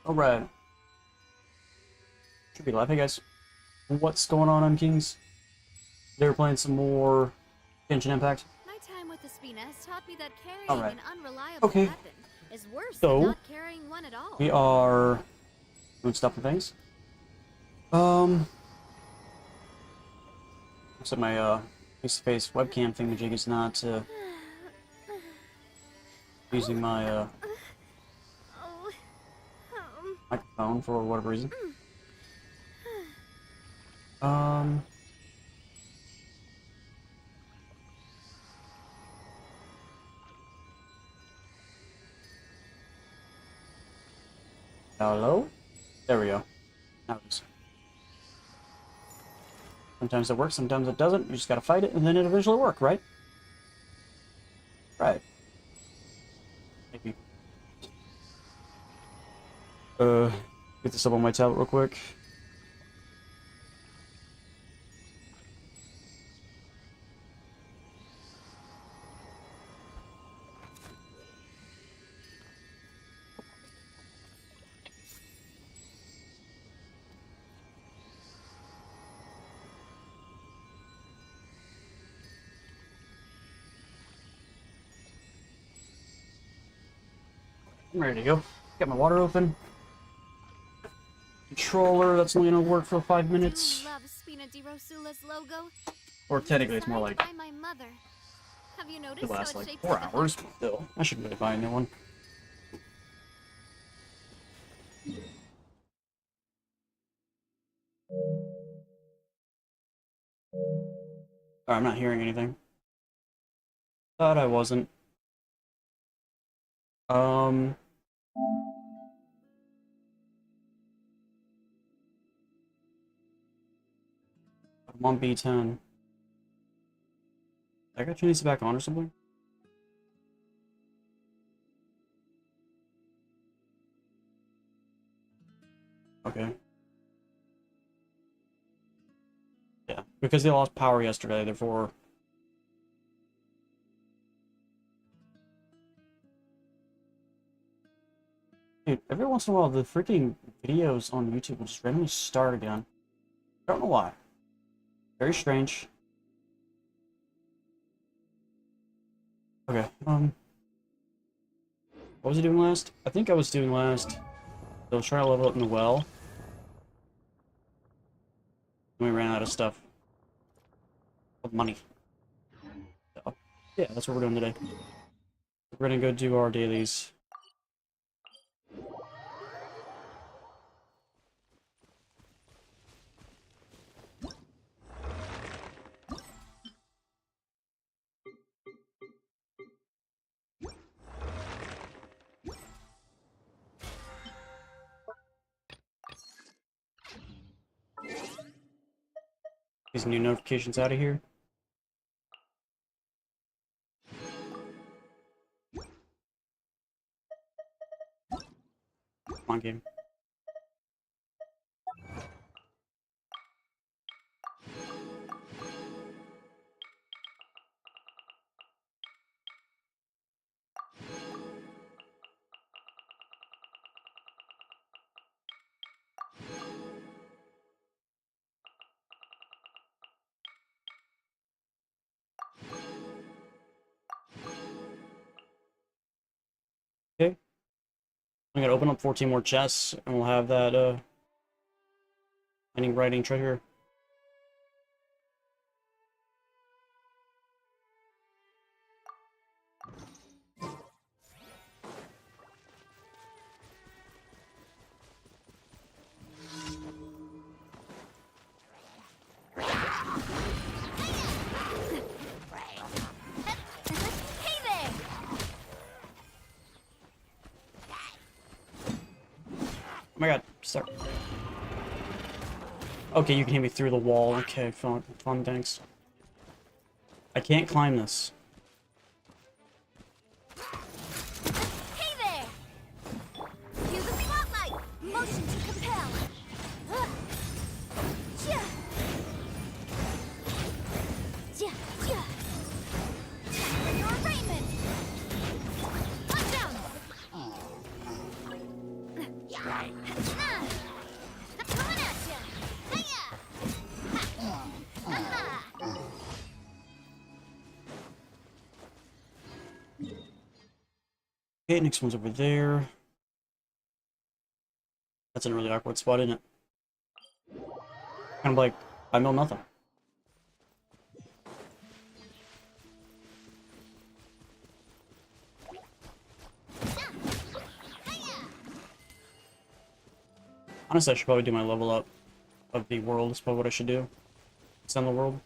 Alright. Should be live. Hey guys. What's going on, Kings? They were playing some more Genshin Impact. My time with the Spina has taught me that carrying Alright. an unreliable weapon is worse than not carrying one at all. We are doing stuff and things. Except my face-to-face webcam thingamajig is not using my microphone for whatever reason. Hello? There we go. Now it is. Sometimes it works, sometimes it doesn't. You just gotta fight it, and then it'll eventually work, right? Right. Maybe. Get this up on my tablet real quick. I'm ready to go. Got my water open. Controller, that's only gonna work for 5 minutes. Love Spina di Rosula's logo. Or technically it's more like by my mother. Have you noticed it lasts how it like shapes 4 the hours, but still. I should really buy a new one. Alright, I'm not hearing anything. Thought I wasn't. I'm on B10. I got Chinese back on or something? Okay. Yeah, because they lost power yesterday, therefore... Dude, every once in a while, the freaking videos on YouTube will just randomly start again. I don't know why. Very strange. Okay, what was I doing last? I think I was doing last... I was trying to level up in the well. And we ran out of stuff. Of money. So, yeah, that's what we're doing today. We're gonna go do our dailies. These new notifications out of here. Come on, game. Okay. I'm gonna open up 14 more chests, and we'll have that, mining writing treasure. Hey there! Oh my god, start. Okay, you can hit me through the wall. Okay, fun, thanks. I can't climb this. Hey there! Cue the spotlight! Motion to compel! Chia! Chia! Chia! For your arraignment! Up down! Okay, next one's over there. That's a really awkward spot, isn't it? Kind of like, I know nothing. Honestly, I should probably do my level up of the world. That's probably what I should do. Extend the world.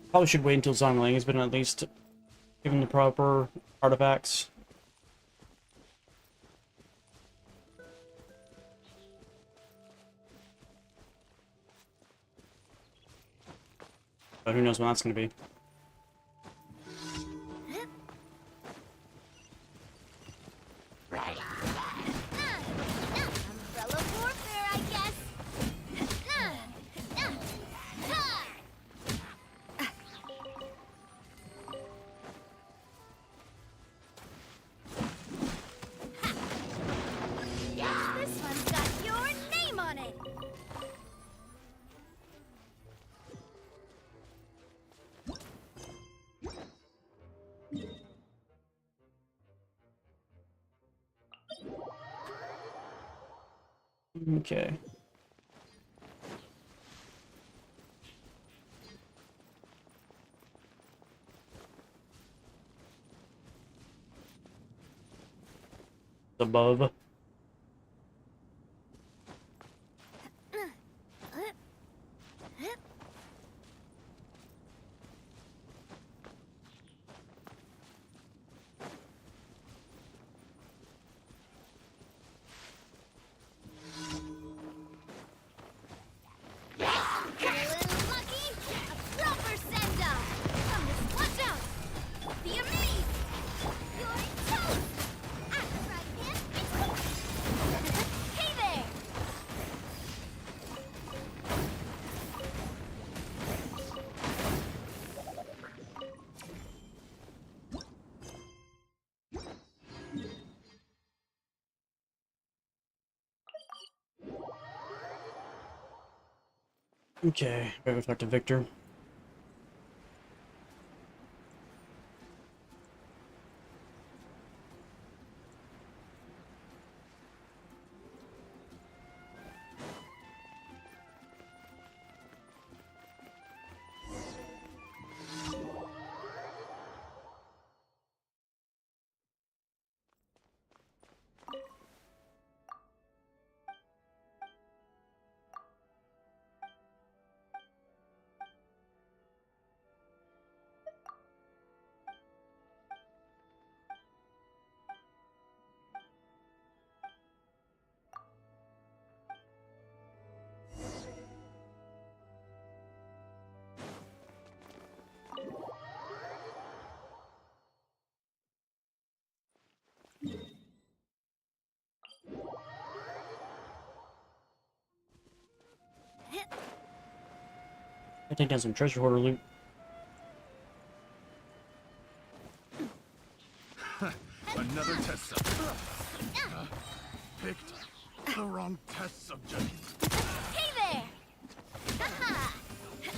Probably should wait until Zhongling has been at least given the proper artifacts. But who knows when that's going to be. Umbrella warfare, I guess. This one's got your name on it. Okay. Above. Feeling lucky? A proper send-off. Come this, watch out. Be amazed. You're toast. Act right, man. Hey there. Okay, gotta go talk to Victor. I take down some treasure hoarder loot. Another test subject. Picked the wrong test subject. Hey there. Ha-ha. Hey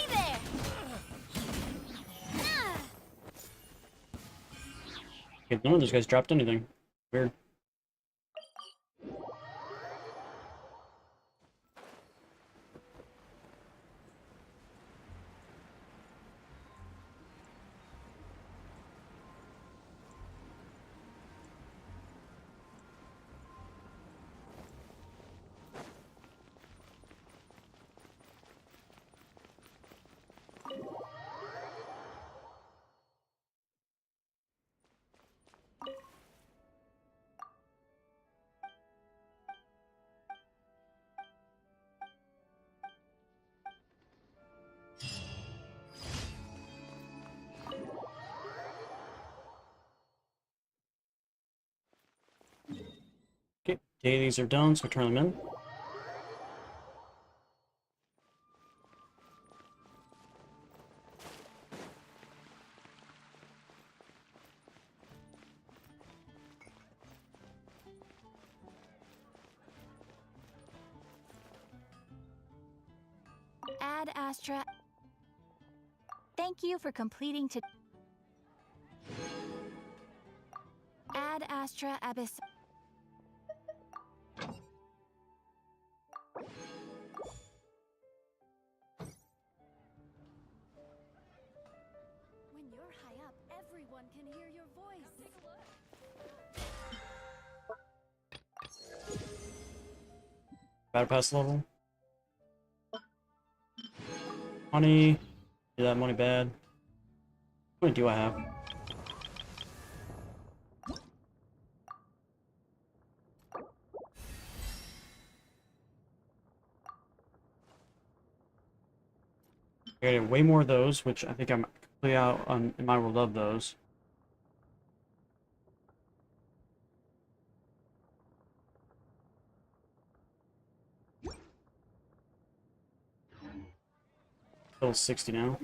there. Okay, none of those guys dropped anything. Weird. Okay, dailies are done, so we turn them in. Ad Astra. Thank you for completing to Ad Astra Abyss. When you're high up, everyone can hear your voice. Battle pass level. Money. Is that money bad? What do I have? I got way more of those, which I think I'm completely out on in my world of those. Still 60 now.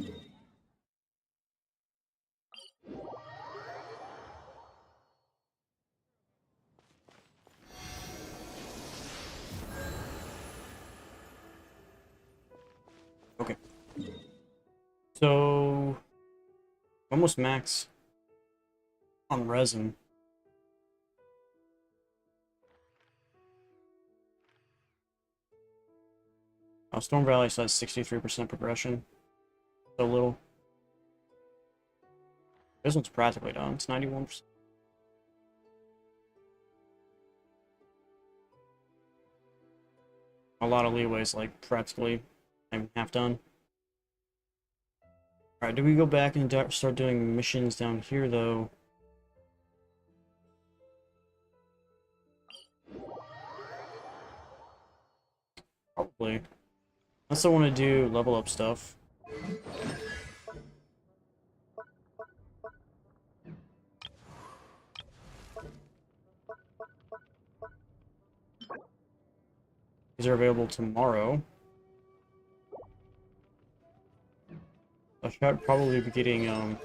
Okay. So almost max on resin. Oh, Storm Valley says 63% progression. So little. This one's practically done. It's 91%. A lot of leeways, like practically I'm half done. Alright, do we go back and start doing missions down here though? Probably. Unless I want to do level up stuff. These are available tomorrow. I should probably be getting, I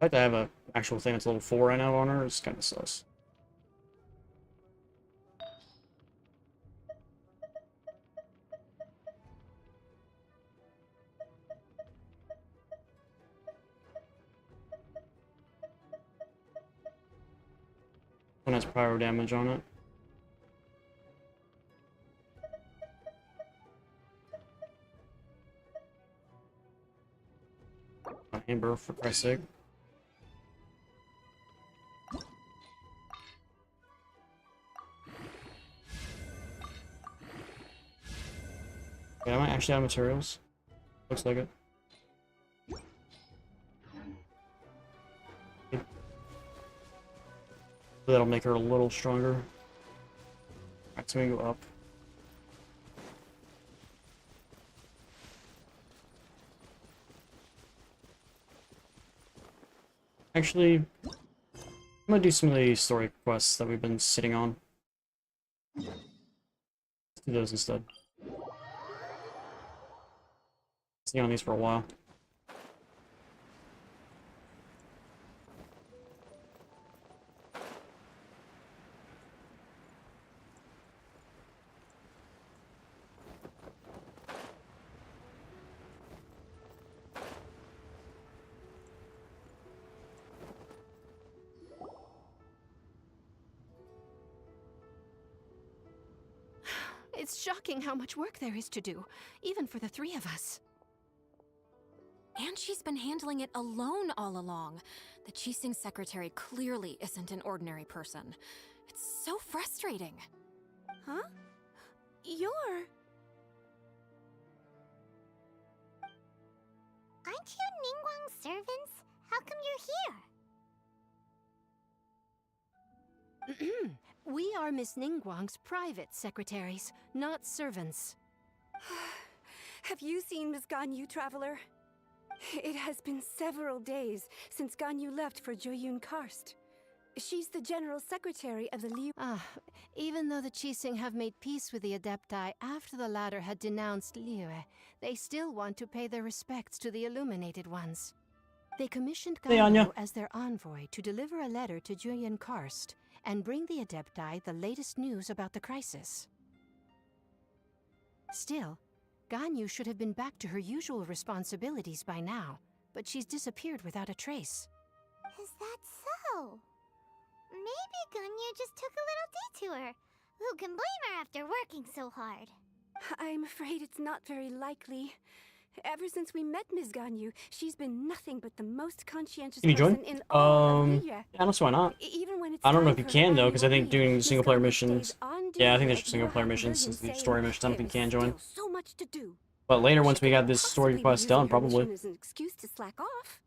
like to have a actual thing that's level 4 right now on her. It's kind of sus. One has pyro damage on it. Amber, for Christ's sake. Yeah, I might actually have materials. Looks like it. That'll make her a little stronger. Alright, so we go up. Actually, I'm gonna do some of the story quests that we've been sitting on. Let's do those instead. Stay on these for a while. It's shocking how much work there is to do, even for the three of us. And she's been handling it alone all along. The Qixing secretary clearly isn't an ordinary person. It's so frustrating. Huh? You're... Aren't you Ningguang's servants? How come you're here? We are Miss Ningguang's private secretaries, not servants. Have you seen Miss Ganyu, Traveler? It has been several days since Ganyu left for Joyun Karst. She's the general secretary of the Liu... Even though the Qixing have made peace with the Adepti after the latter had denounced Liu, they still want to pay their respects to the Illuminated Ones. They commissioned Hey, Anya. Ganyu as their envoy to deliver a letter to Joyun Karst and bring the Adepti the latest news about the crisis. Still, Ganyu should have been back to her usual responsibilities by now, but she's disappeared without a trace. Is that so? Maybe Gunya just took a little detour. Who can blame her after working so hard? I'm afraid it's not very likely. Ever since we met Ms. Ganyu, she's been nothing but the most conscientious Can you join? person in all of Liyue. Yeah, I don't see why not. Even when it's I don't know time if you for can though, her because I think annual doing leave, single player Miss Ganyu missions. stays on Yeah, I duty think there's like single player Liyue missions Pavilion, since the saying story missions. I don't think you can there's join. still so much to do. But later, once She we got couldn't this story possibly be quest done, using her probably. mission as an excuse to slack off.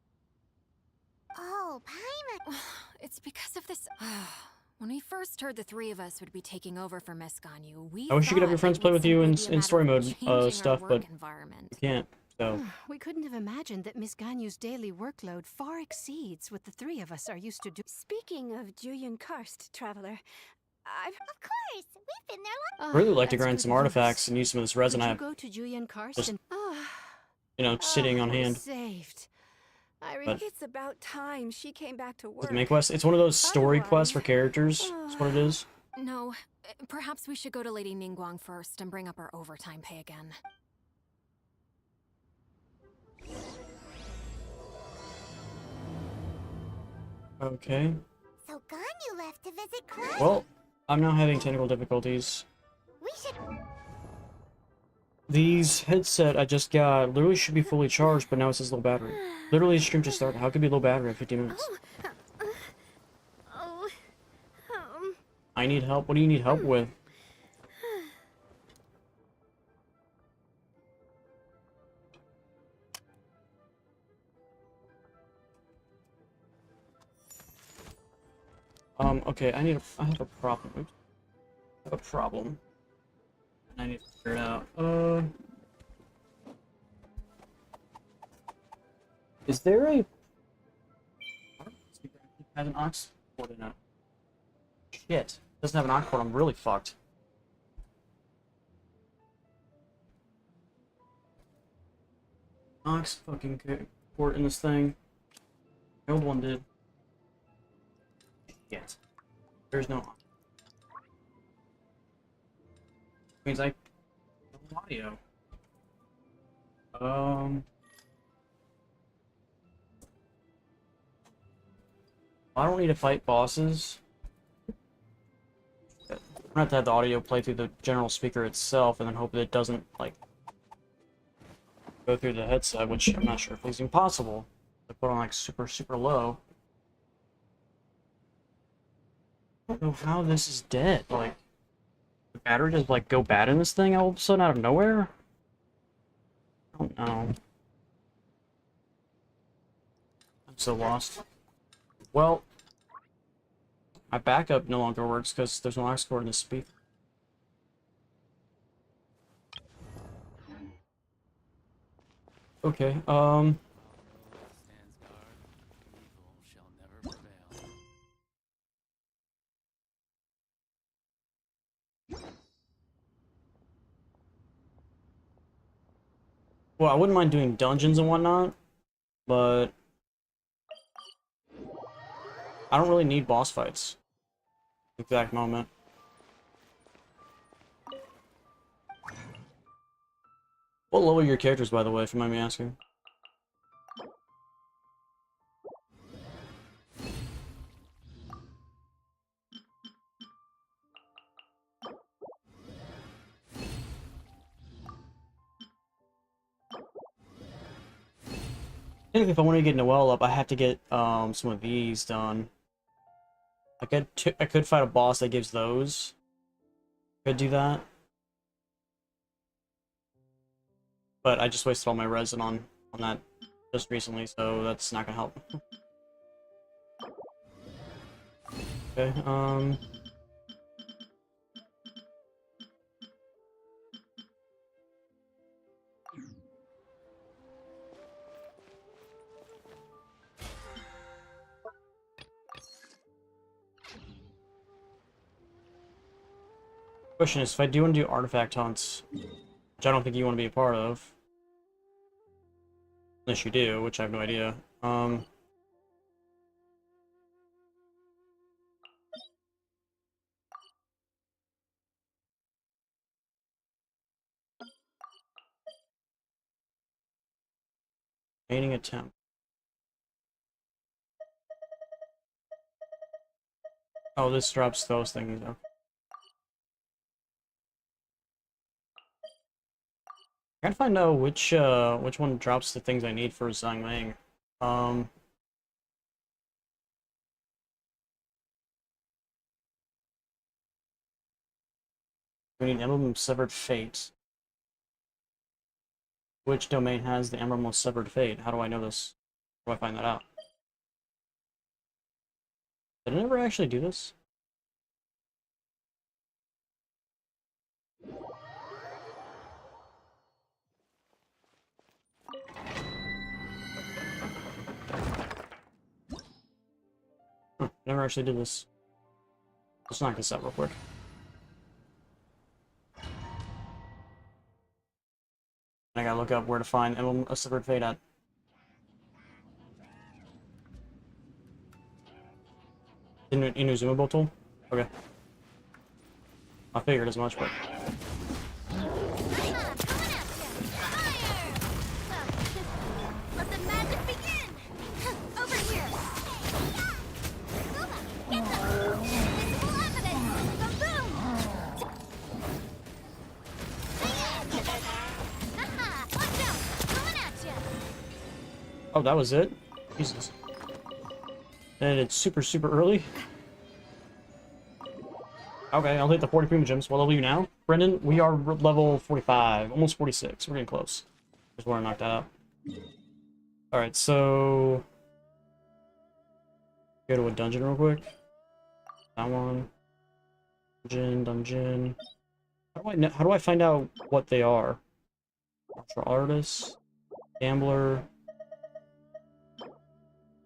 Oh, Paimon. It's because of this. When we first heard the three of us would be taking over for Miss Ganyu, we I wish you could have your thought friends it play would with you in simply be a matter story of mode changing our stuff, work but environment. you can't. So We couldn't have imagined that Miss Ganyu's daily workload far exceeds what the three of us are used to do. Speaking of Julian Karst, Traveler, I've... Of course, we've been there I really like to That's grind good some news. artifacts and use some of this resin Could I you have, go to Julian Karst Just- and... sitting on we're hand. saved. But- It's about time she came back to With work. the main quest, it's one of those story quests for Otherwise- characters. That's what it is. No, perhaps we should go to Lady Ningguang first and bring up our overtime pay again. Okay. So Ganyu left to visit Cloud. Well, I'm now having technical difficulties. We should. These headset I just got literally should be fully charged, but now it says low battery. Literally, the stream just started. How could it be low battery in 15 minutes? Oh. I need help. What do you need help with? Okay, I have a problem. Oops. I have a problem. And I need to figure it out. Is there a... Has an aux port in it. Shit. Doesn't have an aux port, I'm really fucked. Aux fucking port in this thing. The old one did. Shit. There's no aux. Means I... no audio. I don't need to fight bosses. I'm gonna have to have the audio play through the general speaker itself and then hope that it doesn't, like, go through the headset, which I'm not sure if it's even possible. I put on, like, super, super low. I don't know how this is dead. Like, the battery just, like, go bad in this thing all of a sudden out of nowhere? I don't know. I'm so lost. Well, my backup no longer works because there's no aux cord in the speaker. Okay, well, I wouldn't mind doing dungeons and whatnot, but I don't really need boss fights. Exact moment. What level are your characters, by the way, if you mind me asking? I think if I want to get Noelle up, I have to get some of these done. I could fight a boss that gives those. Could do that. But I just wasted all my resin on that just recently, so that's not gonna help. Okay, question is, if I do want to do artifact hunts, which I don't think you want to be a part of, unless you do, which I have no idea, Remaining attempt. Oh, this drops those things though. I gotta find out which one drops the things I need for Zhang Meng. We need Emblem of Severed Fate. Which domain has the Emblem of Severed Fate? How do I know this? How do I find that out? Did I never actually do this? Never actually did this. Let's knock this out real quick. I gotta look up where to find Emblem of Severed Fate at. Inuzuma Bottle? Okay. I figured as much, but... Let the magic begin! Over here! Get them! Visible evidence! Boom! Haha! Watch out! Coming at you! Oh, that was it? Jesus. And it's super early. Okay, I'll hit the 40 Prima Gems. What level are you now? Brendan, we are level 45, almost 46. We're getting close. Just want to knock that out. Alright, so... Go to a dungeon real quick. That one. Dungeon. How do I find out what they are? Martial Artist. Gambler.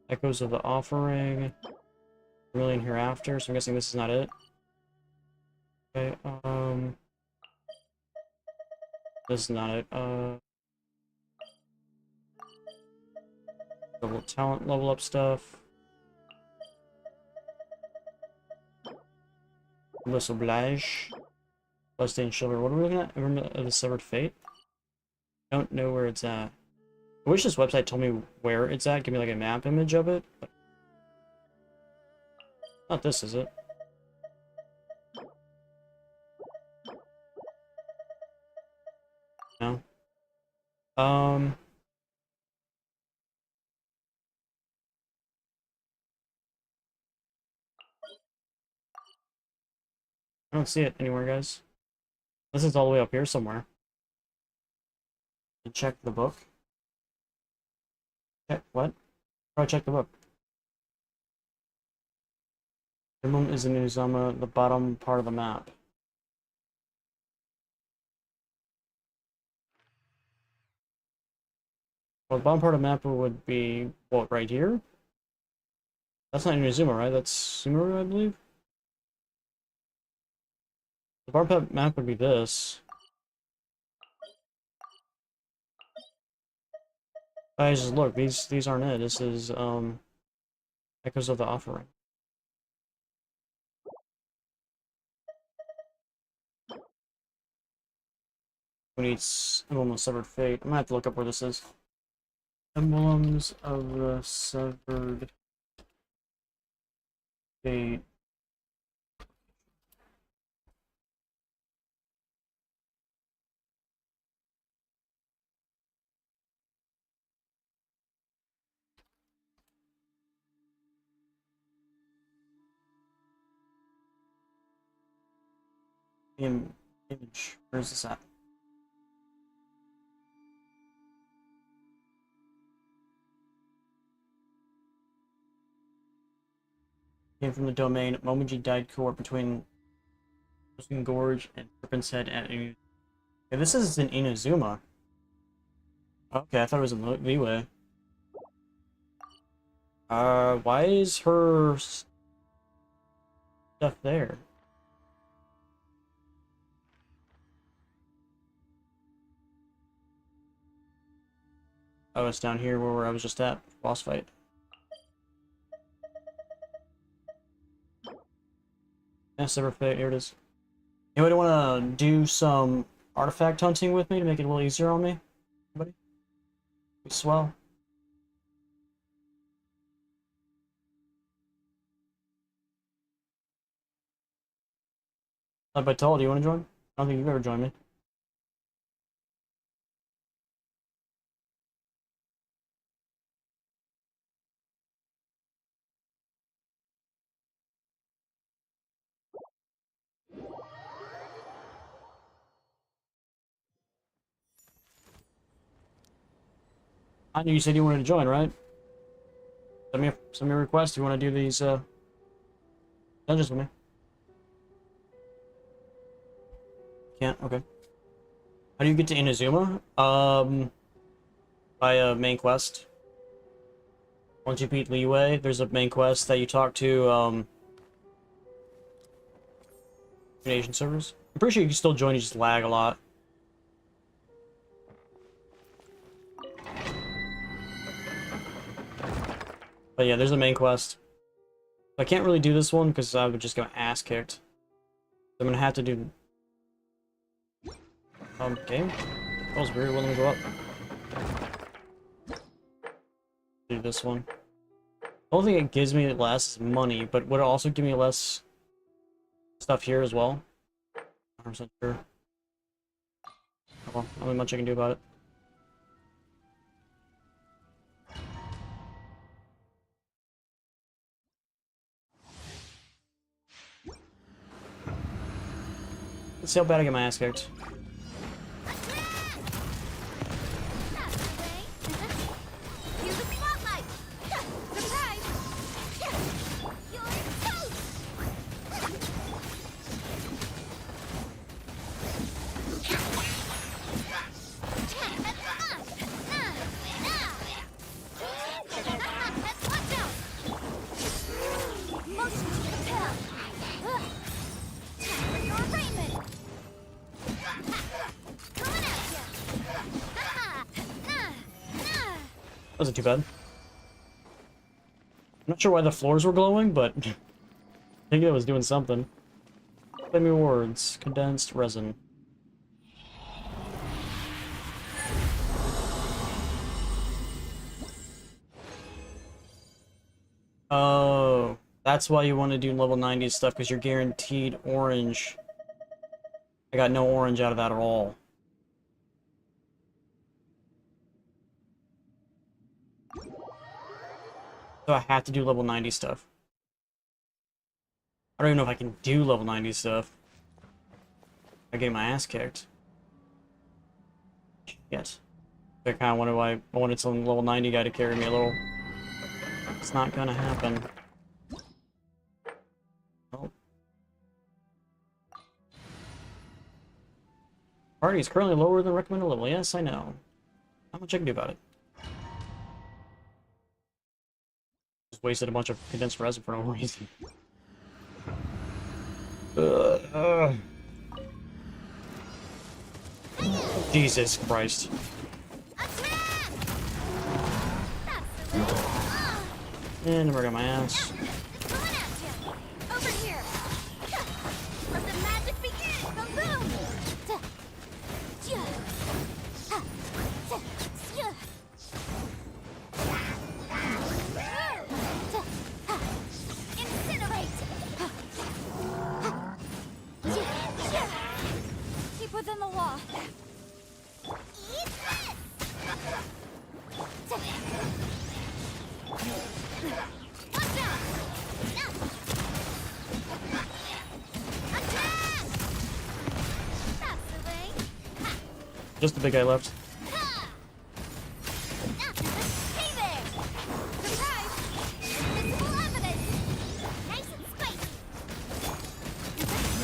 Echoes of the Offering. Million Hereafter, so I'm guessing this is not it. Okay, this is not it. Talent level up stuff. Les Oblige. Bloodstained Chivalry. What are we looking at? Remember the Severed Fate? I don't know where it's at. I wish this website told me where it's at. Give me like a map image of it. But not this, is it? No. I don't see it anywhere, guys. This is all the way up here somewhere. Check the book. Check what? How do I check the book? Emblem is in Inuzuma, the bottom part of the map. Well, the bottom part of the map would be, what, right here? That's not Inuzuma, right? That's Sumeru, I believe? The bottom part of the map would be this. Guys, look, these aren't it. This is, Echoes of the Offering. We need Emblem of Severed Fate. I'm gonna have to look up where this is. Emblems of the Severed Fate. Image. Where's this at? Came from the domain Momiji died cohort between Frozen Gorge and Serpent's Head and Inuzuma. Okay, this is in Inuzuma. Okay, I thought it was in Liyue. Why is her stuff there? Oh, it's down here where I was just at. Boss fight. Yeah, Severed Fate, here it is. Anybody want to do some artifact hunting with me to make it a little easier on me? Anybody? Be swell. Vital, do you want to join? I don't think you've ever joined me. I knew you said you wanted to join, right? Send me a request if you want to do these dungeons with me. Can't? Okay. How do you get to Inazuma? By a main quest. Once you beat Liyue, there's a main quest that you talk to, Asian servers. I'm pretty sure you can still join, you just lag a lot. But yeah, there's a main quest. I can't really do this one because I would just get my ass kicked. I'm gonna have to do... game? That was weird, let me go up. Do this one. The only thing it gives me less is money, but would it also give me less stuff here as well? 100% sure. Well, not really much I can do about it. Let's see how bad I get my ass kicked. Wasn't too bad. I'm not sure why the floors were glowing, but I think it was doing something. Play me words. Condensed resin. Oh, that's why you want to do level 90 stuff, because you're guaranteed orange. I got no orange out of that at all. So I have to do level 90 stuff. I don't even know if I can do level 90 stuff. I get my ass kicked. Yes. I kind of wonder why I wanted some level 90 guy to carry me a little. It's not gonna happen. Oh. Party is currently lower than recommended level. Yes, I know. Not much I can do about it. Just wasted a bunch of condensed resin for no reason. Jesus Christ. And we're got my ass. Over here. Let the magic begin. Boom. Keep within the law. Eat this. Watch out! Attack! That's the way. Just the big guy left. Hey there! Surprise! Visible evidence! Nice and spicy!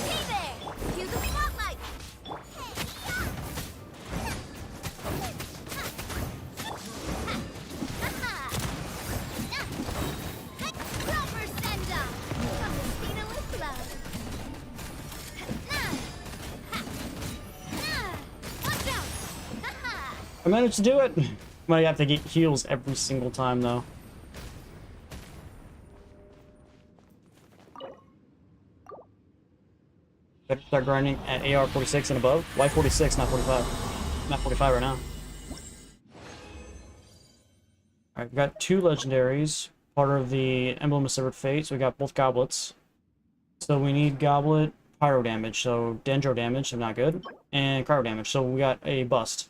Hey there! Use the spotlight! Proper send-up! From the speed of blood! Watch out! I managed to do it! Might have to get heals every single time though. Better start grinding at AR 46 and above. Why 46, not 45? Not 45 right now. Alright, we got two legendaries. Part of the Emblem of Severed Fate, so we got both goblets. So we need Goblet, pyro damage, so dendro damage, so not good, and cryo damage, so we got a bust.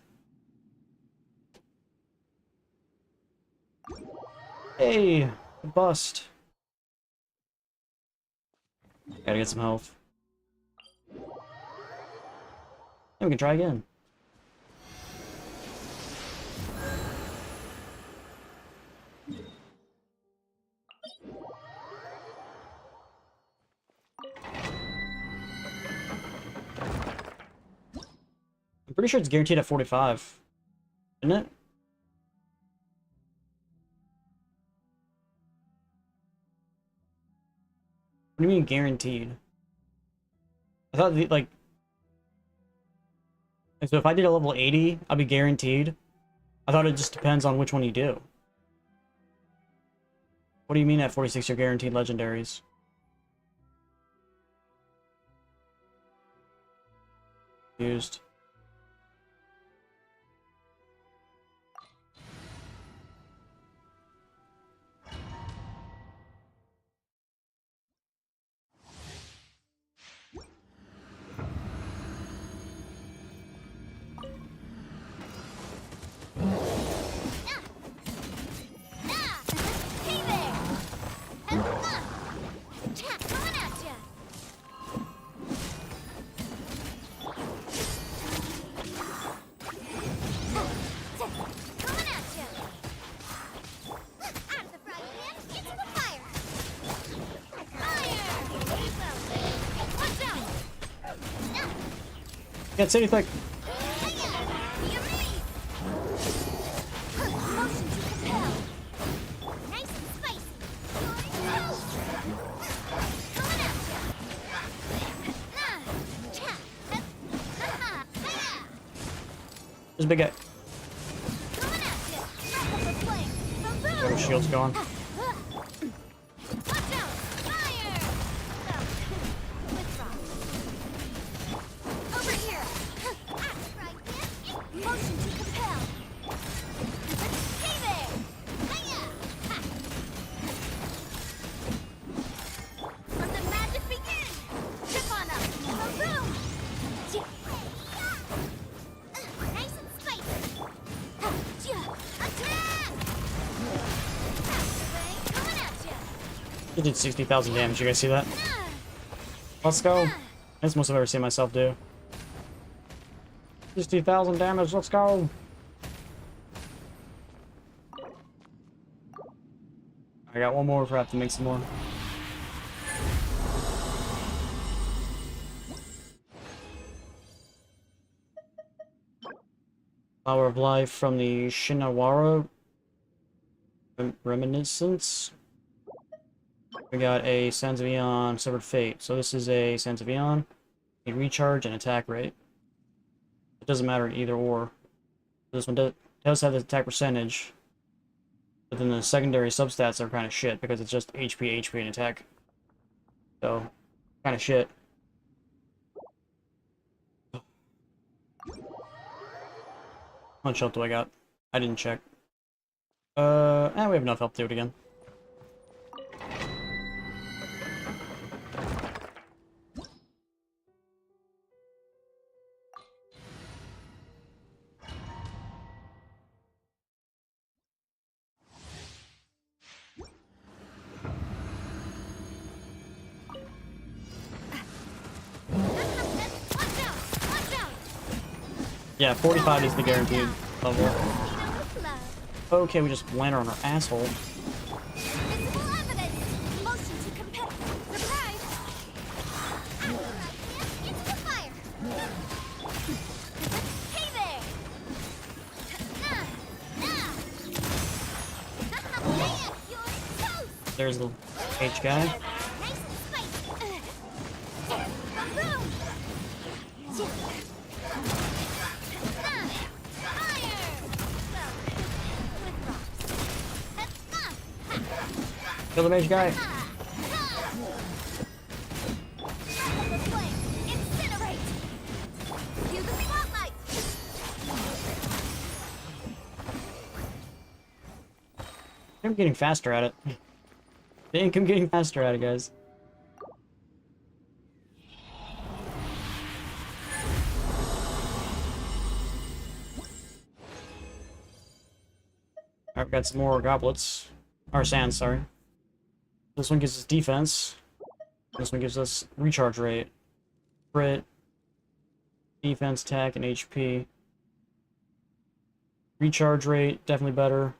Hey, bust. Gotta get some health. And we can try again. I'm pretty sure it's guaranteed at 45, isn't it? What do you mean guaranteed? I thought like, so if I did a level 80, I'd be guaranteed. I thought it just depends on which one you do. What do you mean at 46 you're guaranteed legendaries? Used. Hey there! And Chat coming at ya! Coming at ya! Out of the frying pan, into the fire! Fire! Watch out! Can't say anything. Hiya! The elite! Motion to compel! Nice and spicy! Coming at ya! Chat! Hiya! There's a big guy. Coming at ya! Drop up the flame! Oh, his shield's gone. Watch out! Fire! Withdraw. Over here! Axe right there! Motion to compel! Hey there! Hiya! Ha! Let the magic begin! Chip on up! Boom! Nice and spicy! Attack! Coming at ya! He did 60,000 damage. You guys see that? Let's go. That's the most I've ever seen myself do. 60,000 damage. Let's go. I got one more if I have to make some more. Flower of Life from the Shinawara Reminiscence. We got a Sands of Eon Severed Fate. So this is a Sands of Eon, a recharge, and attack rate. It doesn't matter either or. This one does have the attack percentage, but then the secondary substats are kind of shit because it's just HP, HP, and attack. So, kind of shit. How much health do I got? I didn't check. We have enough health to do it again. Watch out! Watch out! Yeah, 45 is the guaranteed level. With love. Okay, we just landed on our asshole. Visible evidence! Motion to compel. Surprise! Into the fire! Hey there! Hiya! You're toast! There's the H guy. Nice and spicy! Boom! Fire! With rocks. Kill the mage guy. Incinerate! Cue the spotlight! I'm getting faster at it. I think I'm getting faster at it, guys. I've got some more goblets. Or sands, sorry. This one gives us defense. This one gives us recharge rate. Crit. Defense, attack, and HP. Recharge rate, definitely better.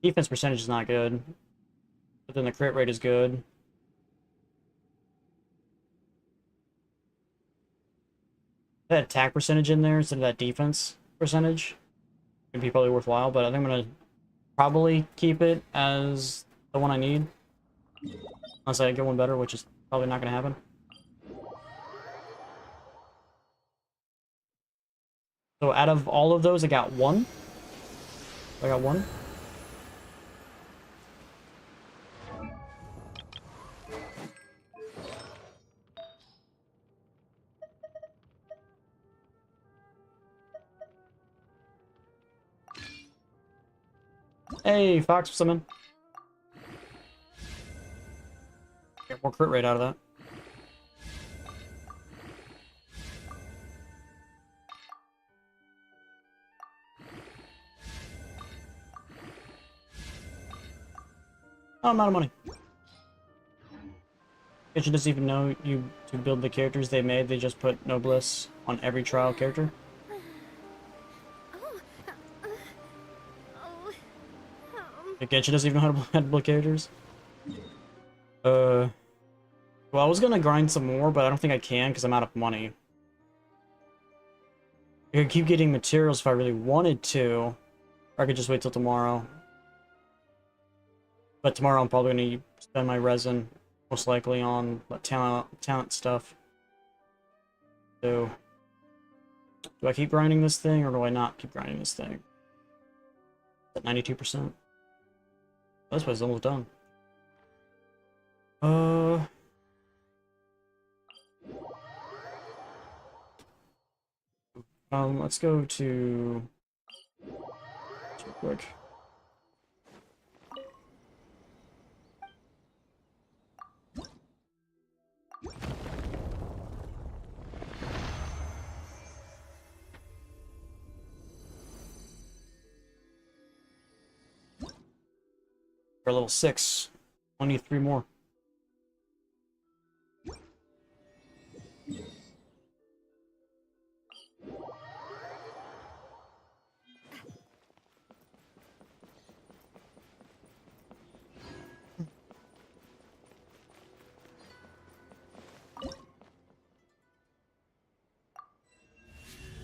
Defense percentage is not good. But then the crit rate is good. That attack percentage in there instead of that defense percentage would be probably worthwhile, but I think I'm gonna probably keep it as the one I need. Unless I get one better, which is probably not gonna happen. So out of all of those, I got one. I got one. Hey, Fox, summon. Get more crit rate out of that. Oh, I'm out of money. Genshin doesn't even know you to build the characters they made. They just put Noblesse on every trial character. Oh, oh, Like, Genshin doesn't even know how to build characters. Well, I was gonna grind some more, but I don't think I can because I'm out of money. I could keep getting materials if I really wanted to, or I could just wait till tomorrow. But tomorrow I'm probably gonna spend my resin, most likely on talent stuff. So, do I keep grinding this thing, or do I not keep grinding this thing? At 92%. This was almost done. Let's go to... Real quick. We're level 6. Only need 3 more.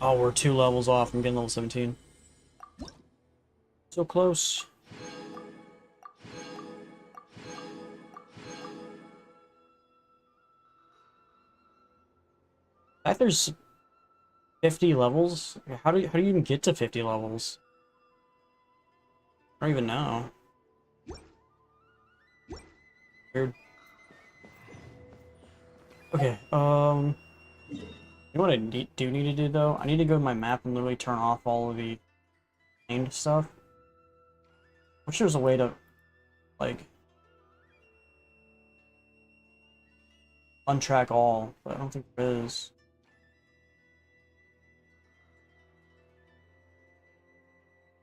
Oh, we're 2 levels off from getting level 17. So close. I think there's 50 levels? How do you even get to 50 levels? I don't even know. Weird. Okay, you know what I do need to do though? I need to go to my map and literally turn off all of the named stuff. I wish there was a way to, like, untrack all, but I don't think there is.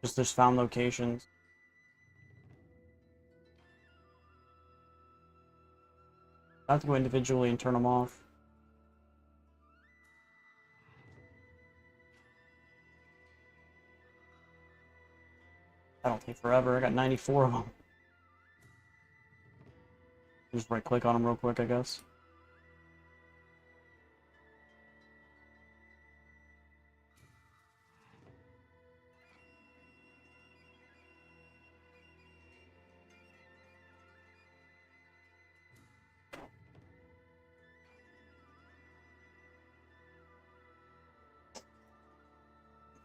Just there's found locations. I have to go individually and turn them off. That'll take forever. I got 94 of them. Just right click on them real quick, I guess.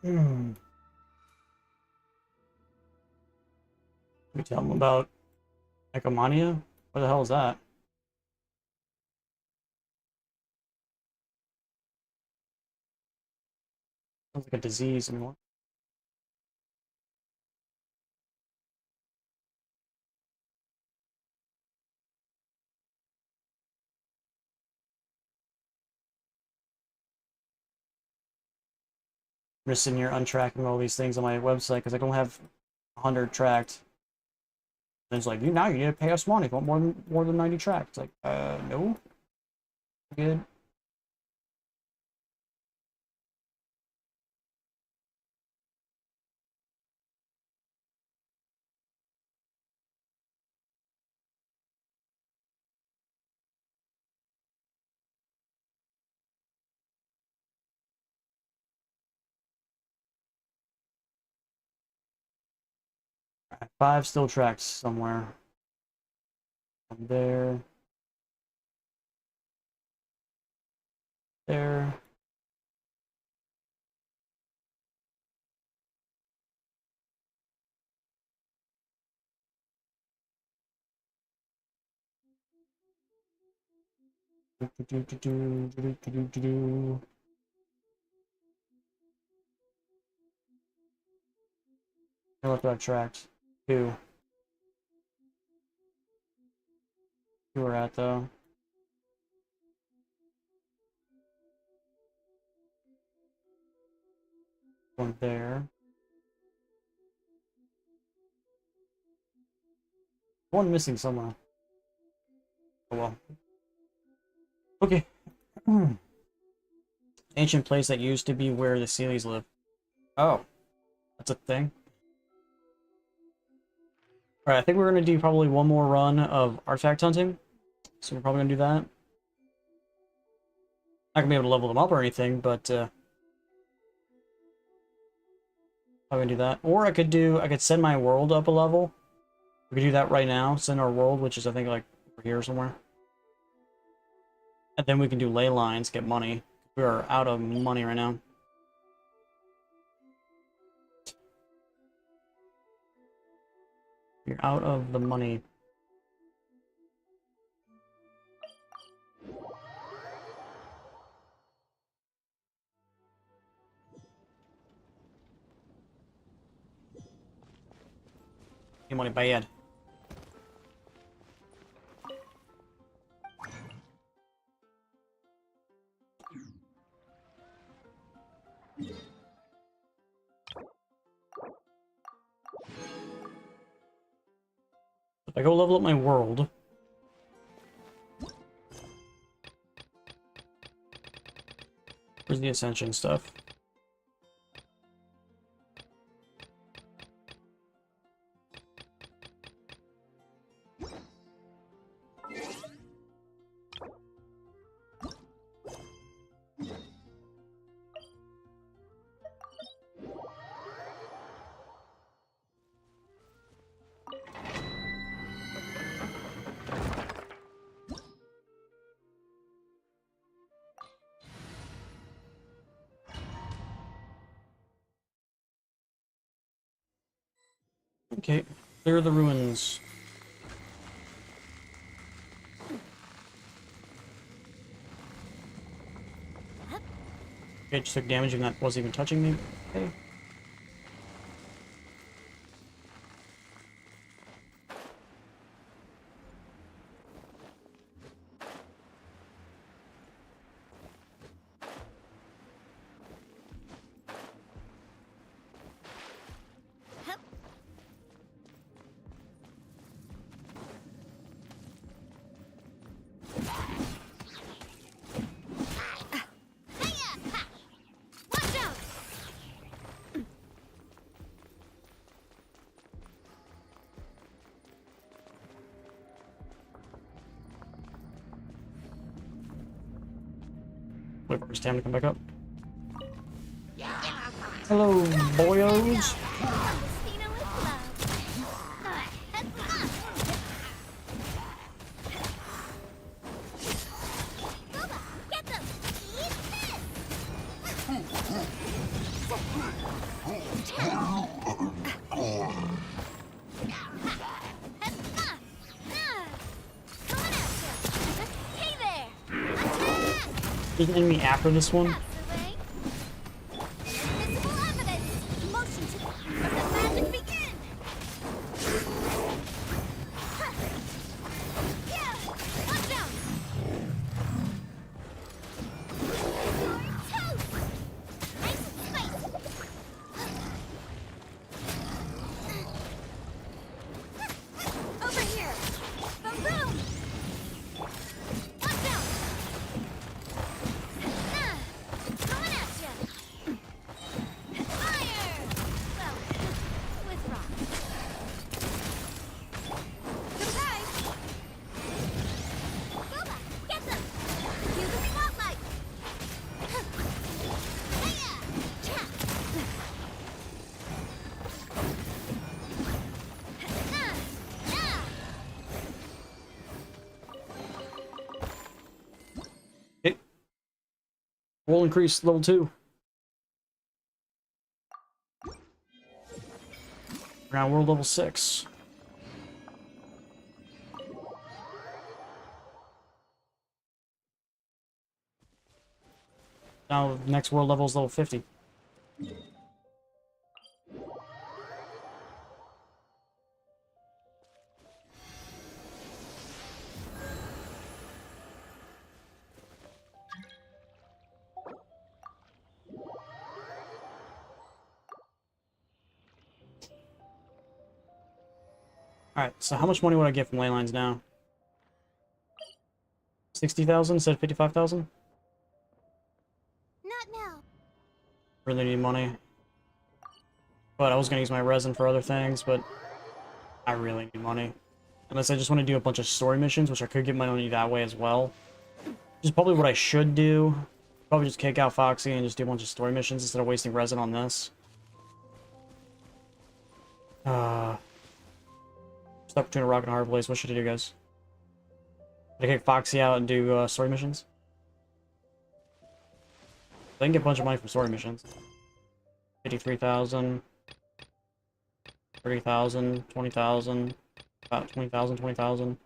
Hmm. Let me tell them about Ecomania? What the hell is that? Sounds like a disease anymore. I'm just sitting here untracking all these things on my website because I don't have 100 tracked. And it's like, now you need to pay us money if you want more than 90 tracked. It's like, no. Good. Alright, 5 still tracked somewhere. One there. There. How left I've tracked? 2. 2 are at though. One there. One missing somewhere. Oh well. Okay. Ancient place that used to be where the Seelies live. Oh. That's a thing. Alright, I think we're gonna do probably one more run of artifact hunting. So we're probably gonna do that. Not gonna be able to level them up or anything, but I'm gonna do that. Or I could send my world up a level. We could do that right now. Send our world, which is I think like over here somewhere. And then we can do ley lines, get money. We are out of money right now. You're out of the money. Your money bad. If I go level up my world. Where's the ascension stuff? Okay, clear the ruins. Okay, just took damage and that wasn't even touching me. Okay. Watch out! Wait for his time to come back up. Hello, boyos. Christina with love. Heads up! Boba, get them! Eat this! Heads up! Coming at you! Hey there! Attack! There's an enemy after this one. That's the way. Invisible evidence! Motion to let the magic begin! Yeah! Watch out! You're toast! Nice and spicy! Roll increase, level 2. Now we're level 6. Now next world level is level 50. Alright, so how much money would I get from ley lines now? 60,000 instead of 55,000? Not now. Really need money. But I was gonna use my resin for other things, but I really need money. Unless I just want to do a bunch of story missions, which I could get my money that way as well. Which is probably what I should do. Probably just kick out Foxy and just do a bunch of story missions instead of wasting resin on this. Stuck between a rock and a hard place. What should I do, guys? Should I kick Foxy out and do story missions? I can get a bunch of money from story missions. 53,000. 30,000. 20,000. About 20,000, 20,000.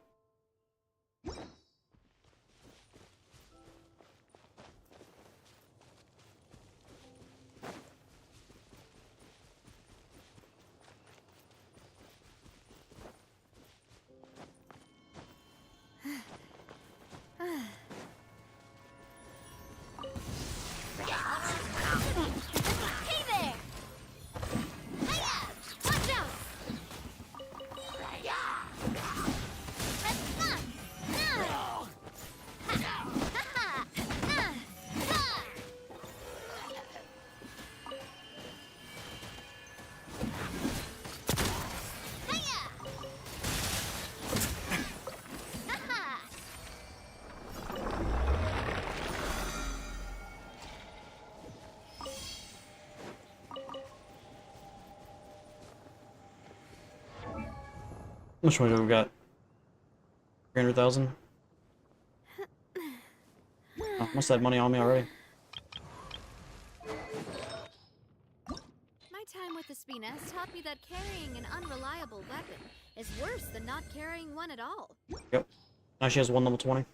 Hey there! Hiya! Watch out! That's fun! No! Ha! Ha! Ha! Hiya! Ha! How much money do we got? 300,000? Oh, must have money on me already. My time with the Spinas taught me that carrying an unreliable weapon is worse than not carrying one at all. Yep. Now she has one level 20.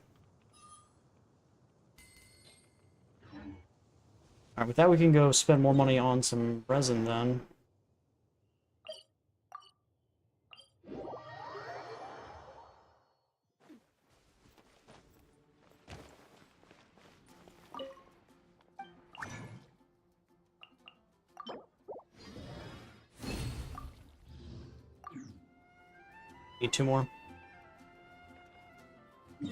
Alright, with that we can go spend more money on some resin then. Need 2 more. I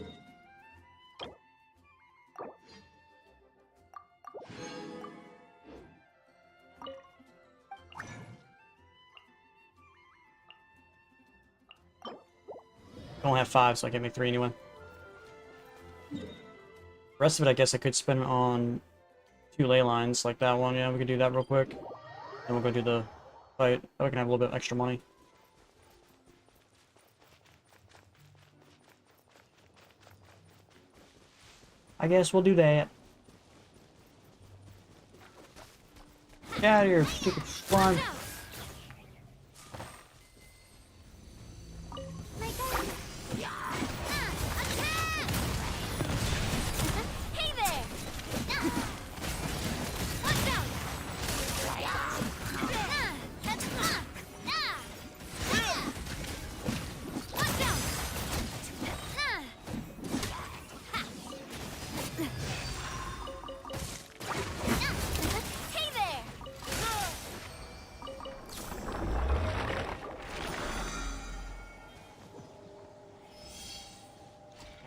don't have 5, so I can make 3 anyway. The rest of it, I guess I could spend on 2 ley lines, like that one. Yeah, we could do that real quick. Then we'll go do the fight. That we can have a little bit extra money. I guess we'll do that. Get out of here, stupid slime. My God! Attack! Hey there! Watch out! Watch out! Hey there!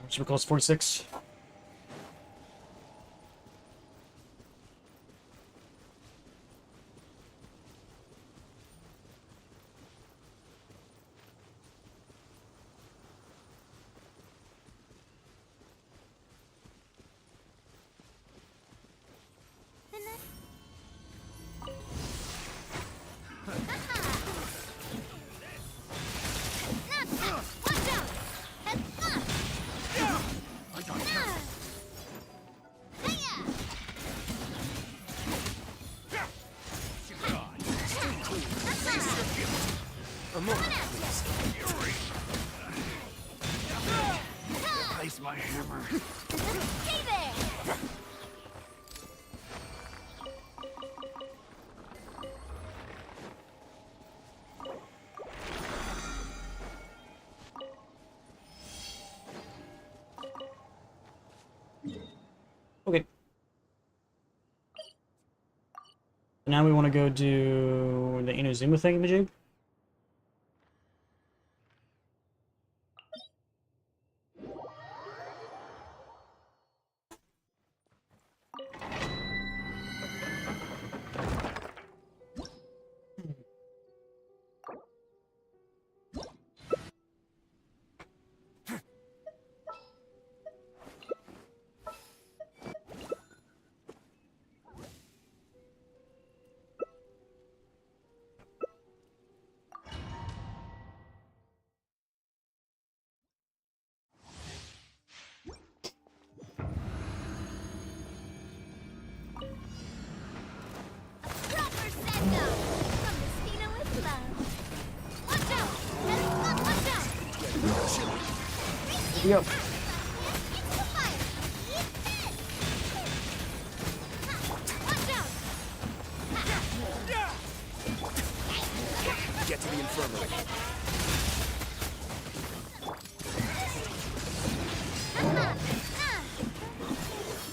Super close, 46. Watch out! I got you. Place my hammer. Hey there! Okay. Now we want to go do the Inazuma thingamajig. Proper send-up from Messina with love. Watch out! Watch out! Yep. Into the fire! Eat this! Watch out! Get to the infirmary.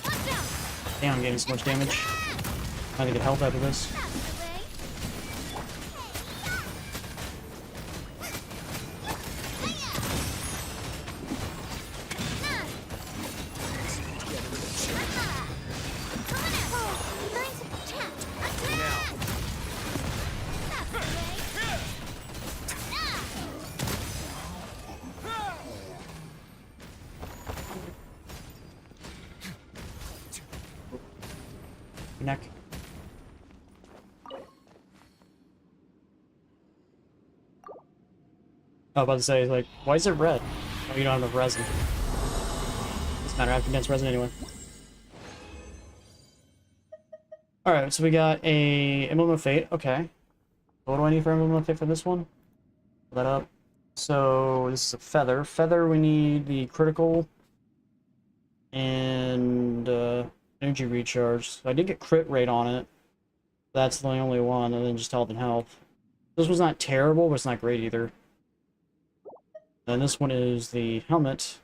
Watch out! Damn, I'm getting so much damage. Trying to get health out of this. That's the way. Neck. I was about to say, like, why is it red? Oh, you don't have enough resin. Doesn't matter, I have condensed resin anyway. Alright, so we got a Emblem of Fate, okay. What do I need for Emblem of Fate for this one? Pull that up. So, this is a feather. Feather, we need the critical and energy recharge. So I did get crit rate on it. That's the only one, and then just health and health. This was not terrible, but it's not great either. And this one is the helmet.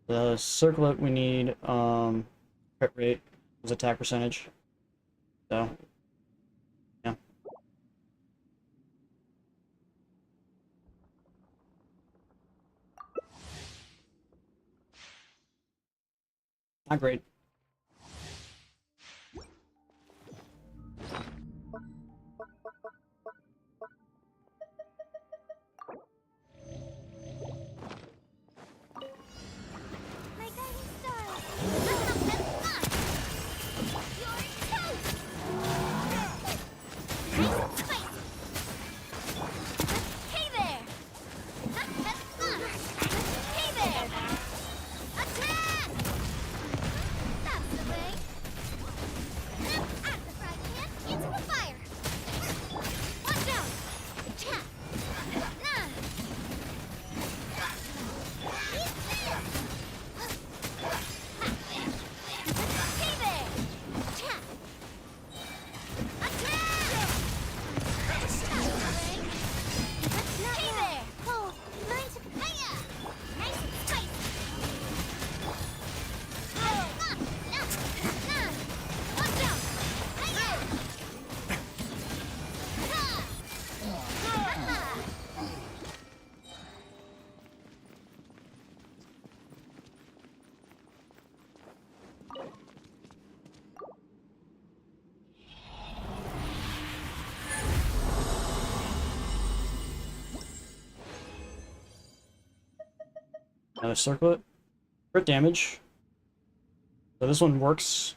The circlet we need crit rate is attack percentage. So yeah. Not great. My guiding star. You're toast. Nice spicy. Hey there. Hey there. Attack. That's the way. At the frying pan, into the fire. Watch out. Attack. Eat this. Hey there! Attack! Attack! Hey there! Oh, mine's hiya! Nice and spicy! Watch out! Hiya! Another circlet. Crit damage. So this one works.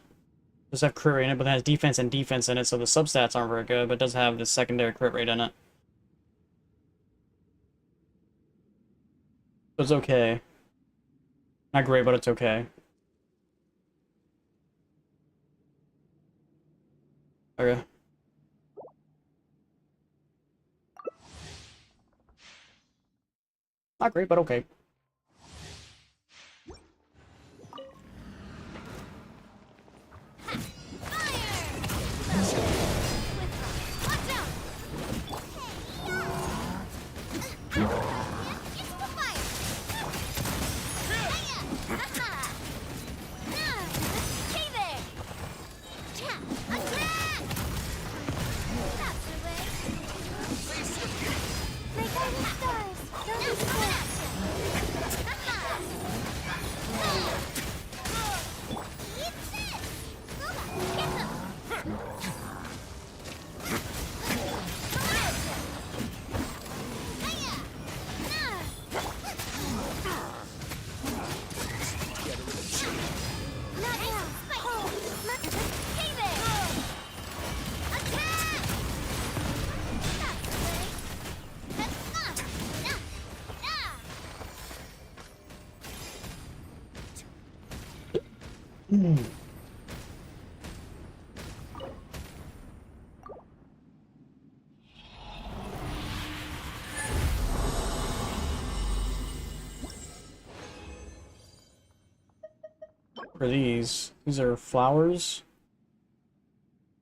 Does have crit rate in it, but it has defense and defense in it, so the substats aren't very good, but it does have the secondary crit rate in it. So it's okay. Not great, but it's okay. Okay. Not great, but okay. What are these? These are flowers.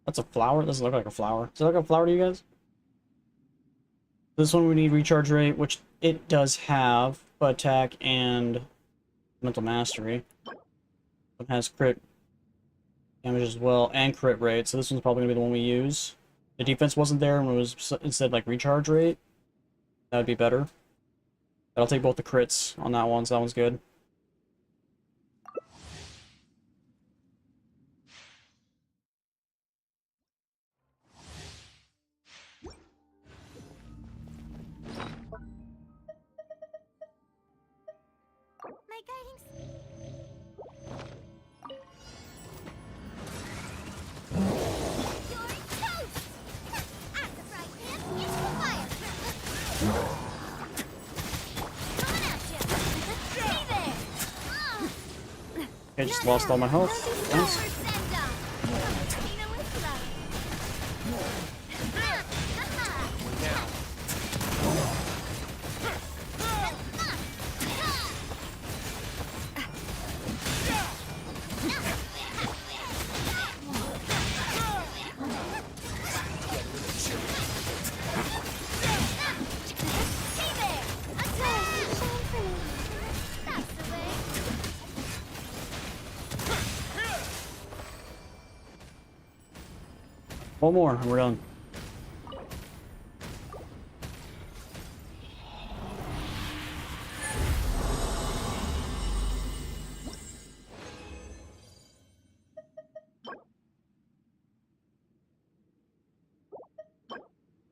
That's a flower? Doesn't look like a flower. Does it look like a flower to you guys? This one we need recharge rate, which it does have, but attack and mental mastery. It has crit damage as well, and crit rate, so this one's probably gonna be the one we use. The defense wasn't there, and it was instead like recharge rate. That would be better. But I'll take both the crits on that one, so that one's good. My guiding. You're toast! At the fry pan, into the fire! Coming at you! Stay there! I just lost all my health. Nice. One more, and we're done.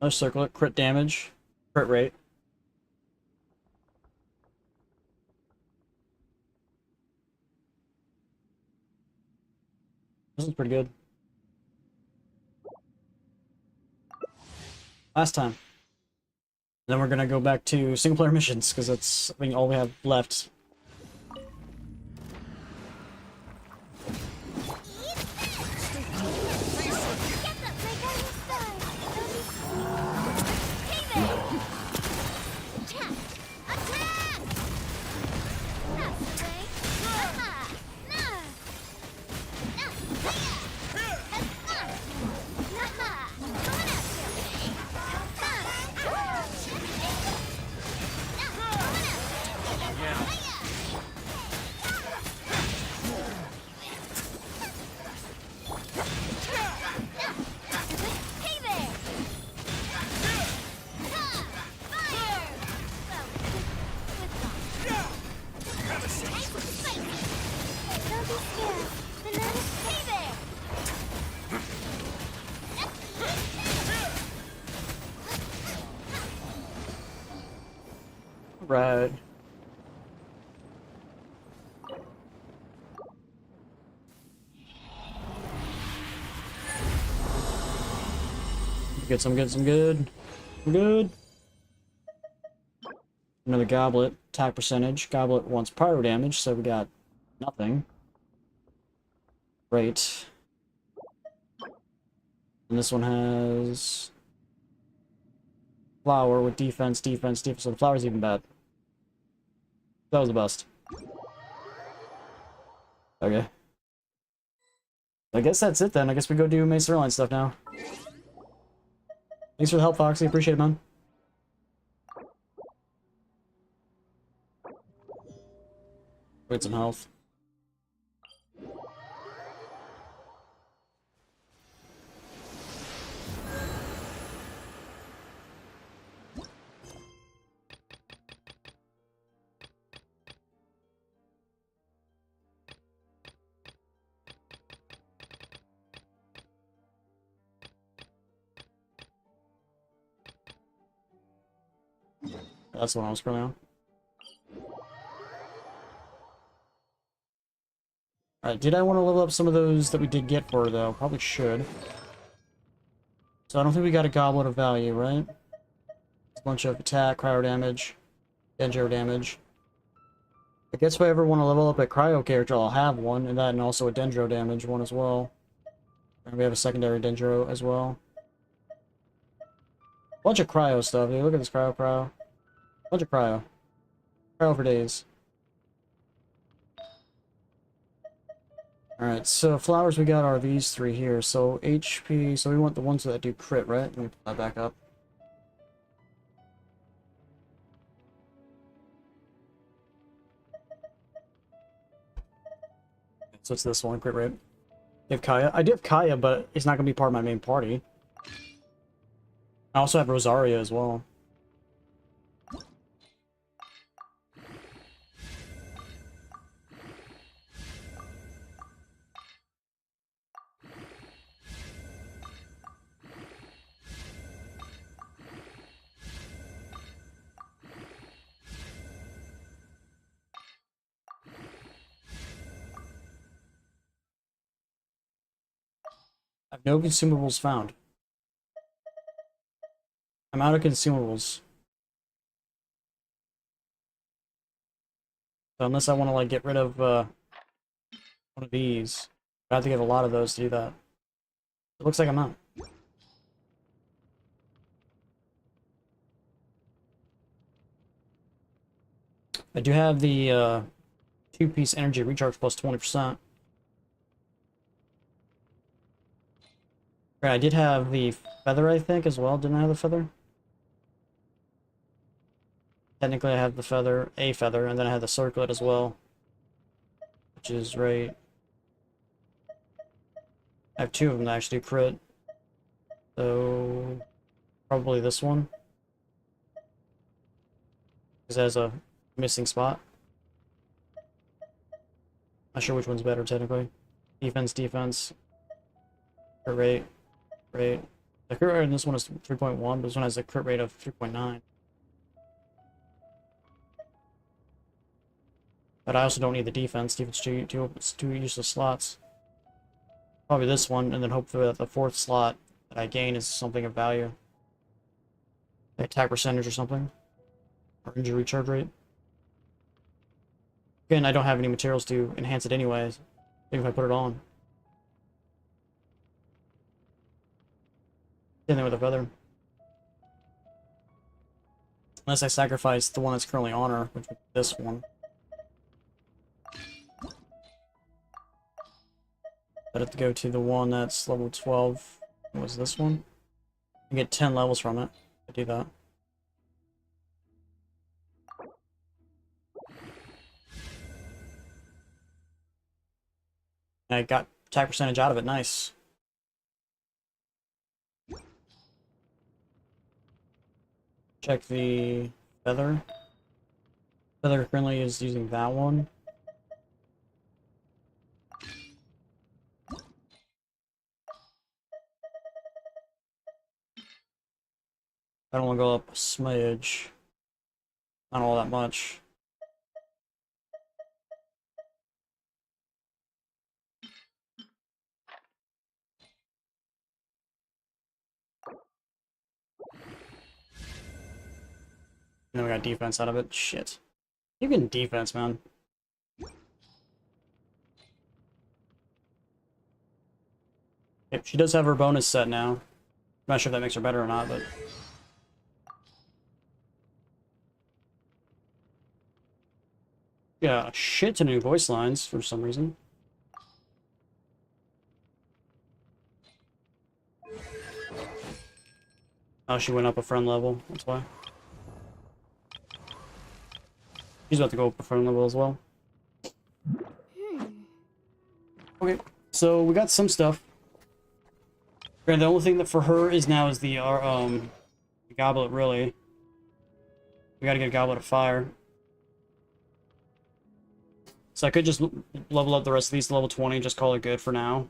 Another circlet, crit damage, crit rate. This is pretty good. Last time. Then we're gonna go back to single player missions, because that's, I think, all we have left. Right. Get some good, some good. Good. Another goblet. Attack percentage. Goblet wants pyro damage, so we got nothing. Great. And this one has flower with defense, defense, defense. So the flower's even bad. That was the best. Okay. I guess that's it then. I guess we go do Mace Airline stuff now. Thanks for the help, Foxy. Appreciate it, man. Get some health. That's the one I was scrolling on. Alright, did I want to level up some of those that we did get for her, though? Probably should. So I don't think we got a Goblet of Value, right? A bunch of attack, cryo damage, dendro damage. I guess if I ever want to level up a cryo character, I'll have one, and that, and also a dendro damage one as well. And we have a secondary dendro as well. Bunch of cryo stuff, dude. Look at this cryo. Bunch of cryo. Cryo for days. Alright, so flowers we got are these three here. So HP, so we want the ones that do crit, right? Let me put that back up. So it's this one, crit rate. You have Kaya? I do have Kaya, but it's not going to be part of my main party. I also have Rosaria as well. I have no consumables found. I'm out of consumables. So unless I want to like get rid of one of these, I have to get a lot of those to do that. It looks like I'm out. I do have the 2-piece energy recharge plus 20%. Right, I did have the feather, I think, as well. Didn't I have the feather? Technically, I have the feather, a feather, and then I have the circlet as well. Which is right. I have two of them that actually crit. So, probably this one. Because it has a missing spot. Not sure which one's better, technically. Defense. Crit rate. Rate. The crit rate in this one is 3.1, but this one has a crit rate of 3.9. But I also don't need the defense. Defense two useless slots. Probably this one, and then hopefully that the fourth slot that I gain is something of value. The attack percentage or something. Or injury recharge rate. Again, I don't have any materials to enhance it anyways, even if I put it on. Same thing with the feather. Unless I sacrifice the one that's currently on her, which is this one. I'd have to go to the one that's level 12. What was this one? I get 10 levels from it. I do that. And I got attack percentage out of it. Nice. Check the feather. Feather currently is using that one. I don't want to go up a smidge. Not all that much. And then we got defense out of it. Shit. Even defense, man. Yep, she does have her bonus set now. I'm not sure if that makes her better or not, but... Yeah, a shit ton of new voice lines for some reason. Oh, she went up a friend level, that's why. She's about to go up a friend level as well. Okay, so we got some stuff. And the only thing that for her is now is the goblet, really. We gotta get a goblet of fire. So I could just level up the rest of these to level 20, just call it good for now.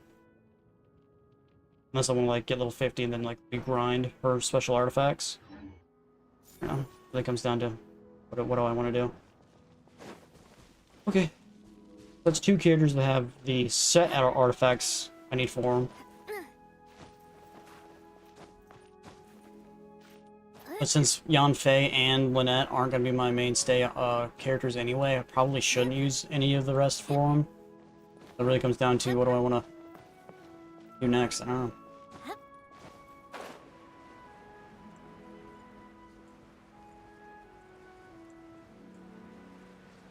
Unless I want to like get level 50 and then like grind her special artifacts. You know, that comes down to what do I want to do. Okay. That's 2 characters that have the set artifacts I need for them. But since Yanfei and Lynette aren't going to be my mainstay characters anyway, I probably shouldn't use any of the rest for them. It really comes down to what do I want to do next. I don't know.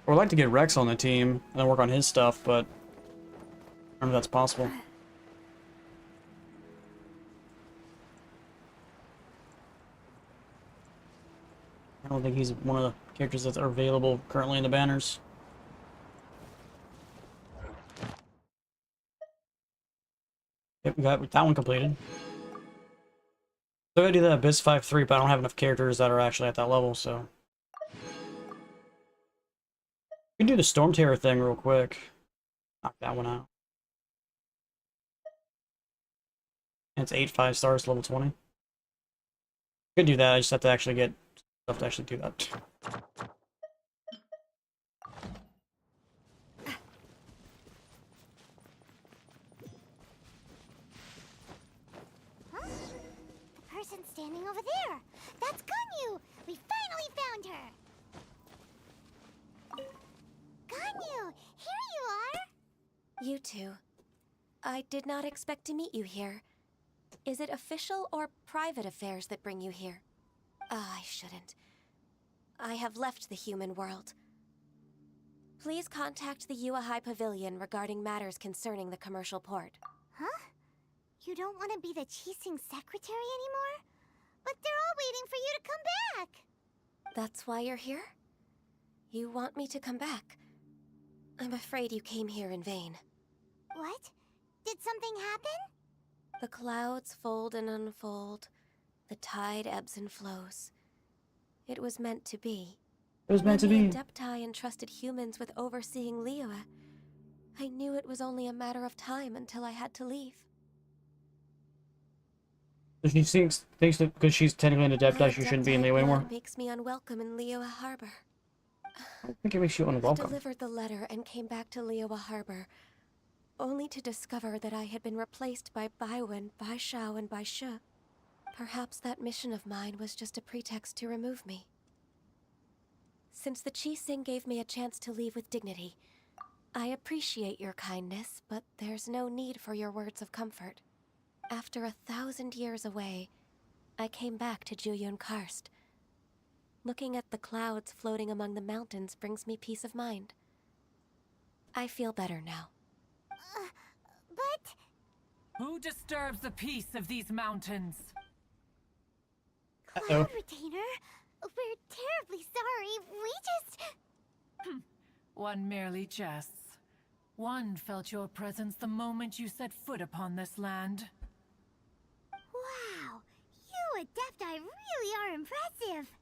Or I'd like to get Rex on the team and then work on his stuff, but I don't know if that's possible. I don't think he's one of the characters that are available currently in the banners. Yep, we got that one completed. So I do the Abyss 5-3, but I don't have enough characters that are actually at that level, so... We can do the Storm Terror thing real quick. Knock that one out. And it's 8 5-stars, level 20. Could do that, I just have to actually get stuff to actually do that. Huh? The person standing over there. That's Ganyu. We finally found her. Ganyu, here you are. You two. I did not expect to meet you here. Is it official or private affairs that bring you here? I shouldn't. I have left the human world. Please contact the Yua High Pavilion regarding matters concerning the commercial port. Huh? You don't want to be the Qixing secretary anymore? But they're all waiting for you to come back. That's why you're here? You want me to come back? I'm afraid you came here in vain. What? Did something happen? The clouds fold and unfold. The tide ebbs and flows. It was meant to be. It was meant to be. When the Adepti entrusted humans with overseeing Liyue, I knew it was only a matter of time until I had to leave. So she thinks that because she's technically an Adepti, she shouldn't be in Liyue anymore? It makes me unwelcome in Liyue Harbor. I don't think it makes you I unwelcome. delivered the letter and came back to Liyue Harbor, only to discover that I had been replaced by Baiwen, Baishao, and Baishe. Perhaps that mission of mine was just a pretext to remove me. Since the Qixing gave me a chance to leave with dignity, I appreciate your kindness, but there's no need for your words of comfort. After 1,000 years away, I came back to Jueyun Karst. Looking at the clouds floating among the mountains brings me peace of mind. I feel better now. But... Who disturbs the peace of these mountains? Cloud Retainer, we're terribly sorry. We just... One merely jests. One felt your presence the moment you set foot upon this land. Wow, you Adepti really are impressive.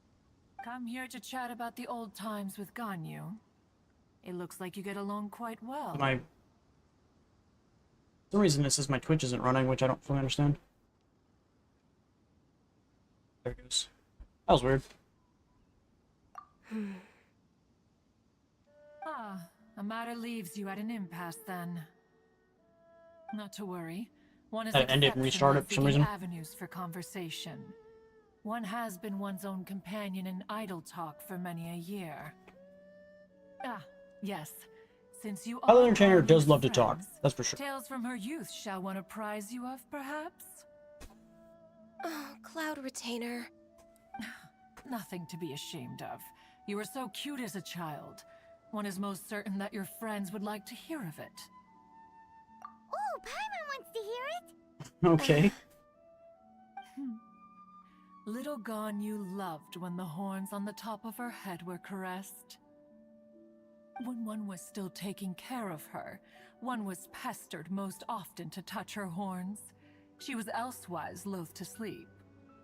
Come here to chat about the old times with Ganyu. It looks like you get along quite well. For some reason this is my Twitch isn't running, which I don't fully understand. There it goes. That was weird. A matter leaves you at an impasse then. Not to worry. One is Had it ended and restarted for some reason. avenues for conversation. One has been one's own companion in idle talk for many a year. Ah, yes. Since you Cloud are Entertainer does Gary's love to talk, friends, that's for sure. Tales from her youth shall one apprise you of, perhaps? Oh, Cloud Retainer. Nothing to be ashamed of. You were so cute as a child. One is most certain that your friends would like to hear of it. Oh, Paimon wants to hear it. Okay. Little Ganyu loved when the horns on the top of her head were caressed. When one was still taking care of her, one was pestered most often to touch her horns. She was elsewise loath to sleep.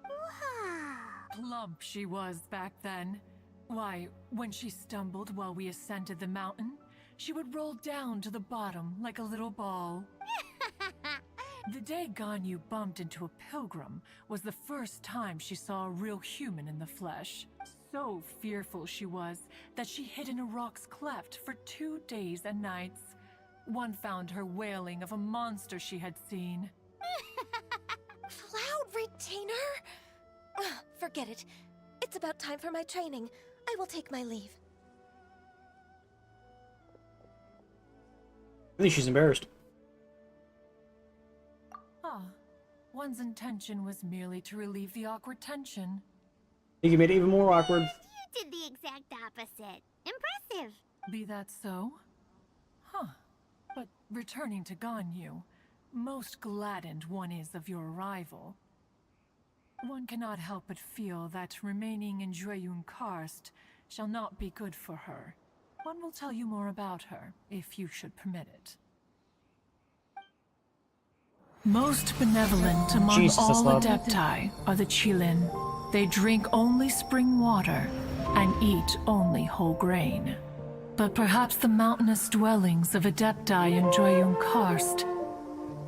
Wow. Plump she was back then. Why, when she stumbled while we ascended the mountain, she would roll down to the bottom like a little ball. The day Ganyu bumped into a pilgrim was the first time she saw a real human in the flesh. So fearful she was that she hid in a rock's cleft for 2 days and nights. One found her wailing of a monster she had seen. Cloud Retainer? Ugh, forget it. It's about time for my training. I will take my leave. I think she's embarrassed. Ah, one's intention was merely to relieve the awkward tension. I think you made it even more awkward. You did the exact opposite. Impressive. Be that so? Huh. But returning to Ganyu, most gladdened one is of your arrival. One cannot help but feel that remaining in Jueyun Karst shall not be good for her. One will tell you more about her, if you should permit it. Most benevolent among Jesus, that's all loud. Adepti are the Qilin. They drink only spring water and eat only whole grain. But perhaps the mountainous dwellings of Adepti in Jueyun Karst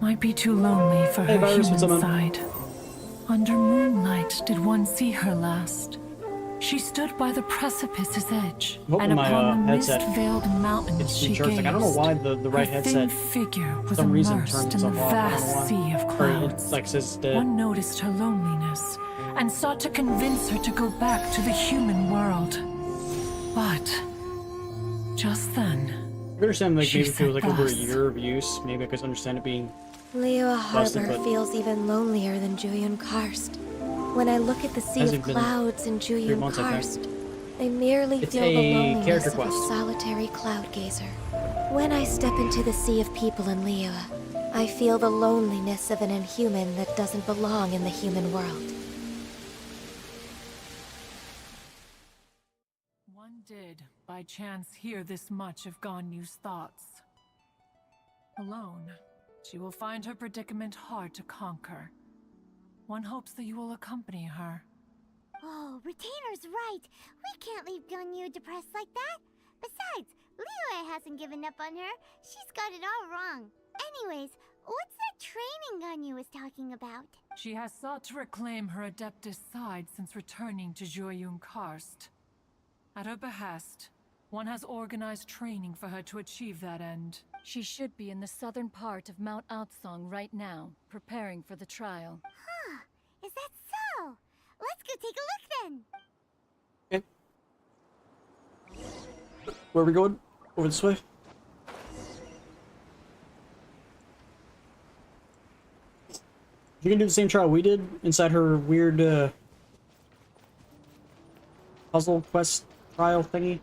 might be too lonely for Hey, her Virus, what's human up, man? side. Under moonlight did one see her last. She stood by the precipice's edge, Hoping and my, upon the headset mist-veiled mountains It's she recharged. gazed. Like, I don't know why the right Her thin headset figure for was some reason immersed turns in the itself off. I don't know vast why. sea of Or clouds. it like says that. One noticed her loneliness and sought to convince her to go back to the human world. But just then, I understand, like, She maybe if it was like said over a thus. year of use, maybe I could understand it being. Liyue Busted, Harbor but- feels even lonelier than Jueyun Karst. When I look at the sea Hasn't of been clouds in 3 Jueyun months, I think. Karst, I merely It's feel a the loneliness character of a quest. solitary cloud gazer. When I step into the sea of people in Liyue, I feel the loneliness of an inhuman that doesn't belong in the human world. one did, by chance, hear this much of Ganyu's thoughts. Alone, she will find her predicament hard to conquer. One hopes that you will accompany her. Oh, Retainer's right. We can't leave Ganyu depressed like that. Besides, Liyue hasn't given up on her. She's got it all wrong. Anyways, what's that training Ganyu was talking about? She has sought to reclaim her Adeptus side since returning to Jueyun Karst. At her behest, one has organized training for her to achieve that end. She should be in the southern part of Mount Aotsong right now, preparing for the trial. Huh, is that so? Let's go take a look then. Where are we going? Over this way? You can do the same trial we did inside her weird puzzle quest trial thingy.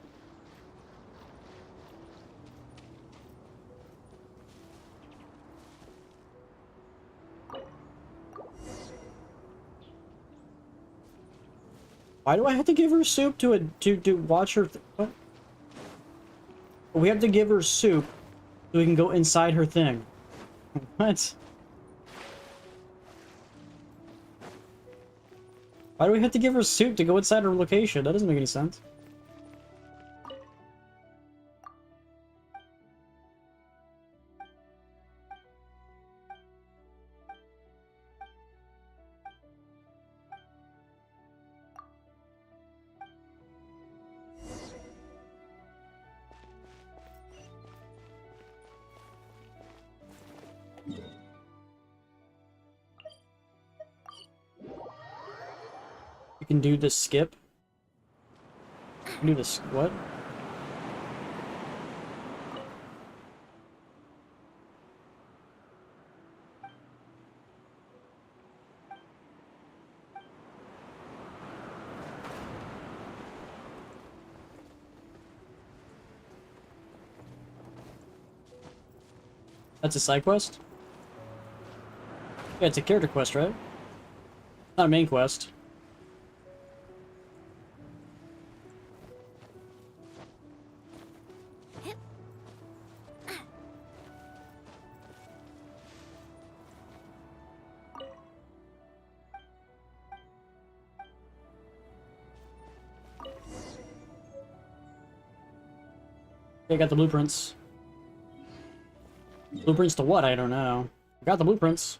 Why do I have to give her soup to watch her? What? We have to give her soup so we can go inside her thing. What? Why do we have to give her soup to go inside her location? That doesn't make any sense. You can do the skip. You can do this. What? That's a side quest? Yeah, it's a character quest, right? Not a main quest. I got the blueprints. Blueprints to what? I don't know. I got the blueprints.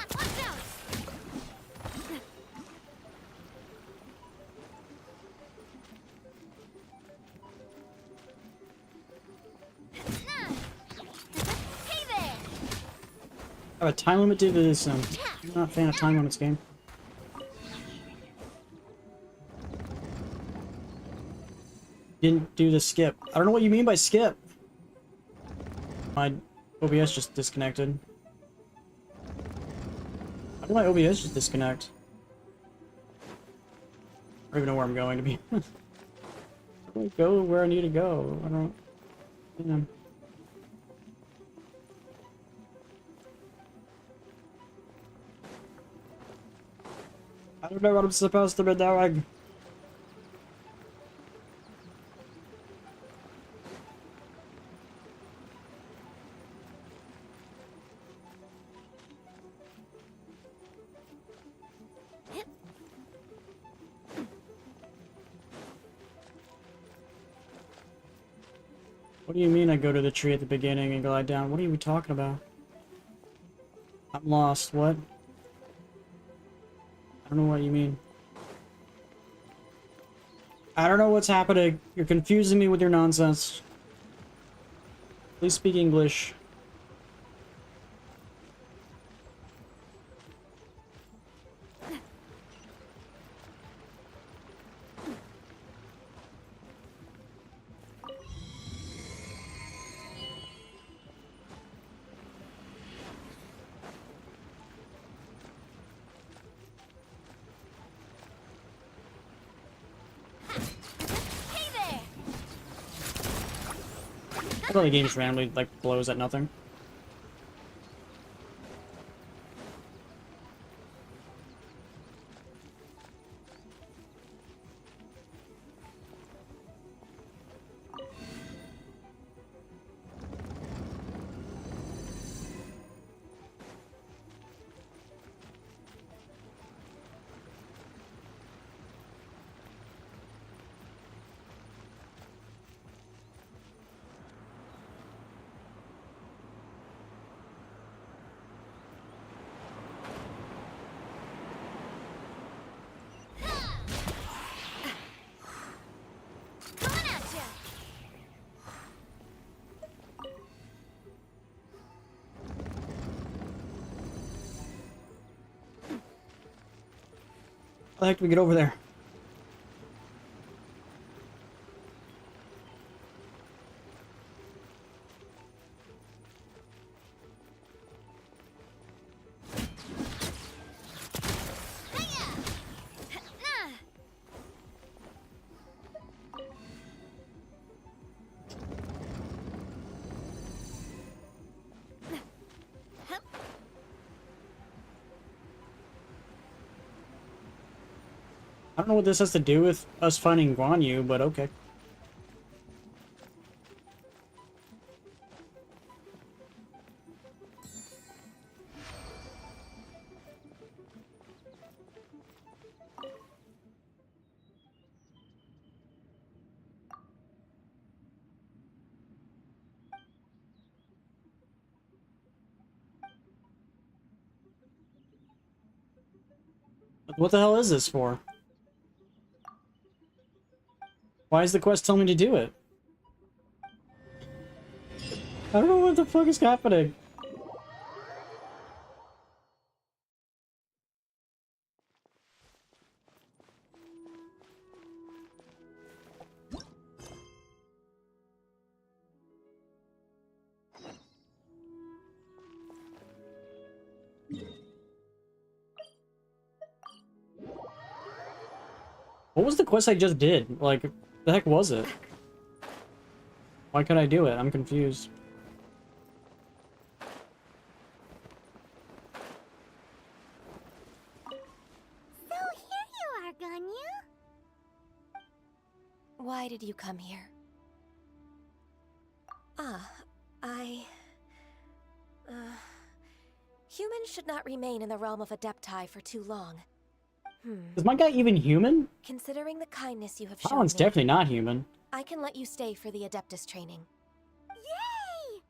Watch out! Hey there! I have a time limit to this. I'm not a fan of time limits game. Didn't do the skip. I don't know what you mean by skip. My OBS just disconnected. How did my OBS just disconnect? I don't even know where I'm going to be. How do I go where I need to go? I don't. Damn. I don't know what I'm supposed to be doing. What do you mean I go to the tree at the beginning and glide down? What are you talking about? I'm lost. What? I don't know what you mean. I don't know what's happening. You're confusing me with your nonsense. Please speak English. Hey there! I thought the game just randomly like blows at nothing. Coming at ya! How the heck do we get over there? I don't know what this has to do with us finding Guan Yu, but okay. What the hell is this for? Why is the quest telling me to do it? I don't know what the fuck is happening. What was the quest I just did? Like, the heck was it? Why couldn't I do it? I'm confused. So here you are, Ganyu. Why did you come here? Humans should not remain in the realm of Adepti for too long. Is my guy even human? Considering the kindness you have shown Alan's me, definitely not human. I can let you stay for the Adeptus training. Yay!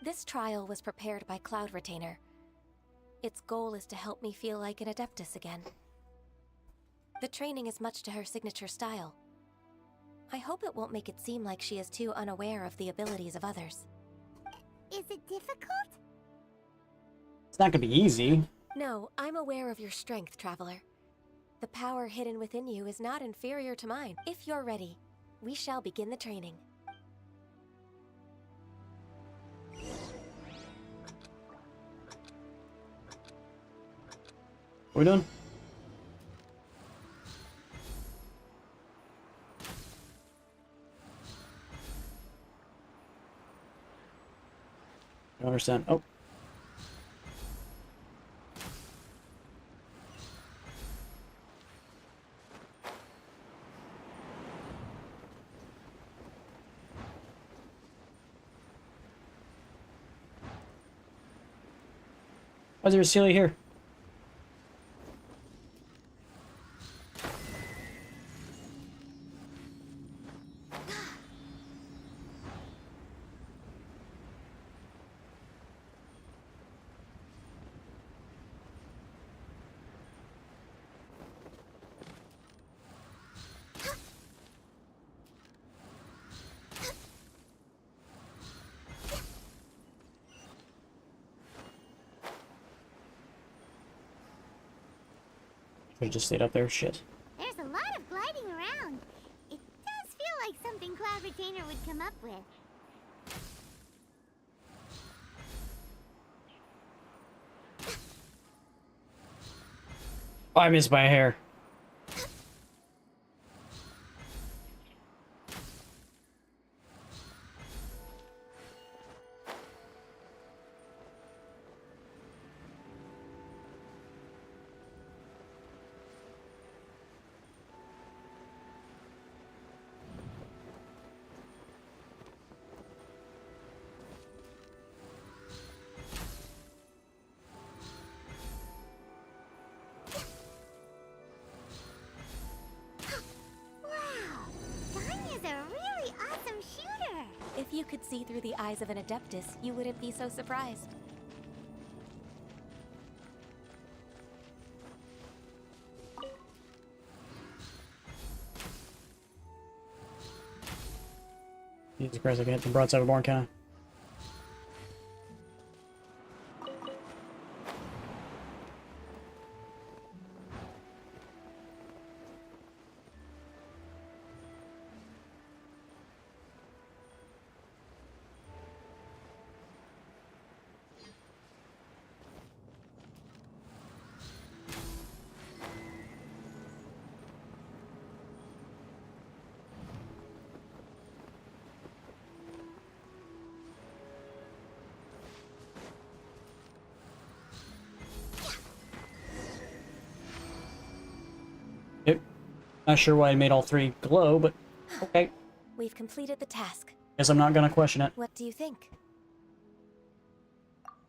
This trial was prepared by Cloud Retainer. Its goal is to help me feel like an Adeptus again. The training is much to her signature style. I hope it won't make it seem like she is too unaware of the abilities of others. Is it difficult? It's not gonna be easy. No, I'm aware of your strength, Traveler. The power hidden within you is not inferior to mine. If you're ready, we shall begin the training. What are we doing? I don't understand. Oh. Why is there a Celia here? I just stayed up there. Shit. There's a lot of gliding around. It does feel like something Cloud Retainer would come up with. Oh, I missed by a hair. Wow! Ganyu's a really awesome shooter! If you could see through the eyes of an Adeptus, you wouldn't be so surprised. Jesus Christ, I can hit the broadside of a barn, can I? Yep. Not sure why I made all three glow, but okay. We've completed the task. Guess I'm not gonna question it. What do you think?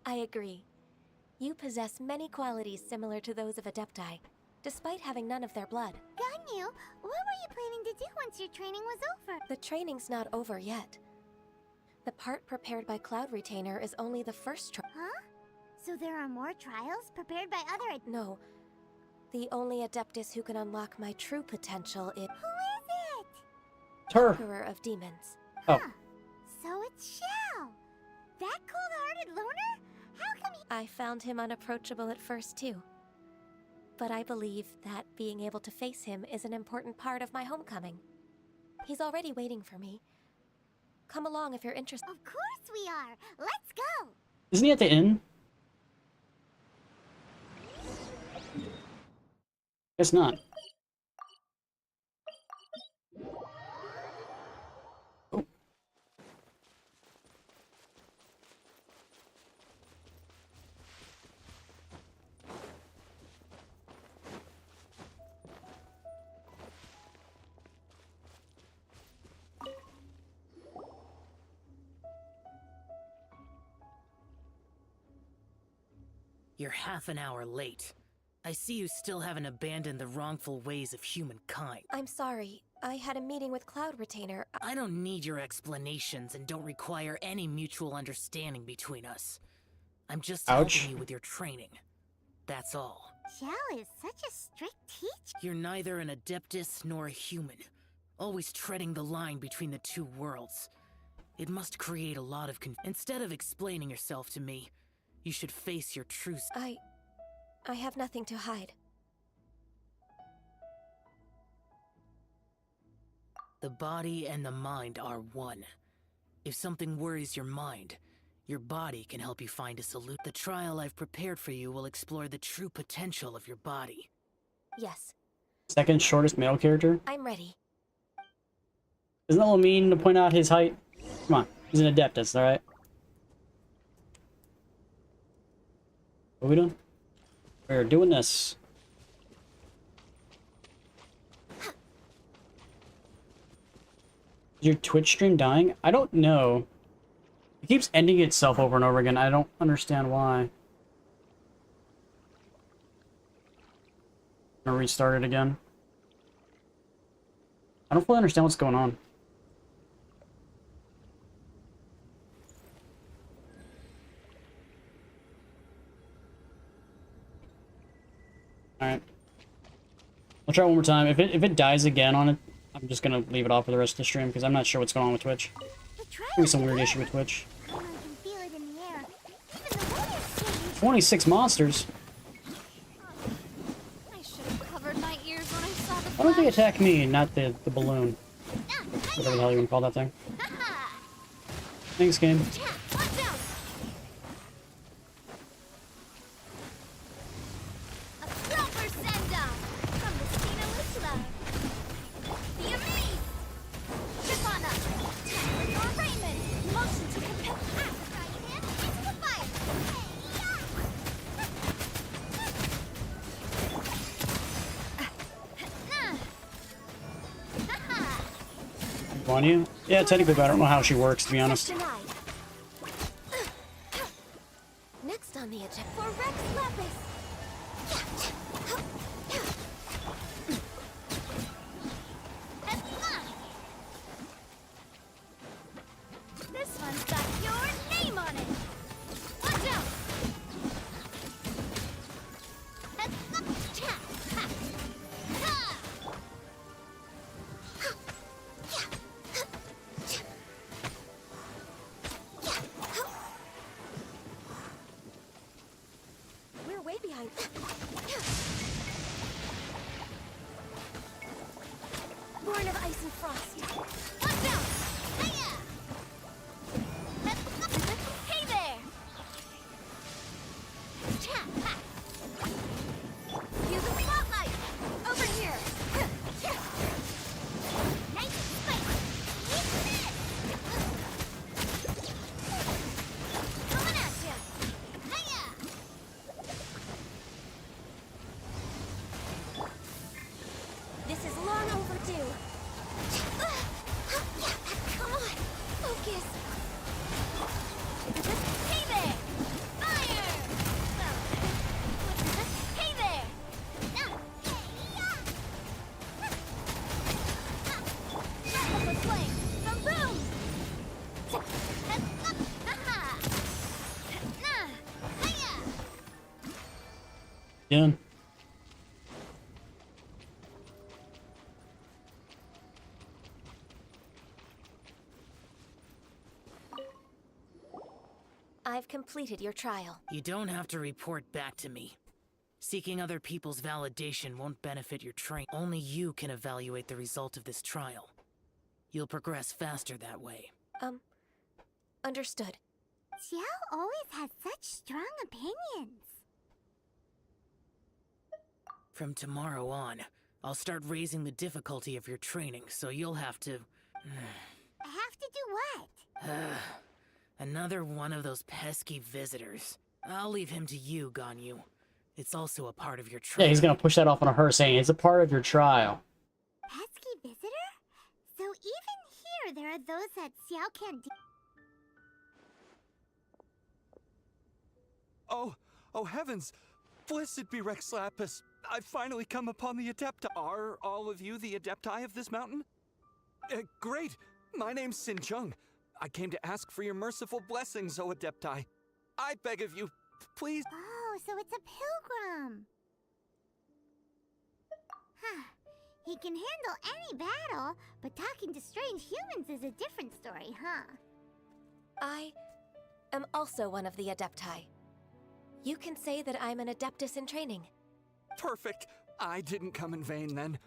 I agree. You possess many qualities similar to those of Adepti, despite having none of their blood. Ganyu, what were you planning to do once your training was over? The training's not over yet. The part prepared by Cloud Retainer is only the first Huh? So there are more trials prepared by other No. The only Adeptus who can unlock my true potential is Who is it? Her. Conqueror of Demons. Oh. So it's Xiao. That cold-hearted loner? How come he... I found him unapproachable at first, too. But I believe that being able to face him is an important part of my homecoming. He's already waiting for me. Come along if you're interested. Of course we are. Let's go. Isn't he at the inn? Guess not. Oh. You're half an hour late. I see you still haven't abandoned the wrongful ways of humankind. I'm sorry. I had a meeting with Cloud Retainer. I don't need your explanations and don't require any mutual understanding between us. I'm just Ouch. helping you with your training. That's all. Xiao is such a strict teacher. You're neither an Adeptus nor a human, always treading the line between the two worlds. It must create a lot of Instead of explaining yourself to me, you should face your true I have nothing to hide. The body and the mind are one. If something worries your mind, your body can help you find a solution. The trial I've prepared for you will explore the true potential of your body. Yes, Second shortest male character? I'm ready. Isn't that a little mean to point out his height? Come on, he's an Adeptus, alright? What are we doing? We're doing this. Is your Twitch stream dying? I don't know. It keeps ending itself over and over again. I don't understand why. I'm gonna restart it again. I don't fully understand what's going on. Alright. I'll try one more time. If it dies again on it, I'm just gonna leave it off for the rest of the stream because I'm not sure what's going on with Twitch. Maybe some weird issue with Twitch. I can feel it in the air. Even the weather's changed. 26 monsters. I should have covered my ears when I saw the Why don't they flash. attack me, not the balloon? Whatever the hell you want to call that thing. Thanks, game. Watch out! A proper send-off from the Stina Lishla. The Amaze! Chip on up! With your Raymond! Motion to compel act! Right hand into the fire! Want you? Yeah, technically, but I don't know how she works, to be honest. Denied. Next on the agenda for Rex Lapis. This one's got your name on it! Watch out! We're way behind. Born of ice and frost. Watch out! Hiya! Hey there! Use the spotlight! Over here! Nice and spicy! Eat this! Coming at ya! Hiya! This is long overdue. Come on, focus. Hey there! Fire! Hey there! Wrap up the flame! The boom! Yeah. I've completed your trial. You don't have to report back to me. Seeking other people's validation won't benefit your train. Only you can evaluate the result of this trial. You'll progress faster that way. Understood. Xiao always has such strong opinions. From tomorrow on, I'll start raising the difficulty of your training, so you'll have to... Have to do what? Another one of those pesky visitors. I'll leave him to you, Ganyu. It's also a part of your Yeah, trial. he's gonna push that off on her, saying it's a part of your trial. Pesky visitor? So even here, there are those that Xiao can't do. Oh heavens! Blessed be Rex Lapis. I've finally come upon the Adepti. Are all of you the Adepti of this mountain? Great! My name's Sin Chung. I came to ask for your merciful blessings, O Adepti. I beg of you, please. Oh, so it's a pilgrim. Huh. He can handle any battle, but talking to strange humans is a different story, huh? I am also one of the Adepti. You can say that I'm an Adeptus in training. Perfect. I didn't come in vain then.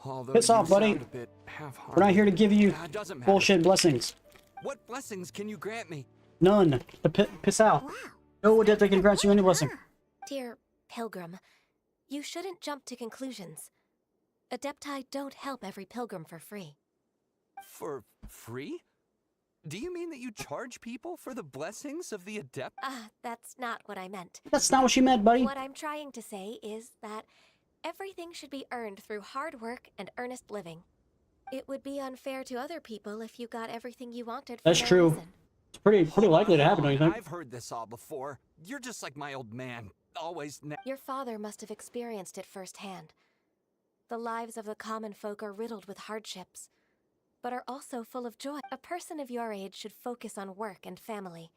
Although Piss you off, buddy. sound a bit half-hearted. We're not here to give you Doesn't matter. bullshit blessings. What blessings can you grant me? None. Piss out. Wow. No Adepti can grant you any blessing. Dear Pilgrim, you shouldn't jump to conclusions. Adepti don't help every pilgrim for free. For free? Do you mean that you charge people for the blessings of the Adept? That's not what I meant. That's not what she meant, buddy. What I'm trying to say is that everything should be earned through hard work and earnest living. It would be unfair to other people if you got everything you wanted for That's no true. reason. It's pretty likely to happen, don't you think? I've heard this all before. You're just like my old man. Always Your father must have experienced it firsthand. The lives of the common folk are riddled with hardships, but are also full of joy. A person of your age should focus on work and family,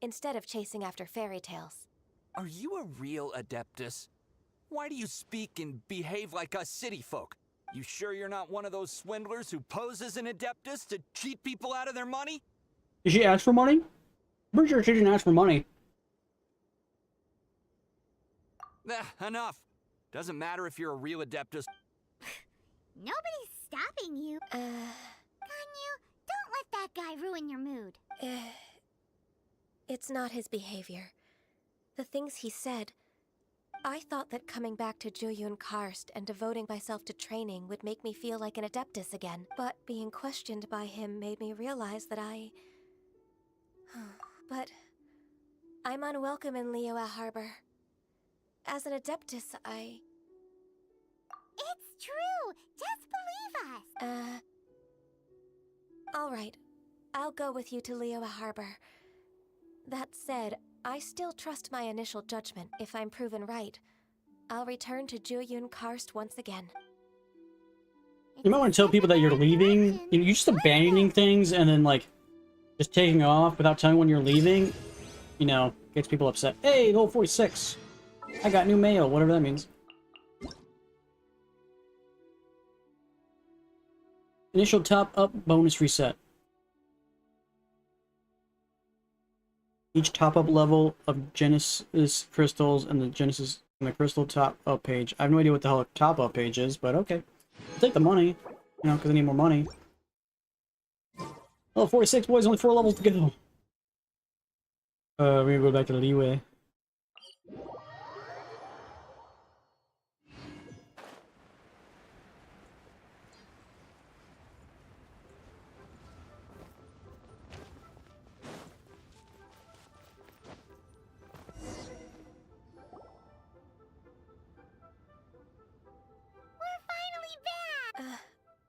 instead of chasing after fairy tales. Are you a real Adeptus? Why do you speak and behave like us city folk? You sure you're not one of those swindlers who pose as an Adeptus to cheat people out of their money? Did she ask for money? I'm pretty sure she didn't ask for money. Enough. Doesn't matter if you're a real Adeptus. Nobody's stopping you. Ganyu, don't let that guy ruin your mood. It's not his behavior. The things he said. I thought that coming back to Jueyun Karst and devoting myself to training would make me feel like an Adeptus again. But being questioned by him made me realize that But I'm unwelcome in Liyue Harbor. As an Adeptus, It's true. Just believe us. Alright. I'll go with you to Liyue Harbor. That said, I still trust my initial judgment. If I'm proven right, I'll return to Jueyun Karst once again. You might want to tell people that you're leaving. You're just abandoning things and then, like, just taking off without telling when you're leaving, you know, gets people upset. Hey, level 46. I got new mail, whatever that means. Initial top-up bonus reset. Each top-up level of Genesis crystals and the Genesis and the crystal top-up page. I have no idea what the hell a top-up page is, but okay. I'll take the money, you know, because I need more money. Level 46, boys, only 4 levels to go. We're gonna go back to Liyue.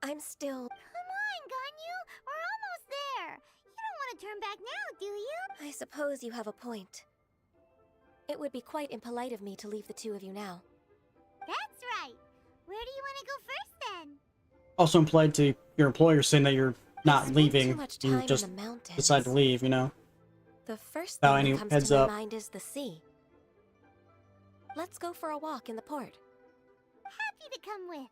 I'm still... Come on, Ganyu. We're almost there. You don't want to turn back now, do you? I suppose you have a point. It would be quite impolite of me to leave the two of you now. That's right. Where do you want to go first, then? Also implied to your employer saying that you're not spent leaving. too much You time in just the mountains. decide to leave, you know? The first Without thing any that comes heads to up. my mind is the sea. Let's go for a walk in the port. Happy to come with.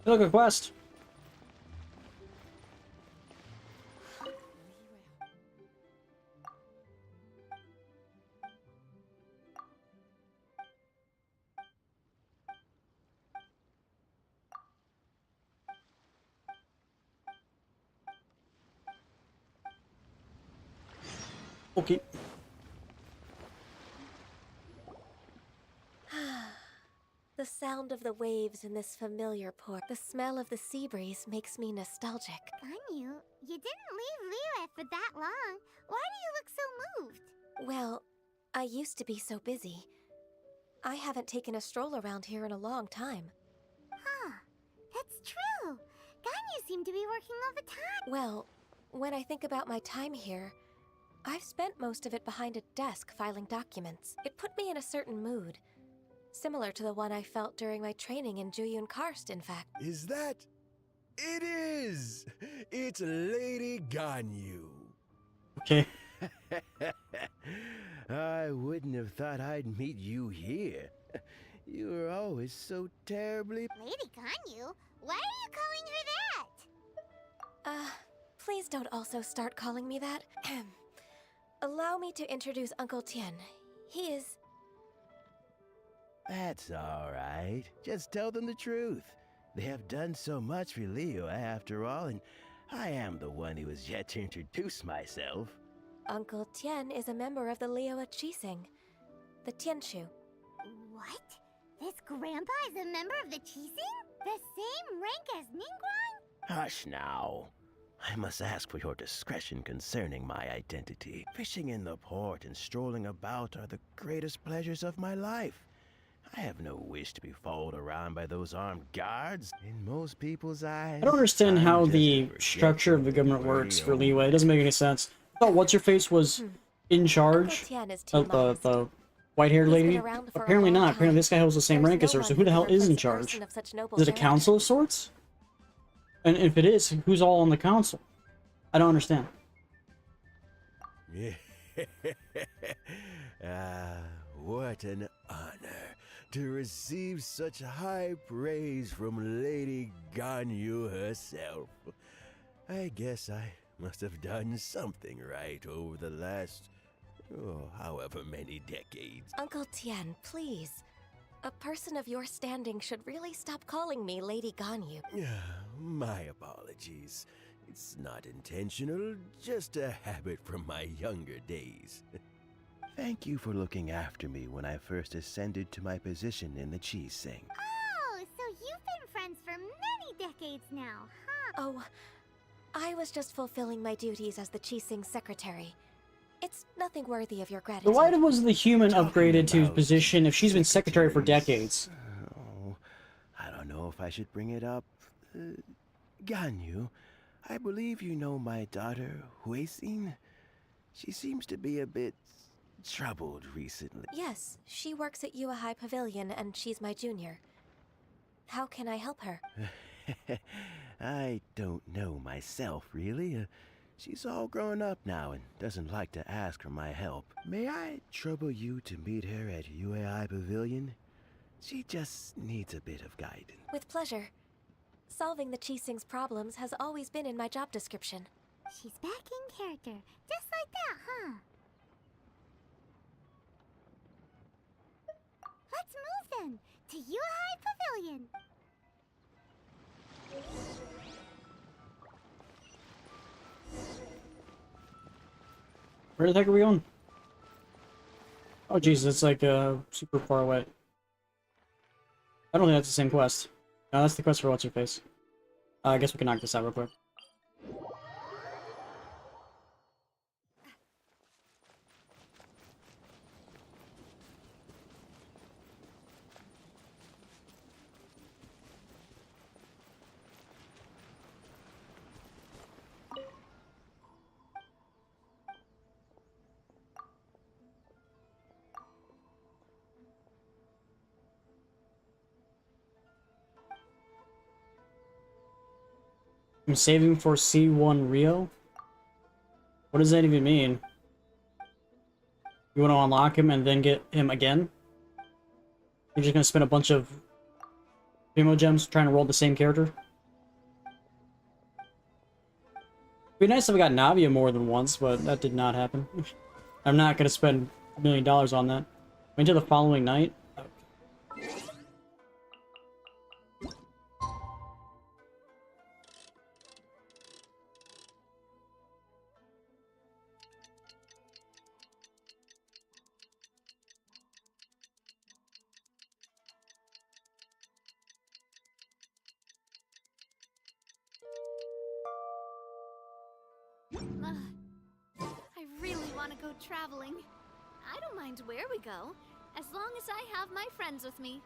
Look, a quest. Okay. The sound of the waves in this familiar port, the smell of the sea breeze makes me nostalgic. Ganyu, you didn't leave Liyue for that long. Why do you look so moved? Well, I used to be so busy. I haven't taken a stroll around here in a long time. Huh. That's true. Ganyu seemed to be working all the time. Well, when I think about my time here, I've spent most of it behind a desk filing documents. It put me in a certain mood. Similar to the one I felt during my training in Juyun Karst, in fact. Is that? It is! It's Lady Ganyu. Okay. I wouldn't have thought I'd meet you here. You were always so terribly... Lady Ganyu? Why are you calling her that? Please don't also start calling me that. Allow me to introduce Uncle Tien. He is... That's all right. Just tell them the truth. They have done so much for Liyue after all, and I am the one who has yet to introduce myself. Uncle Tien is a member of the Liyue Qixing, the Tianshu. What? This grandpa is a member of the Qixing? The same rank as Ningguang? Hush now. I must ask for your discretion concerning my identity. Fishing in the port and strolling about are the greatest pleasures of my life. I have no wish to be followed around by those armed guards. In most people's eyes, I don't understand I'm how just the a structure of the government forgetful works for warrior. Liyue. It doesn't make any sense. I thought What's-Her-Face was in charge Uncle Tien is of modest. the white-haired He's been lady. around for a Apparently long not. Apparently time. this guy holds the same There's rank as no her, so one who the can hell is in replace a charge? person of such noble Is it a character. council of sorts? And if it is, who's all on the council? I don't understand. What an honor to receive such high praise from Lady Ganyu herself. I guess I must have done something right over the last, however many decades. Uncle Tien, please. A person of your standing should really stop calling me Lady Ganyu. My apologies. It's not intentional, just a habit from my younger days. Thank you for looking after me when I first ascended to my position in the Qixing. Oh, so you've been friends for many decades now, huh? Oh, I was just fulfilling my duties as the Qixing secretary. It's nothing worthy of your So gratitude. why was the human Talking upgraded to his about position if she's been secretary for secretaries, decades? Oh, I don't know if I should bring it up. Ganyu, I believe you know my daughter, Huixin. She seems to be a bit troubled recently. Yes, she works at Yua High Pavilion and she's my junior. How can I help her? I don't know myself, really. She's all grown up now and doesn't like to ask for my help. May I trouble you to meet her at UAI Pavilion? She just needs a bit of guidance. With pleasure. Solving the Qixing's problems has always been in my job description. She's back in character, just like that, huh? Let's move then, to Yuhai Pavilion. Where the heck are we going? Oh Jesus, it's like super far away. I don't think that's the same quest. No, that's the quest for What's-Her-Face. I guess we can knock this out real quick. I'm saving for C1 Rio? What does that even mean? You want to unlock him and then get him again? You're just gonna spend a bunch of Primo Gems trying to roll the same character. Be nice if I got Navia more than once, but that did not happen. I'm not gonna spend $1 million on that. Wait until the following night. I really want to go traveling. I don't mind where we go, as long as I have my friends with me.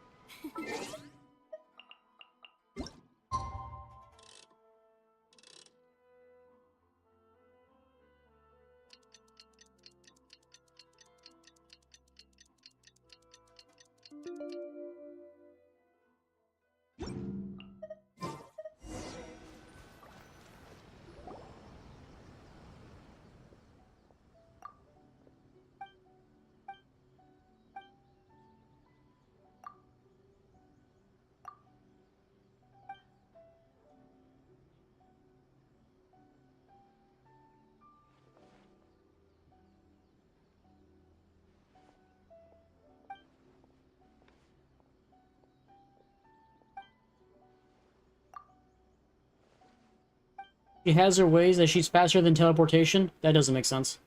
She has her ways that she's faster than teleportation? That doesn't make sense.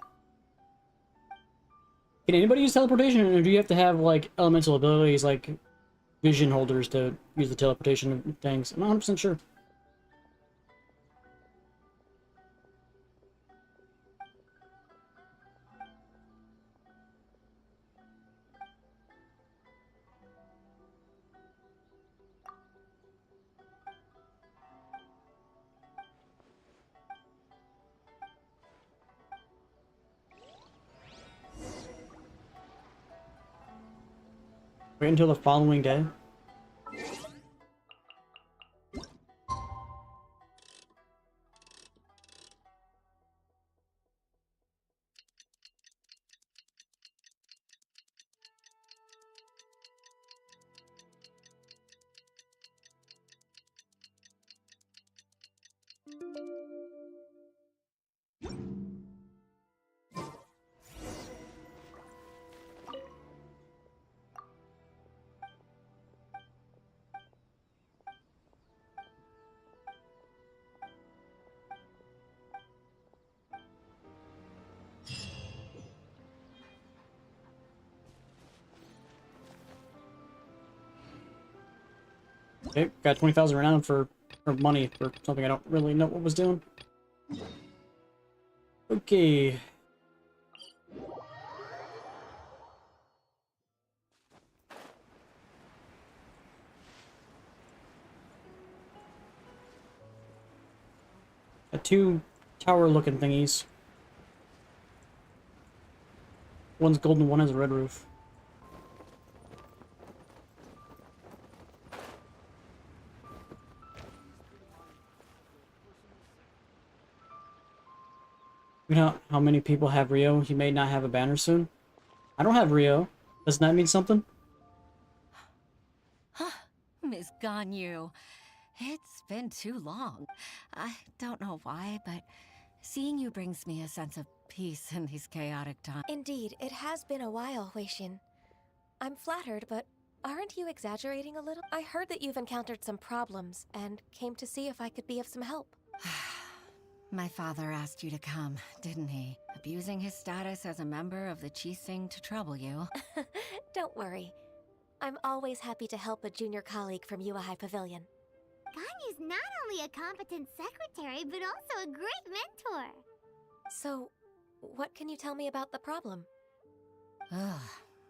Can anybody use teleportation, or do you have to have, like, elemental abilities, like vision holders to use the teleportation things? I'm not 100% sure. Wait until the following day. Okay, got 20,000 renown for money for something I don't really know what was doing. Okay. Got two tower-looking thingies. One's golden, one has a red roof. You know how many people have Rio? He may not have a banner soon. I don't have Rio. Doesn't that mean something? Miss Ganyu, it's been too long. I don't know why, but seeing you brings me a sense of peace in these chaotic times. Indeed, it has been a while, Huixin. I'm flattered, but aren't you exaggerating a little? I heard that you've encountered some problems and came to see if I could be of some help. My father asked you to come, didn't he? Abusing his status as a member of the Qixing to trouble you. Don't worry. I'm always happy to help a junior colleague from Yuahai Pavilion. Ganyu's not only a competent secretary, but also a great mentor. So, what can you tell me about the problem? Ugh,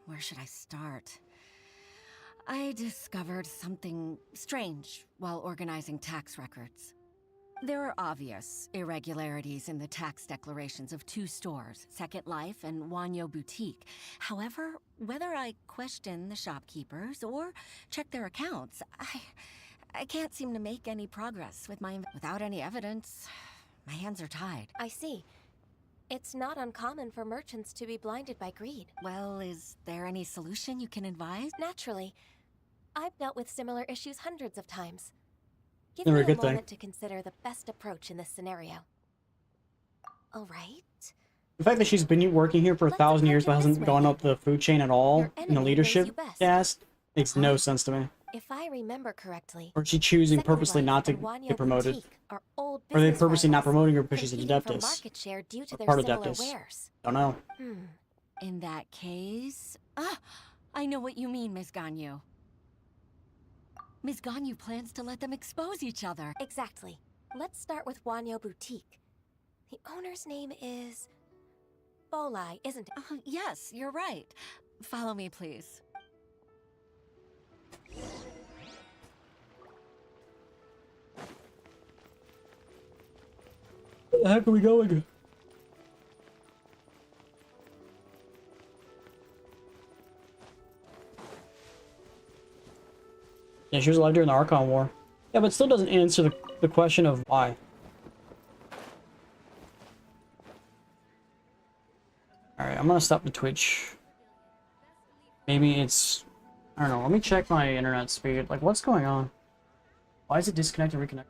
where should I start? I discovered something strange while organizing tax records. There are obvious irregularities in the tax declarations of two stores, Second Life and Wanyo Boutique. However, whether I question the shopkeepers or check their accounts, I can't seem to make any progress without any evidence. My hands are tied. I see. It's not uncommon for merchants to be blinded by greed. Well, is there any solution you can advise? Naturally. I've dealt with similar issues hundreds of times. Give Never me a a good thing. moment to consider the best approach in this scenario. All right. The fact that she's been working here for Let's 1,000 years but approach it this hasn't way, gone then. up the food chain at all Your in the enemy knows leadership you best. cast makes no sense to me. If I remember correctly, Or is she choosing Second purposely Life not to and Wanyo get promoted? Boutique are old Or are they business purposely not rivals, promoting her because she's an competing for Adeptus? market share due to Or their part similar Adeptus? wares. Don't know. In that case... Ah! I know what you mean, Miss Ganyu. Miss Ganyu plans to let them expose each other. Exactly. Let's start with Wanyo Boutique. The owner's name is... Bolai, isn't it? Yes, you're right. Follow me, please. Where the heck are we going? Yeah, she was alive during the Archon War. Yeah, but it still doesn't answer the question of why. Alright, I'm gonna stop the Twitch. Maybe it's... I don't know, let me check my internet speed. Like, what's going on? Why is it disconnect and reconnect?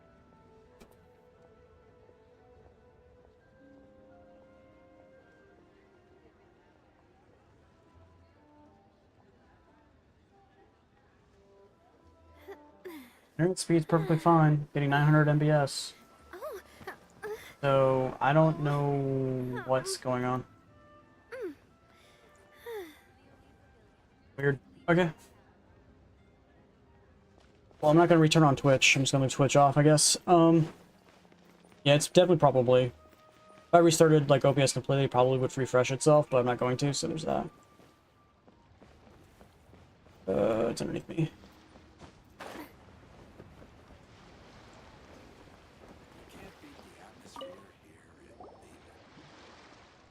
Internet speed's perfectly fine, getting 900 MBS. So, I don't know what's going on. Weird. Okay. Well, I'm not gonna return on Twitch. I'm just gonna leave Twitch off, I guess. Yeah, it's definitely probably. If I restarted, like, OBS completely, it probably would refresh itself, but I'm not going to, so there's that. It's underneath me.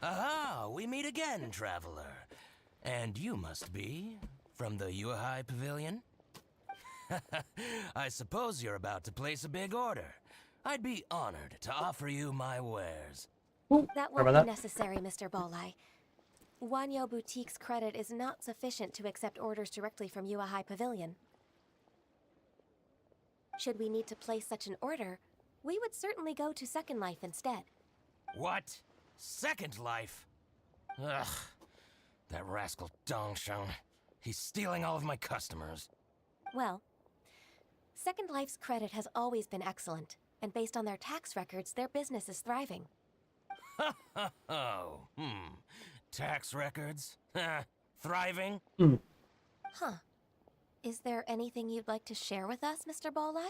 Aha! We meet again, traveler. And you must be from the Yuhai Pavilion? I suppose you're about to place a big order. I'd be honored to offer you my wares. That won't be necessary, Mr. Bolai. Wanyo Boutique's credit is not sufficient to accept orders directly from Yuhai Pavilion. Should we need to place such an order, we would certainly go to Second Life instead. What? Second Life? Ugh. That rascal Dongsheng. He's stealing all of my customers. Well, Second Life's credit has always been excellent, and based on their tax records, their business is thriving. Tax records? Thriving? Huh. Is there anything you'd like to share with us, Mr. Bolai?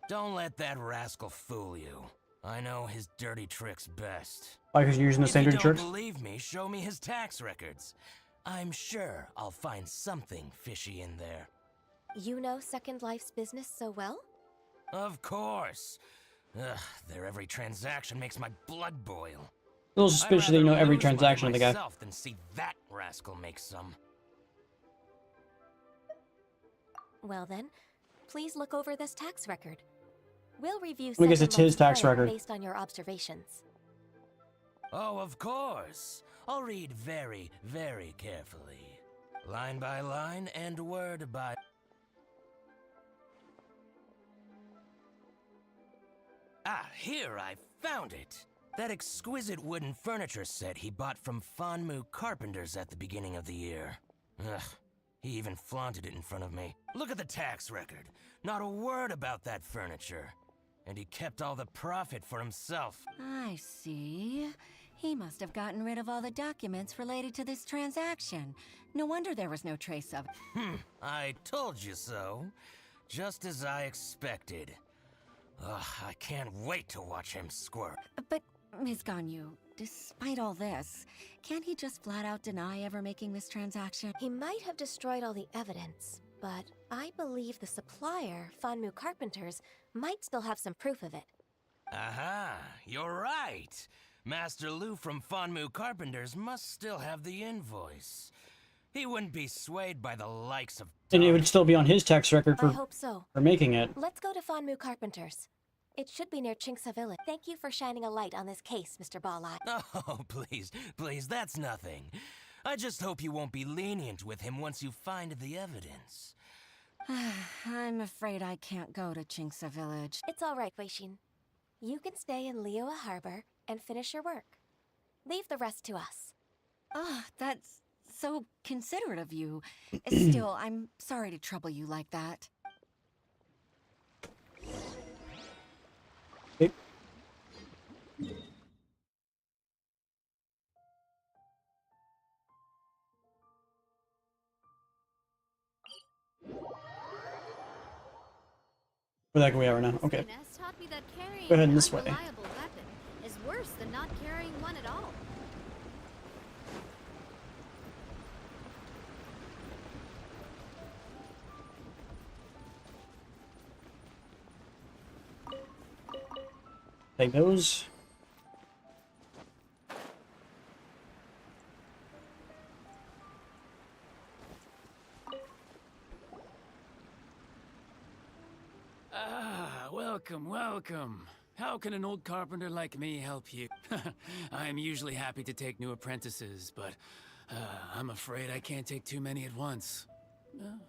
Don't let that rascal fool you. I know his dirty tricks best. Why, because you're using the same dirty If you tricks? don't believe me, show me his tax records. I'm sure I'll find something fishy in there. You know Second Life's business so well? Of course. Ugh, their every transaction makes my blood boil. A little suspicious that you know every I'd rather lose transaction of money the guy. myself than see that rascal make some. Well then, please look over this tax record. We'll review I guess Second it's his Life's tax plan record. based on your observations. Oh, of course. I'll read very, very carefully. Line by line and word by... Ah, here, I found it! That exquisite wooden furniture set he bought from Fanmu Carpenters at the beginning of the year. Ugh, he even flaunted it in front of me. Look at the tax record. Not a word about that furniture. And he kept all the profit for himself. I see. He must have gotten rid of all the documents related to this transaction. No wonder there was no trace of... I told you so. Just as I expected. Ugh, I can't wait to watch him squirt. But, Ms. Ganyu, despite all this, can't he just flat out deny ever making this transaction? He might have destroyed all the evidence, but I believe the supplier, Fanmu Carpenters, might still have some proof of it. Aha, you're right. Master Lu from Fanmu Carpenters must still have the invoice. He wouldn't be swayed by the likes of... And it would still be on his tax record I for, hope so. for making it. Let's go to Fanmu Carpenters. It should be near Chinksa Village. Thank you for shining a light on this case, Mr. Balai. Oh, please, that's nothing. I just hope you won't be lenient with him once you find the evidence. I'm afraid I can't go to Chinksa Village. It's all right, Weishin. You can stay in Liyue Harbor and finish your work. Leave the rest to us. Ah, that's so considerate of you. Still, I'm sorry to trouble you like that. Okay. Where the heck are we at right now? Okay. Ness taught me that carrying Go ahead an this way. unreliable weapon is worse than not carrying one at all. Take those. Ah, welcome, welcome. How can an old carpenter like me help you? I'm usually happy to take new apprentices, but I'm afraid I can't take too many at once.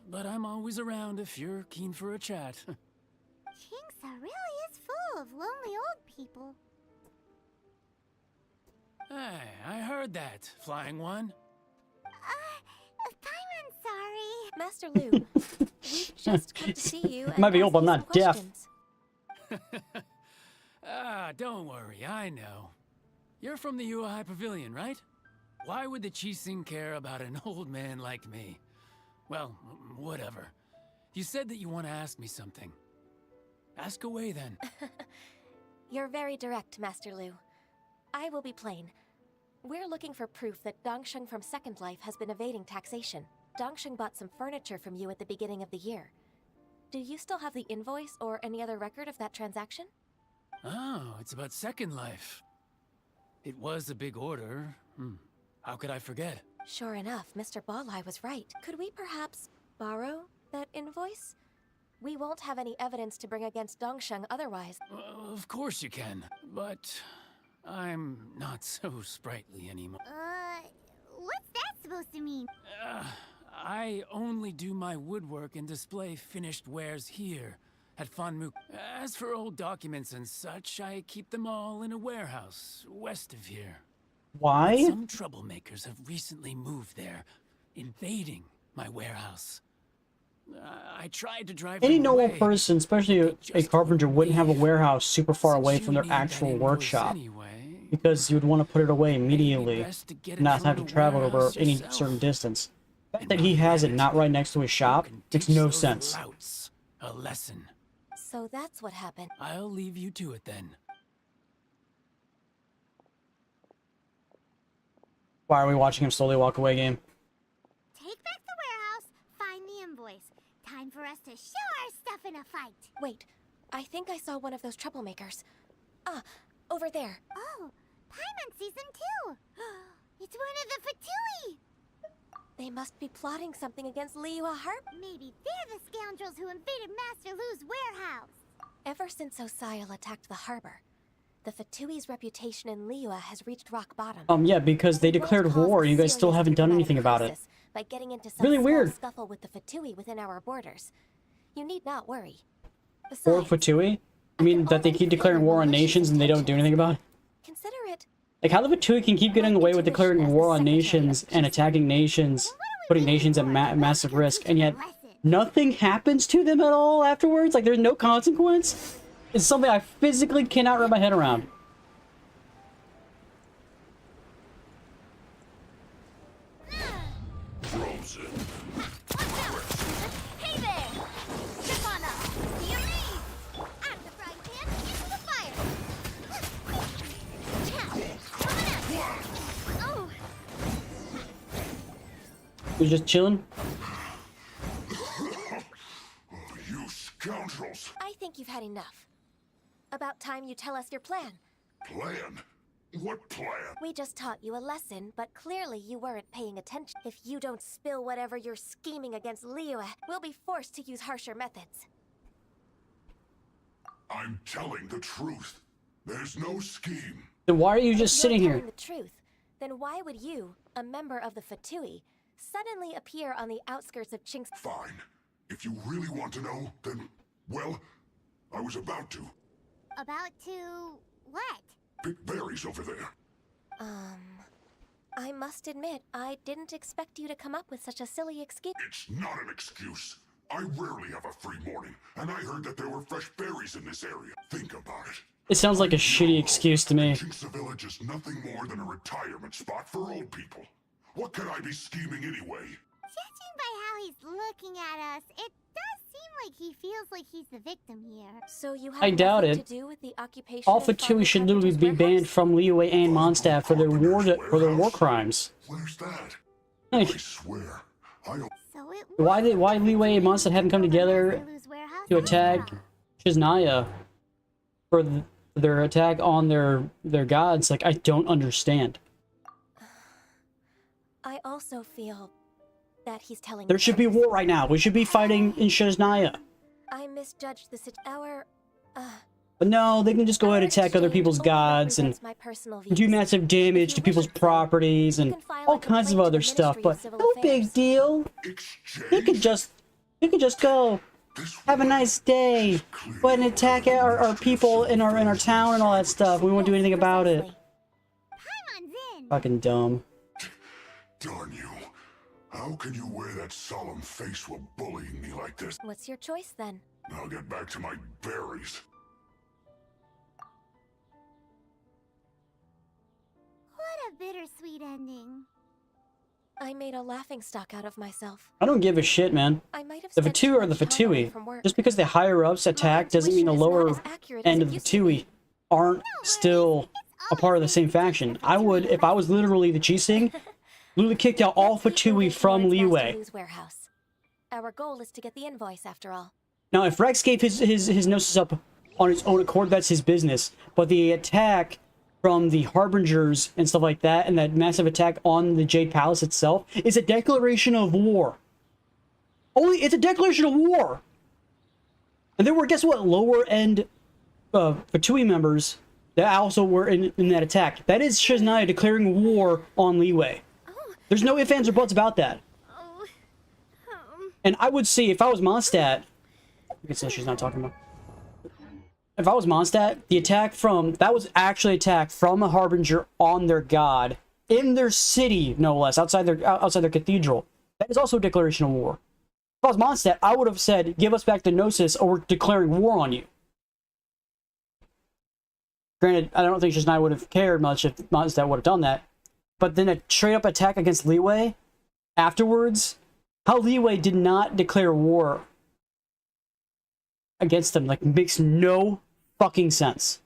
But I'm always around if you're keen for a chat. Kingsa really is full of lonely old people. Hey, I heard that, Flying One. Paimon's sorry. Master Liu, we've just come to see you and Might be ask old, but I'm you some not deaf. questions. Don't worry, I know. You're from the Yuehai Pavilion, right? Why would the Qixing care about an old man like me? Well, whatever. You said that you want to ask me something. Ask away, then. You're very direct, Master Liu. I will be plain. We're looking for proof that Dongsheng from Second Life has been evading taxation. Dongsheng bought some furniture from you at the beginning of the year. Do you still have the invoice or any other record of that transaction? Oh, it's about Second Life. It was a big order. How could I forget? Sure enough, Mr. Balai was right. Could we perhaps borrow that invoice? We won't have any evidence to bring against Dongsheng otherwise. Of course you can, but I'm not so sprightly anymore. What's that supposed to mean? I only do my woodwork and display finished wares here at Fanmu. As for old documents and such, I keep them all in a warehouse west of here. Why? Some troublemakers have recently moved there, invading my warehouse. I tried to drive Any them normal away. person, especially a carpenter, wouldn't have a warehouse super far away from their You need that actual invoice workshop. anyway. Because you would want to put it away immediately, best to get it not from have to the travel over warehouse any yourself. certain distance. The fact And that he by has it that, not right next to his shop you can makes teach no those sense. louts a lesson. So that's what happened. I'll leave you to it then. Why are we watching him slowly walk away, game? Take back the warehouse, find the invoice. Time for us to show our stuff in a fight. Wait, I think I saw one of those troublemakers. Ah, over there. Oh, Paimon sees them too. It's one of the Fatui. They must be plotting something against Liyue Harbor. Maybe they're the scoundrels who invaded Master Lu's warehouse. Ever since Osial attacked the harbor, the Fatui's reputation in Liyue has reached rock bottom. Yeah, because they It won't declared cause war a and you guys still serious haven't done diplomatic anything about it. crisis by getting into some Really small weird. scuffle with the Fatui within our borders. You need not worry. War Besides, Fatui? I mean, that they keep declaring war on nations and they don't do anything about it? consider it. Like, how the Fatui can keep getting away with declaring war on nations and attacking nations, putting nations at massive risk, and yet nothing happens to them at all afterwards? Like, there's no consequence? It's something I physically cannot wrap my head around. Hey there! Step on up. Hear me! Out of the frying pan, into the fire. Coming at you. Oh, You're just chilling? You scoundrels! I think you've had enough. About time you tell us your plan. Plan? What plan? We just taught you a lesson, but clearly you weren't paying attention. If you don't spill whatever you're scheming against Liyue, we'll be forced to use harsher methods. I'm telling the truth. There's no scheme. Then why are you If just you're sitting here? telling the truth, then why would you, a member of the Fatui, suddenly appear on the outskirts of Chinks? Fine. If If you really want to know, then, well, I was about to. About to what? Pick berries over there. I must admit, I didn't expect you to come up with such a silly excuse. It's not an excuse. I rarely have a free morning, and I heard that there were fresh berries in this area. Think about it. It sounds like a shitty excuse to me. Jinx Village is nothing more than a retirement spot for old people. What could I be scheming anyway? Judging by how he's looking at us, it does seem like he feels like he's the victim here. So you have I doubt nothing it. to do with the occupation All of Fatui should literally Carpenter's be warehouse? banned from Liyue and Mondstadt for their war crimes. Where's that? Like, I swear, I don't... So it why Liyue and Mondstadt haven't come together to attack Shiznaya for their attack on their gods? Like, I don't understand. I also feel that he's telling There should be war right now. We should be fighting in Shiznaya. I misjudged the situation. But no, they can just go ahead and attack other people's gods and do massive damage to people's properties and all kinds of other stuff. But no big deal. You could just go have a nice day, go ahead and attack our people in our town and all that stuff. We won't do anything about it. Fucking dumb. Darn you. How can you wear that solemn face while bullying me like this? What's your choice then? I'll get back to my berries. What a bittersweet ending. I made a laughingstock out of myself. I don't give a shit, man. I might have The spent Fatui too are the much time away Fatui. from work. Just because the higher ups attack doesn't mean the lower end of the Fatui aren't still a part of the same faction. I would, if I was literally the Chising, literally kicked out all Fatui from Liyue. Warehouse. Our goal is to get the invoice after all. Now, if Rex gave his gnosis up on his own accord, that's his business. But the attack from the Harbingers and stuff like that, and that massive attack on the Jade Palace itself, is a declaration of war. It's a declaration of war! And there were, guess what, lower end Fatui members that also were in that attack. That is Shiznaya declaring war on Liyue. There's no ifs, ands, or buts about that. And I would see, if I was Mondstadt, I guess she's not talking about. If I was Mondstadt, the attack that was actually attack from a Harbinger on their god, in their city, no less, outside their cathedral. That is also a declaration of war. If I was Mondstadt, I would have said, give us back the Gnosis, or we're declaring war on you. Granted, I don't think Shiznaya would have cared much if Mondstadt would have done that. But then a straight-up attack against Liyue afterwards, how Liyue did not declare war against them, like, makes no fucking sense.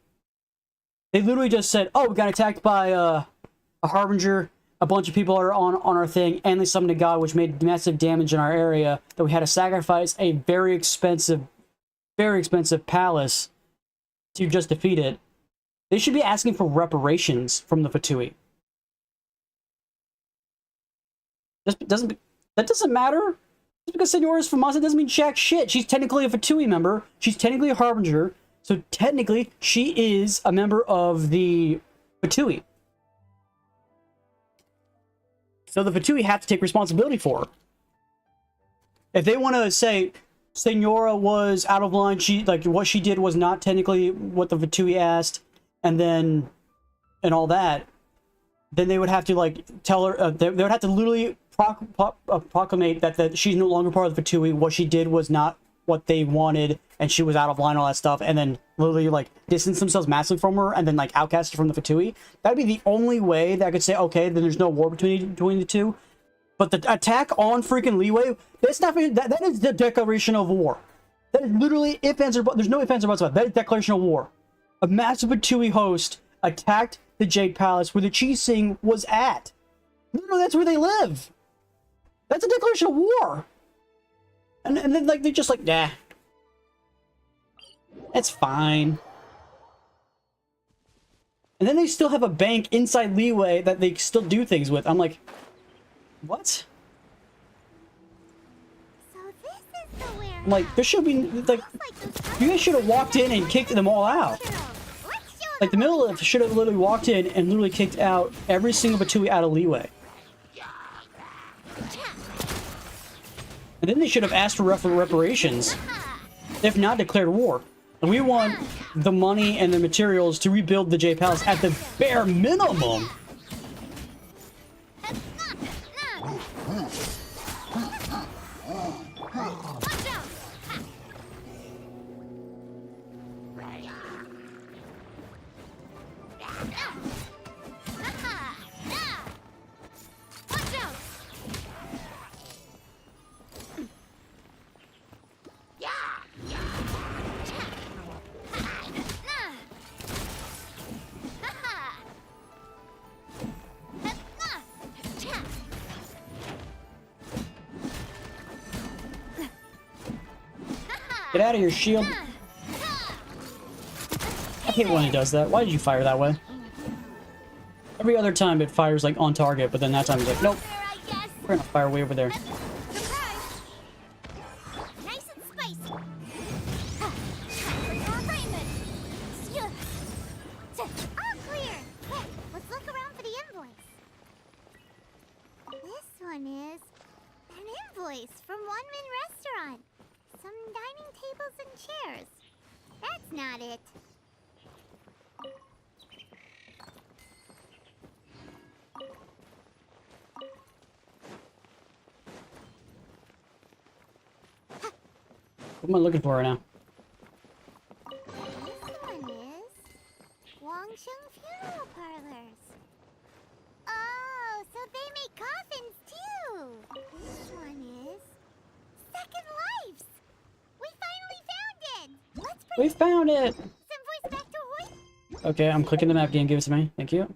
They literally just said, oh, we got attacked by a Harbinger, a bunch of people are on our thing, and they summoned a god which made massive damage in our area, that we had to sacrifice a very expensive palace to just defeat it. They should be asking for reparations from the Fatui. That doesn't matter. Just because Senora's from Mazda doesn't mean jack shit. She's technically a Fatui member. She's technically a Harbinger. So technically, she is a member of the Fatui. So the Fatui have to take responsibility for her. If they want to say Senora was out of line, what she did was not technically what the Fatui asked, and all that, then they would have to tell her. They would have to literally proclamate that she's no longer part of the Fatui. What she did was not what they wanted, and she was out of line, all that stuff, and then literally distance themselves massively from her, and then outcast her from the Fatui. That'd be the only way that I could say, okay, then there's no war between the two. But the attack on freaking Liyue, that's not that is the declaration of war. That is literally ifs, ands, or buts. There's no ifs, ands, or buts about it. That is declaration of war. A massive Fatui host attacked the Jade Palace where the Chising was at. Literally, that's where they live. That's a declaration of war. And then they're just nah. It's fine. And then they still have a bank inside Liyue that they still do things with. I'm like, what? So this is the warehouse. I'm like, there should be you guys should have walked in and kicked them all out. The middle of it should have literally walked in and literally kicked out every single Fatui out of Liyue. And then they should have asked for reparations, if not declared war. And we want the money and the materials to rebuild the J Palace at the bare minimum. Get out of here, shield. I hate when it does that. Why did you fire that way? Every other time it fires like on target, but then that time it's like, nope. We're gonna fire way over there. Nice and spicy. All clear. Quick, let's look around for the invoice. This one is an invoice from One Min Restaurant. Some dining tables and chairs. That's not it. What am I looking for right now? This one is Wangsheng Funeral Parlors. Oh, so they make coffins too. This one is Second Lives. We finally found it. Let's bring We found it. some voice back to Hoy. Okay, I'm clicking the map game. Give it to me. Thank you.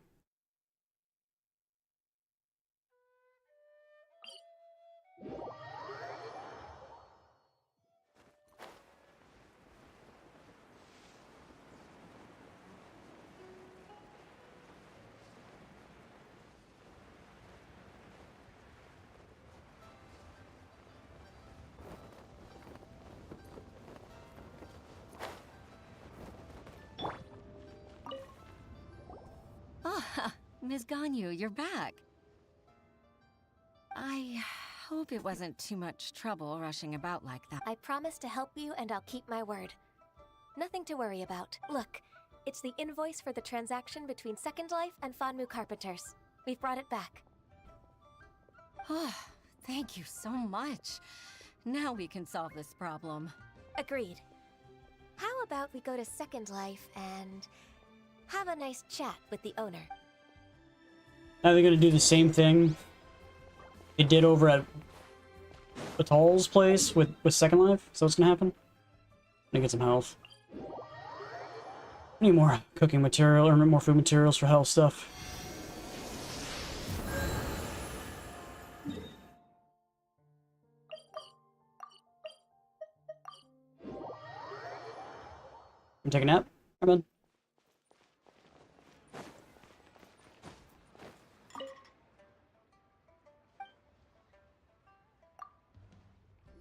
Ah, Ms. Ganyu, you're back. I hope it wasn't too much trouble rushing about like that. I promise to help you and I'll keep my word. Nothing to worry about. Look, it's the invoice for the transaction between Second Life and Fanmu Carpenters. We've brought it back. Oh, thank you so much. Now we can solve this problem. Agreed. How about we go to Second Life and have a nice chat with the owner? Now they're gonna do the same thing they did over at Batal's place with Second Life. So what's gonna happen? I'm gonna get some health. I need more cooking material or more food materials for health stuff. I'm taking a nap. Come on.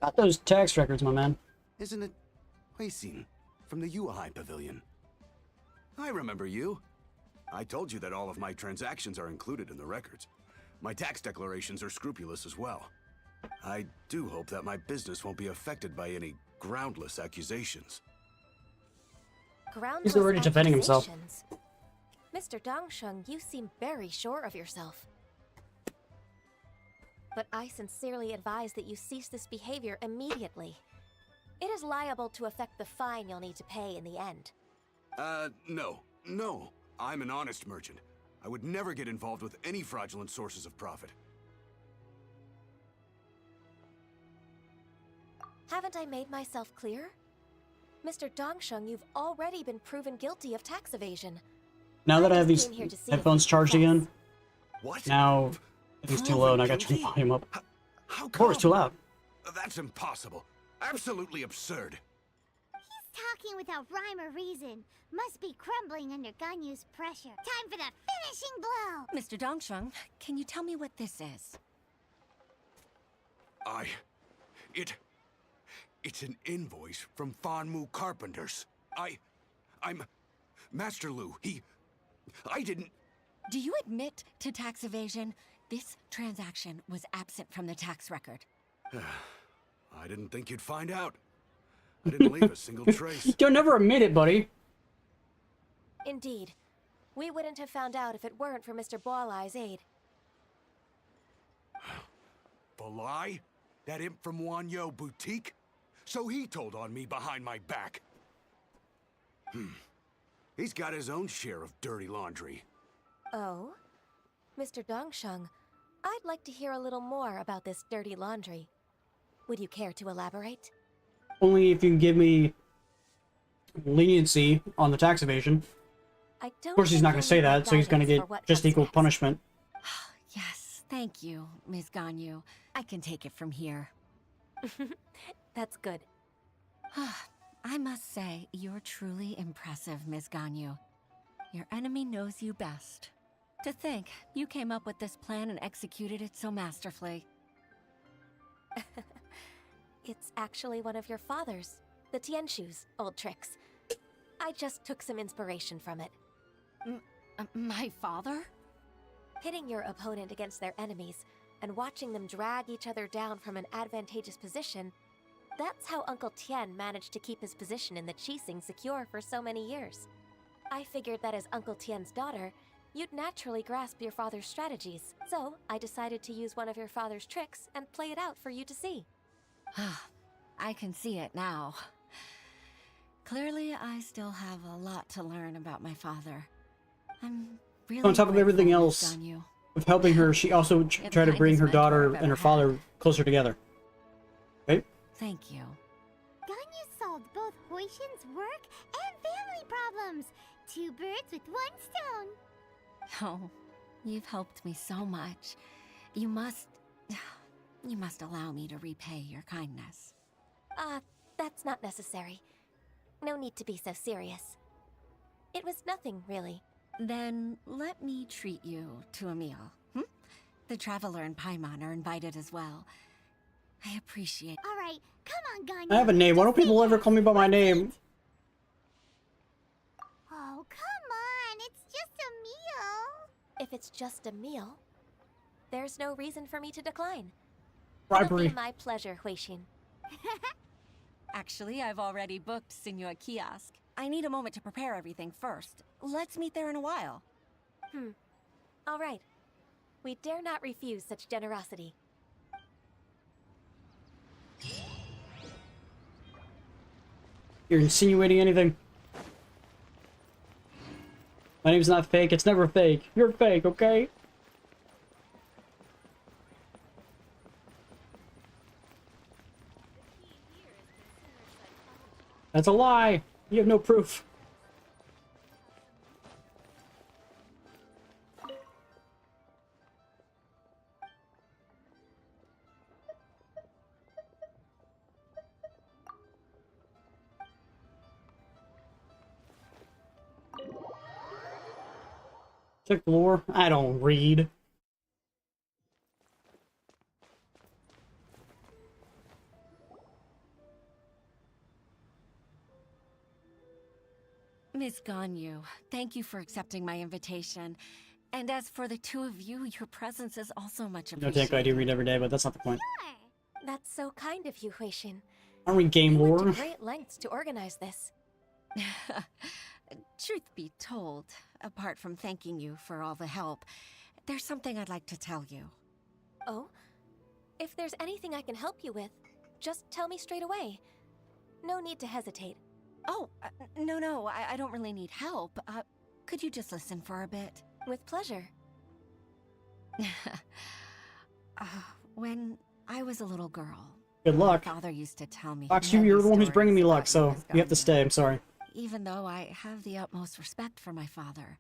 Got those tax records, my man. Isn't it Huixin from the UI Pavilion? I remember you. I told you that all of my transactions are included in the records. My tax declarations are scrupulous as well. I do hope that my business won't be affected by any groundless accusations. Groundless He's already defending himself. accusations? Mr. Dongsheng, you seem very sure of yourself. But I sincerely advise that you cease this behavior immediately. It is liable to affect the fine you'll need to pay in the end. No. I'm an honest merchant. I would never get involved with any fraudulent sources of profit. Haven't I made myself clear? Mr. Dongsheng, you've already been proven guilty of tax evasion. Now that I have these headphones charged again, What? now I think it's too low and I gotta turn the volume up. How Or it's too loud. That's impossible. Absolutely absurd. He's talking without rhyme or reason. Must be crumbling under Ganyu's pressure. Time for the finishing blow! Mr. Dongsheng, can you tell me what this is? It's an invoice from Fanmu Carpenters. I'm Master Lu. I didn't... Do you admit to tax evasion? This transaction was absent from the tax record. I didn't think you'd find out. I didn't leave a single trace. You'll never admit it, buddy. Indeed. We wouldn't have found out if it weren't for Mr. Boileau's aid. The lie? That imp from Wanyo Boutique? So he told on me behind my back. He's got his own share of dirty laundry. Oh? Mr. Dongsheng, I'd like to hear a little more about this dirty laundry. Would you care to elaborate? Only if you can give me leniency on the tax evasion. I don't Of course, he's not going to say that, so he's going to get just equal punishment. Yes, thank you, Ms. Ganyu. I can take it from here. That's good. I must say, you're truly impressive, Ms. Ganyu. Your enemy knows you best. To think, you came up with this plan and executed it so masterfully. It's actually one of your father's, the Tianshu's, old tricks. I just took some inspiration from it. My father? Pitting your opponent against their enemies and watching them drag each other down from an advantageous position, that's how Uncle Tien managed to keep his position in the Qixing secure for so many years. I figured that as Uncle Tien's daughter, you'd naturally grasp your father's strategies, so I decided to use one of your father's tricks and play it out for you to see. I can see it now. Clearly, I still have a lot to learn about my father. I'm really On top of everything grateful, else, Ms. Ganyu. with helping her, she also tried to bring her daughter and her father closer together. Okay? Thank you. Ganyu solved both Huishin's work and family problems. 2 birds with 1 stone. Oh, you've helped me so much. You must allow me to repay your kindness. That's not necessary. No need to be so serious. It was nothing, really. Then let me treat you to a meal. The Traveler and Paimon are invited as well. I appreciate. All right, come on, Ganyu. I have a name. Why don't people ever call me by my name? Oh, come on. It's just a meal. If it's just a meal, there's no reason for me to decline. Bribery. It'll be my pleasure, Huixin. Actually, I've already booked Senor Kiosk. I need a moment to prepare everything first. Let's meet there in a while. All right. We dare not refuse such generosity. You're insinuating anything? My name's not fake. It's never fake. You're fake, okay? That's a lie. You have no proof. Check the lore. I don't read. Miss Ganyu, thank you for accepting my invitation. And as for the 2 of you, your presence is also much No, appreciated. Tank, I do read every day, but that's not the point. That's so kind of you, Huixin. I don't read game You went lore. to great lengths to organize this. Truth be told, apart from thanking you for all the help, there's something I'd like to tell you. Oh? If there's anything I can help you with, just tell me straight away. No need to hesitate. Oh, no, I don't really need help. Could you just listen for a bit? With pleasure. When I was a little girl, Good luck. my father used to tell me Fox, many you're the one who's stories bringing me about luck, so Miss you have to Ganyu. stay. I'm sorry. Even though I have the utmost respect for my father,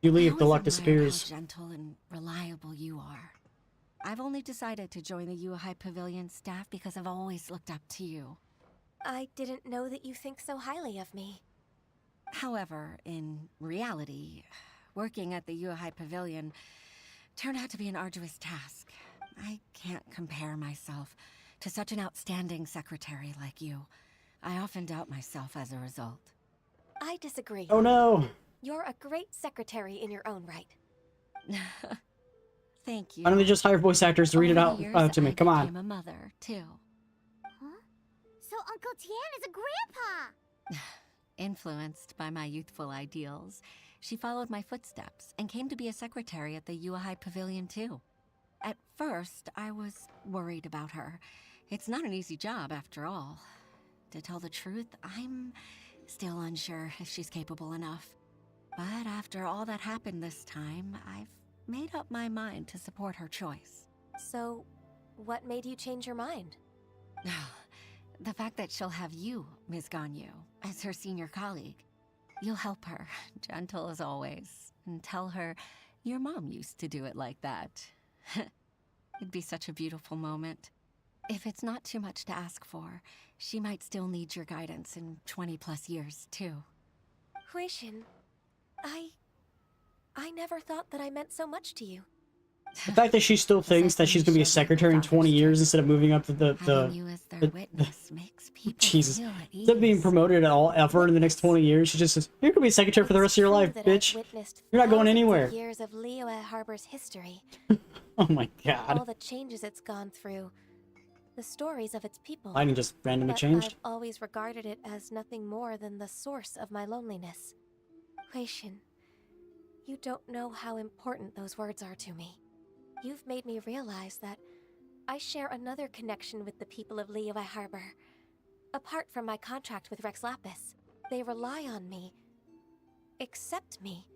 You I leave, the always luck admired disappears. how gentle and reliable you are. I've only decided to join the Yuhai Pavilion staff because I've always looked up to you. I didn't know that you think so highly of me. However, in reality, working at the Yuhai Pavilion turned out to be an arduous task. I can't compare myself to such an outstanding secretary like you. I often doubt myself as a result. I disagree. Oh no! You're a great secretary in your own right. Thank you. Why don't they just hire voice actors to read it Over out the years, to me? I Come on. became a mother, too. Uncle Tian is a grandpa! Influenced by my youthful ideals, she followed my footsteps and came to be a secretary at the Yuahai Pavilion too. At first, I was worried about her. It's not an easy job, after all. To tell the truth, I'm still unsure if she's capable enough. But after all that happened this time, I've made up my mind to support her choice. So, what made you change your mind? The fact that she'll have you, Ms. Ganyu, as her senior colleague. You'll help her, gentle as always, and tell her your mom used to do it like that. It'd be such a beautiful moment. If it's not too much to ask for, she might still need your guidance in 20+ years, too. Huixin, I never thought that I meant so much to you. The fact that she still thinks that she's gonna be a secretary in 20 years instead of moving up to Jesus. Instead of being promoted at all ever in the next 20 years, she just says, "You're gonna be a secretary for the rest of your life, bitch. You're not going anywhere." Years of Liyue Harbor's history. Oh my god. All the changes it's gone through. The stories of its people. Lighting just randomly But changed. I've always regarded it as nothing more than the source of my loneliness. Huixin, you don't know how important those words are to me. You've made me realize that I share another connection with the people of Liyue Harbor. Apart from my contract with Rex Lapis, they rely on me, accept me,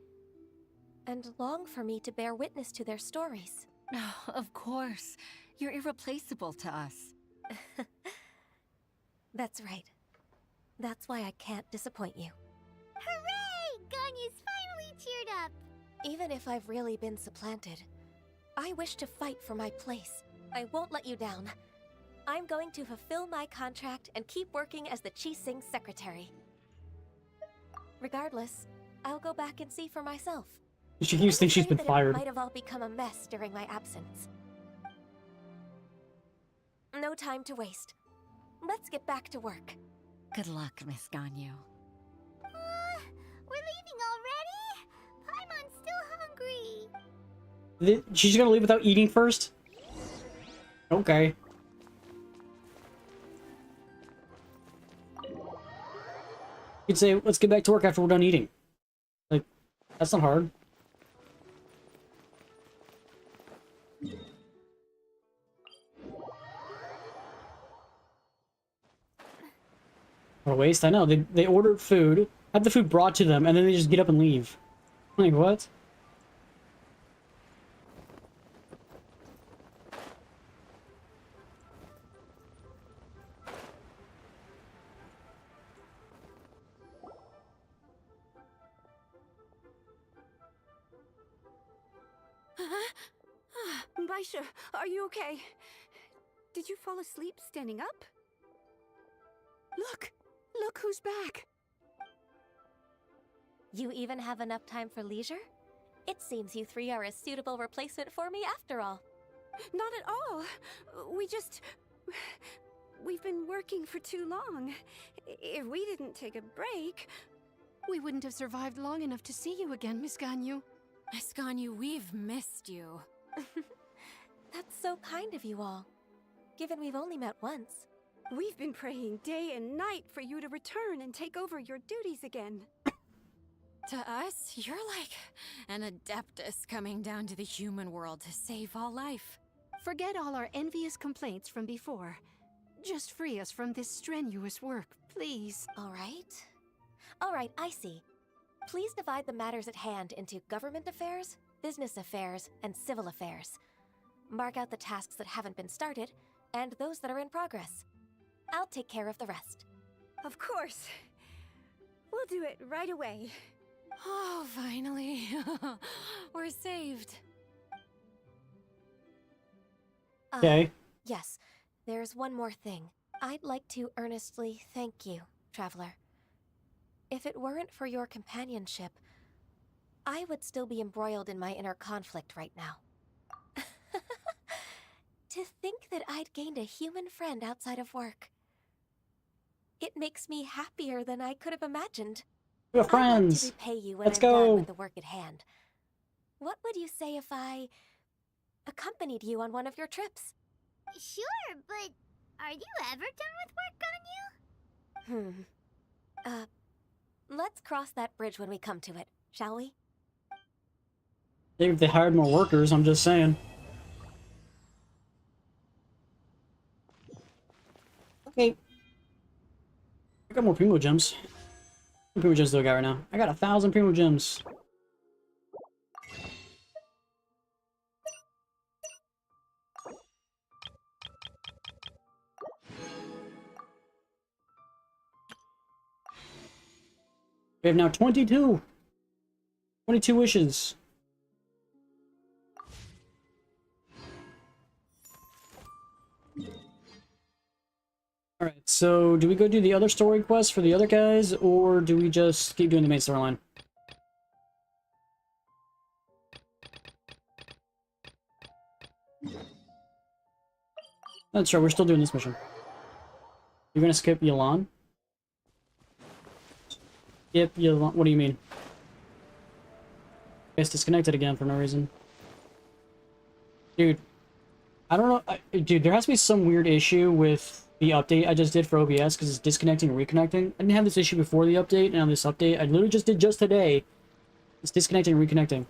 and long for me to bear witness to their stories. Oh, of course. You're irreplaceable to us. That's right. That's why I can't disappoint you. Hooray! Ganyu's finally cheered up! Even if I've really been supplanted, I wish to fight for my place. I won't let you down. I'm going to fulfill my contract and keep working as the Qixing secretary. Regardless, I'll go back and see for myself. She keeps thinking she's been It fired. might have all become a mess during my absence. No time to waste. Let's get back to work. Good luck, Miss Ganyu. We're leaving already? Paimon's still hungry. She's gonna leave without eating first? Okay. You'd say, let's get back to work after we're done eating. Like, that's not hard. What a waste, I know. They ordered food, had the food brought to them, and then they just get up and leave. Like, what? Baisha, are you okay? Did you fall asleep standing up? Look! Look who's back! You even have enough time for leisure? It seems you three are a suitable replacement for me after all. Not at all. We've been working for too long. If we didn't take a break... We wouldn't have survived long enough to see you again, Miss Ganyu. Miss Ganyu, we've missed you. That's so kind of you all, given we've only met once. We've been praying day and night for you to return and take over your duties again. To us, you're like an adeptus coming down to the human world to save all life. Forget all our envious complaints from before. Just free us from this strenuous work, please. All right, I see. Please divide the matters at hand into government affairs, business affairs, and civil affairs. Mark out the tasks that haven't been started, and those that are in progress. I'll take care of the rest. Of course. We'll do it right away. Oh, finally. We're saved. Okay. Yes, there's one more thing. I'd like to earnestly thank you, Traveler. If it weren't for your companionship, I would still be embroiled in my inner conflict right now. To think that I'd gained a human friend outside of work. It makes me happier than I could have imagined. We're friends. I'd like to repay you when Let's I'm go. done with the work at hand. What would you say if I accompanied you on one of your trips? Sure, but are you ever done with work, Ganyu? Let's cross that bridge when we come to it, shall we? Maybe if they hired more workers, I'm just saying. Okay. I got more Primo Gems. How many Primo Gems do I got right now? I got 1,000 Primo Gems. We have now 22! 22 wishes. Alright, so do we go do the other story quest for the other guys, or do we just keep doing the main storyline? That's right, we're still doing this mission. You're gonna skip Yelan? Skip Yelan? What do you mean? It's disconnected again for no reason. Dude, I don't know. Dude, there has to be some weird issue with the update I just did for OBS because it's disconnecting and reconnecting. I didn't have this issue before the update, and on this update, I literally just did just today. It's disconnecting and reconnecting.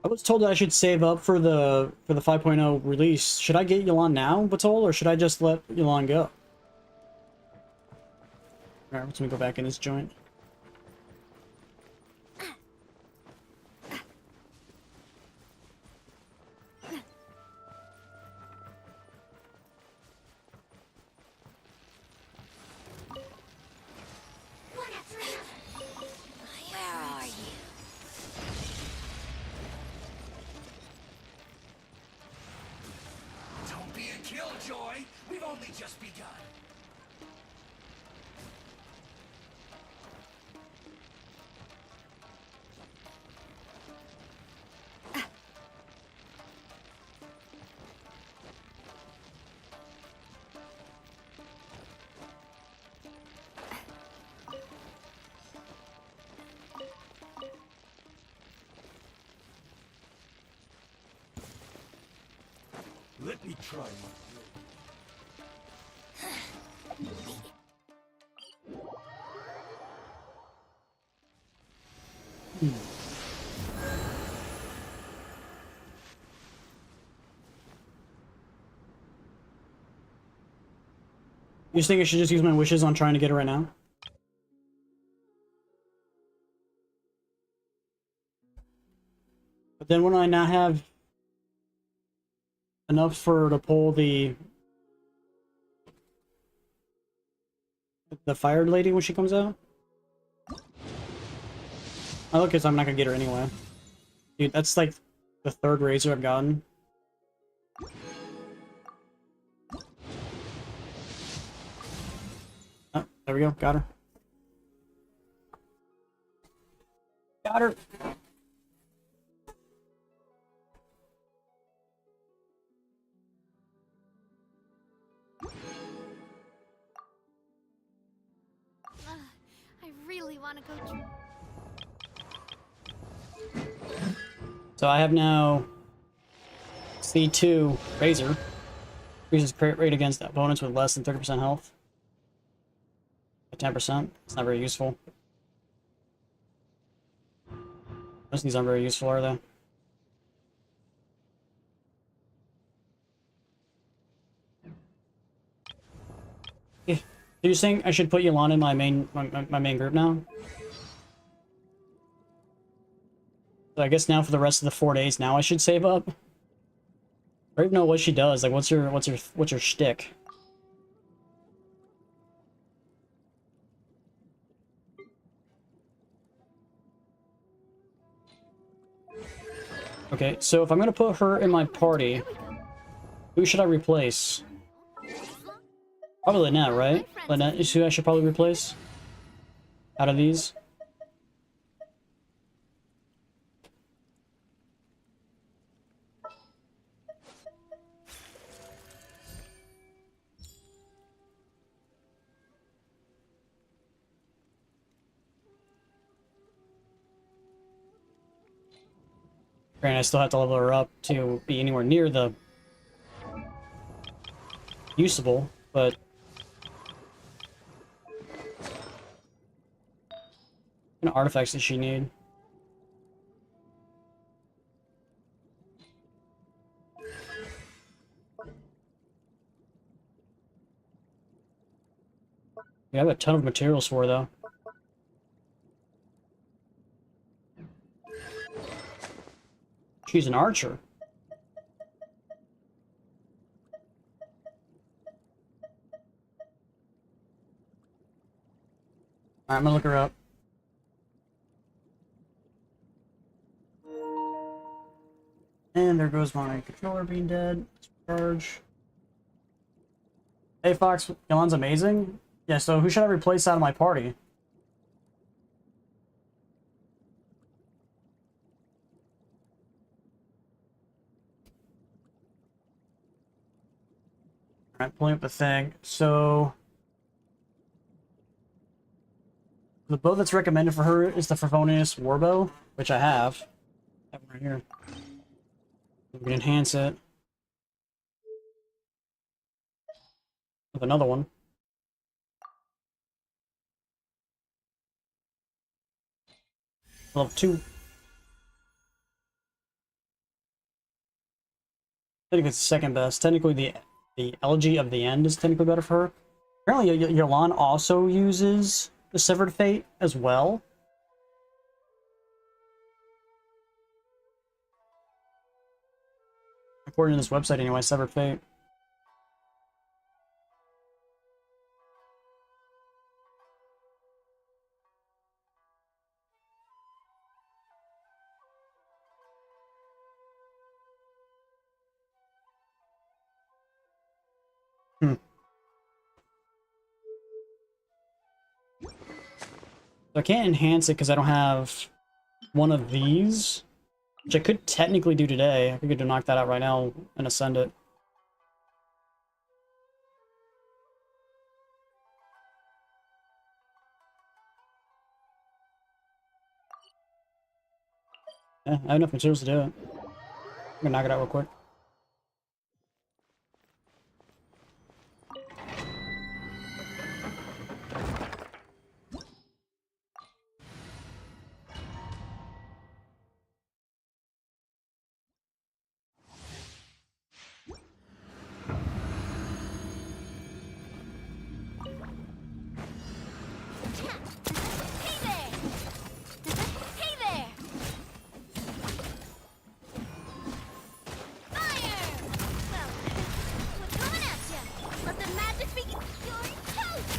I was told that I should save up for the 5.0 release. Should I get Yelan now, Batol, or should I just let Yelan go? Alright, let's go back in this joint. Don't be a killjoy. We've only just begun. Let me try my You just think I should just use my wishes on trying to get it right now? But then wouldn't I not have enough for her to pull the fired lady when she comes out? Oh, okay, so I'm not gonna get her anyway. Dude, that's like the third razor I've gotten. Oh, there we go, got her. Got her! I really want to go through. So I have now C2 Razor. Increases crit rate against opponents with less than 30% health. At 10%. It's not very useful. Most of these aren't very useful, are they? Yeah. So you're saying I should put Yelan in my main group now? So I guess now for the rest of the 4 days, now I should save up. I don't even know what she does. Like, what's your shtick? Okay, so if I'm gonna put her in my party, who should I replace? Probably Lynette, right? Lynette is who I should probably replace out of these. Granted, I still have to level her up to be anywhere near the usable, but what kind of artifacts does she need? Yeah, I have a ton of materials for her, though. She's an archer. Alright, I'm gonna look her up. And there goes my controller being dead. Charge. Hey Fox, Elon's amazing. Yeah, so who should I replace out of my party? Alright, pulling up the thing. So the bow that's recommended for her is the Favonius Warbow, which I have. I have one right here. We can enhance it with another one. Level 2. I think it's second best. Technically, the Elegy of the End is technically better for her. Apparently, Yolan also uses the Severed Fate as well. According to this website, anyway, Severed Fate. Hmm. So I can't enhance it because I don't have one of these, which I could technically do today. I could knock that out right now and ascend it. Yeah, I have enough materials to do it. I'm gonna knock it out real quick. Hey there! Fire! Well, we're coming at ya! Let the magic begin! You're toast!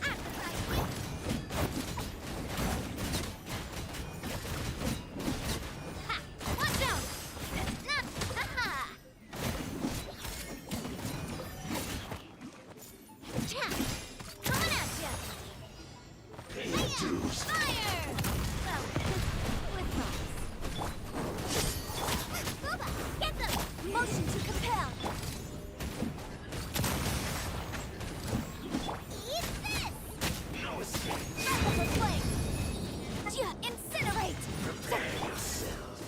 Acrobite! Ha! Watch out! Not! Aha! Cha! Coming at ya! Hiya! Fire! Well, with promise. Booba! Get them! Motion to compel! Eat this! No escape. Multiple flame! Ja! Incinerate! Prepare yourself.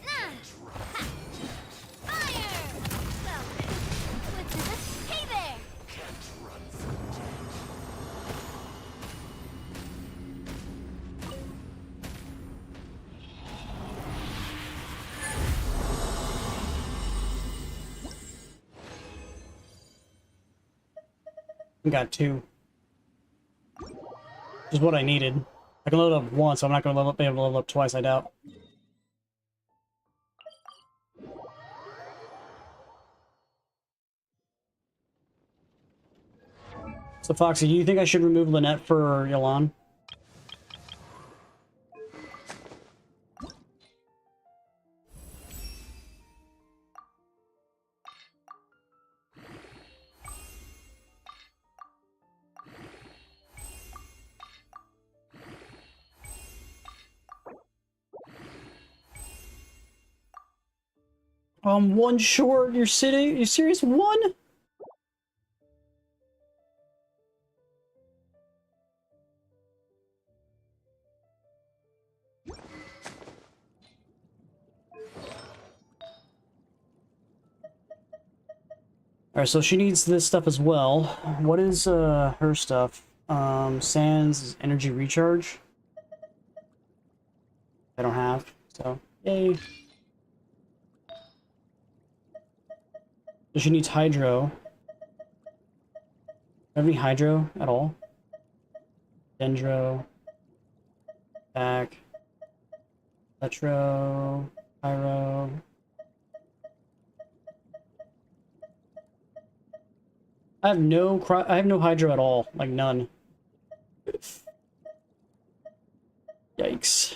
Nah! Ha! Fire! Well, with this. Hey there! Can't run from death. I got 2. Which is what I needed. I can load up once, so I'm not gonna be able to level up twice, I doubt. So Foxy, do you think I should remove Lynette for Yolan? One short. You're sitting. You serious? One? Alright, so she needs this stuff as well. What is her stuff? Sans energy recharge. I don't have, so yay. So she needs hydro. Have any hydro at all? Dendro. Back. Electro. Pyro. I have no hydro at all, like none. Yikes.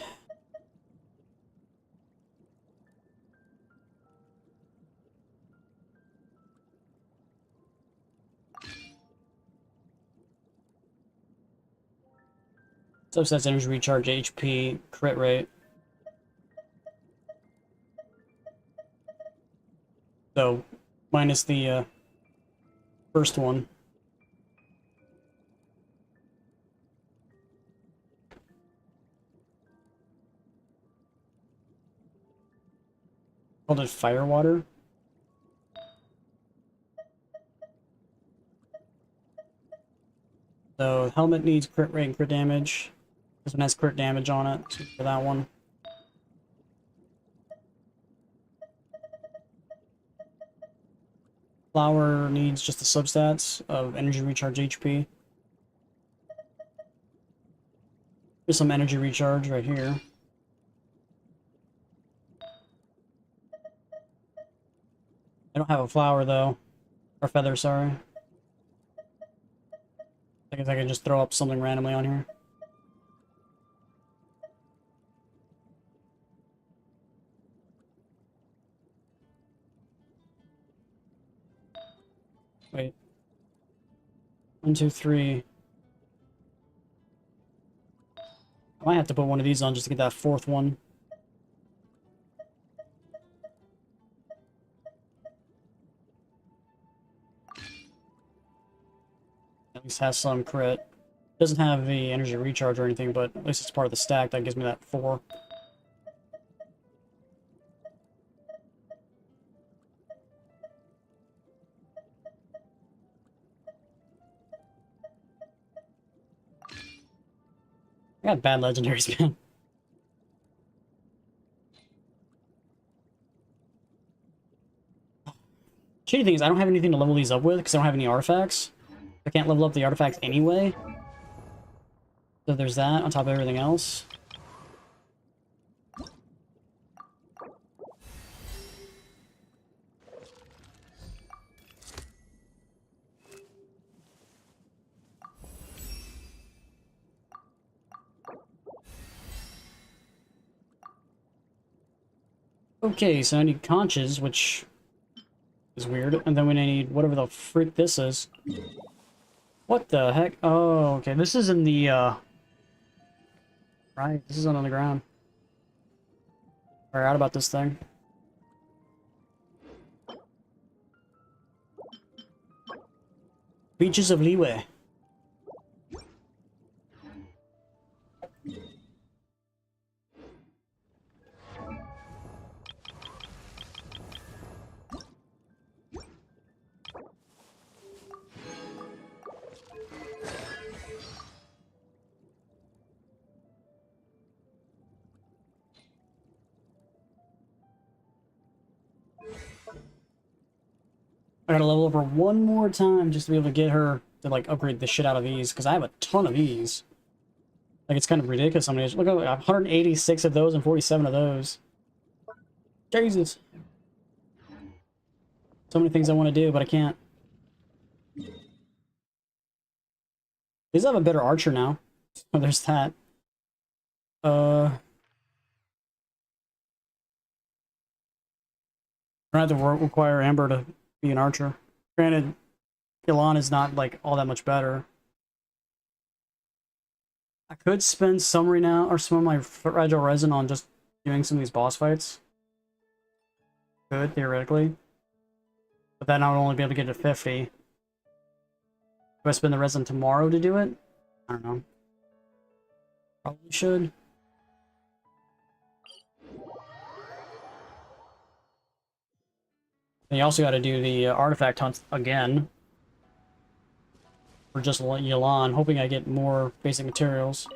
Subsets energy recharge, HP, crit rate. So, minus the first one. Called it fire water. So, helmet needs crit rate and crit damage. This one has crit damage on it, so for that one. Flower needs just the substats of energy recharge HP. There's some energy recharge right here. I don't have a flower though. Or feather, sorry. I guess I can just throw up something randomly on here. Wait. 1, 2, 3. I might have to put one of these on just to get that fourth one. At least has some crit. Doesn't have the energy recharge or anything, but at least it's part of the stack. That gives me that 4. I got bad legendaries, man. Shitty thing is, I don't have anything to level these up with because I don't have any artifacts. I can't level up the artifacts anyway. So there's that on top of everything else. Okay, so I need conches, which is weird. And then we need whatever the freak this is. What the heck? Oh, okay. This is in the, right, this is on the ground. I forgot about this thing. Beaches of Leeway. I gotta level up her one more time just to be able to get her to, like, upgrade the shit out of these, because I have a ton of these. Like, it's kind of ridiculous. I mean, look at 186 of those and 47 of those. Jesus. So many things I want to do, but I can't. These have a better archer now. So there's that. I don't have to require Amber to be an archer. Granted, Ilan is not, like, all that much better. I could spend some renown or some of my fragile resin on just doing some of these boss fights. Could, theoretically. But then I would only be able to get to 50. Do I spend the resin tomorrow to do it? I don't know. Probably should. And you also got to do the artifact hunt again. For just Yelan, hoping I get more basic materials.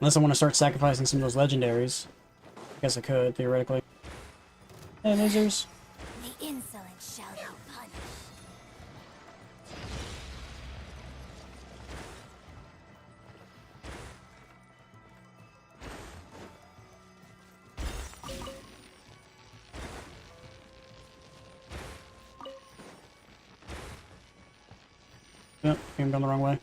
Unless I want to start sacrificing some of those legendaries. I guess I could, theoretically. Hey, lasers. The insolent shall you punish. Yep, came down the wrong way.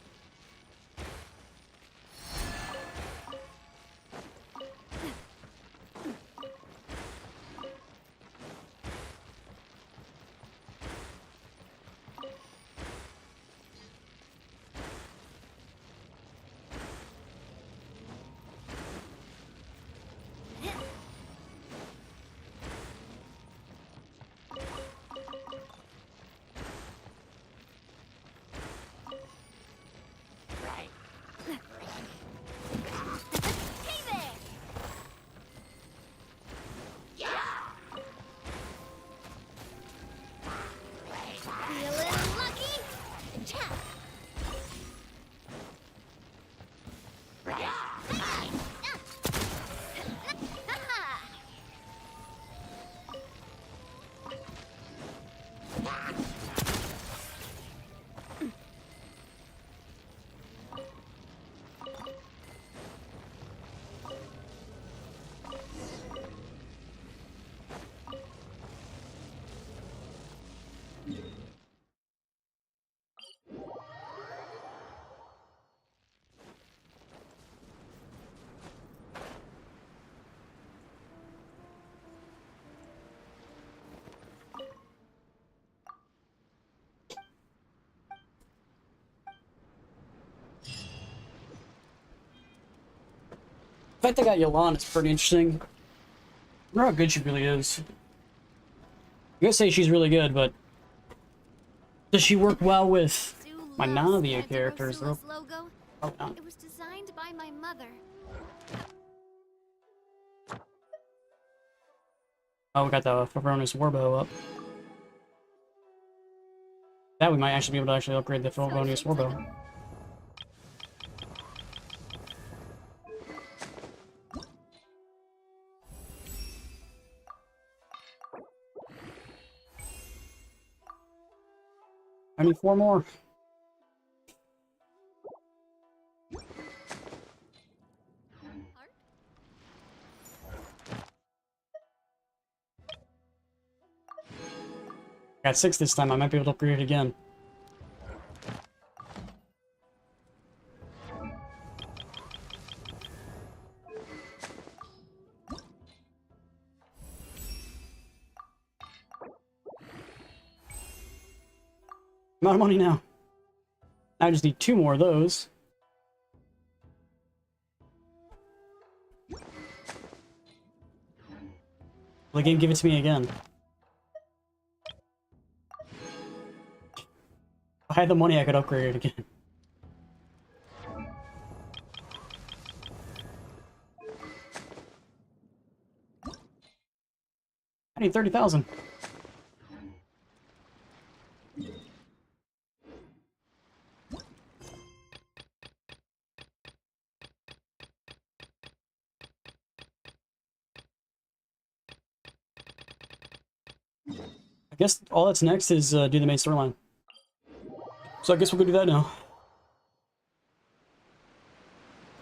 Feeling lucky? Tap. The fact I got Yelan is pretty interesting. I wonder how good she really is. You guys say she's really good, but does she work well with my Navia characters? Logo. Oh, no. It was designed by my mother. Oh, we got the Favronis Warbow up. That we might actually be able to actually upgrade the Favronis Warbow. I need 4 more. Got 6 this time, I might be able to upgrade it again. I'm out of money now. I just need 2 more of those. Will the game give it to me again? If I had the money, I could upgrade it again. I need 30,000. I guess all that's next is do the main storyline. So I guess we'll go do that now.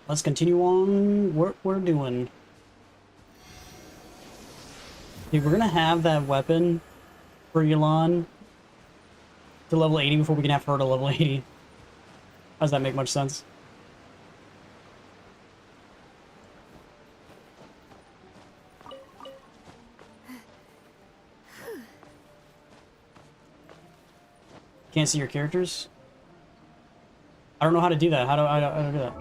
Let's continue on what we're doing. Okay, we're gonna have that weapon for Yelan to level 80 before we can have her to level 80. How does that make much sense? Can't see your characters? I don't know how to do that. How do I do that?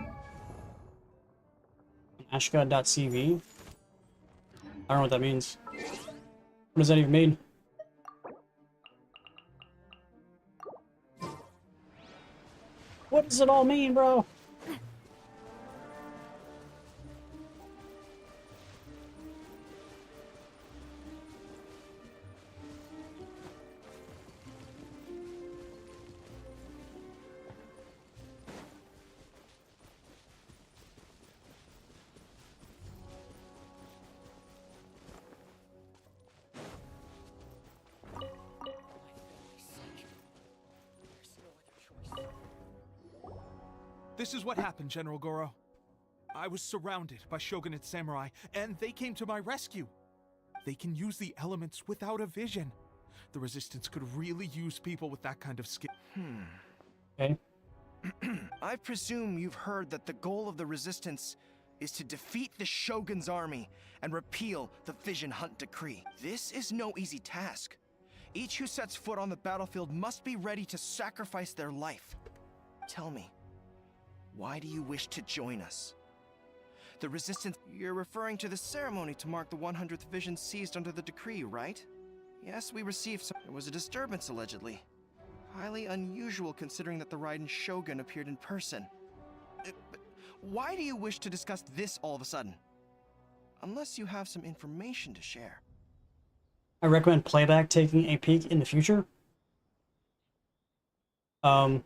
Ashka.cv? I don't know what that means. What does that even mean? What does it all mean, bro? This is what happened, General Goro. I was surrounded by shogunate samurai, and they came to my rescue. They can use the elements without a vision. The Resistance could really use people with that kind of skill. Okay. I presume you've heard that the goal of the Resistance is to defeat the Shogun's army and repeal the Vision Hunt Decree. This is no easy task. Each who sets foot on the battlefield must be ready to sacrifice their life. Tell me, why do you wish to join us? The Resistance... You're referring to the ceremony to mark the 100th Vision seized under the decree, right? Yes, we received some... There was a disturbance, allegedly. Highly unusual considering that the Raiden Shogun appeared in person. But why do you wish to discuss this all of a sudden? Unless you have some information to share. I recommend playback taking a peek in the future. What?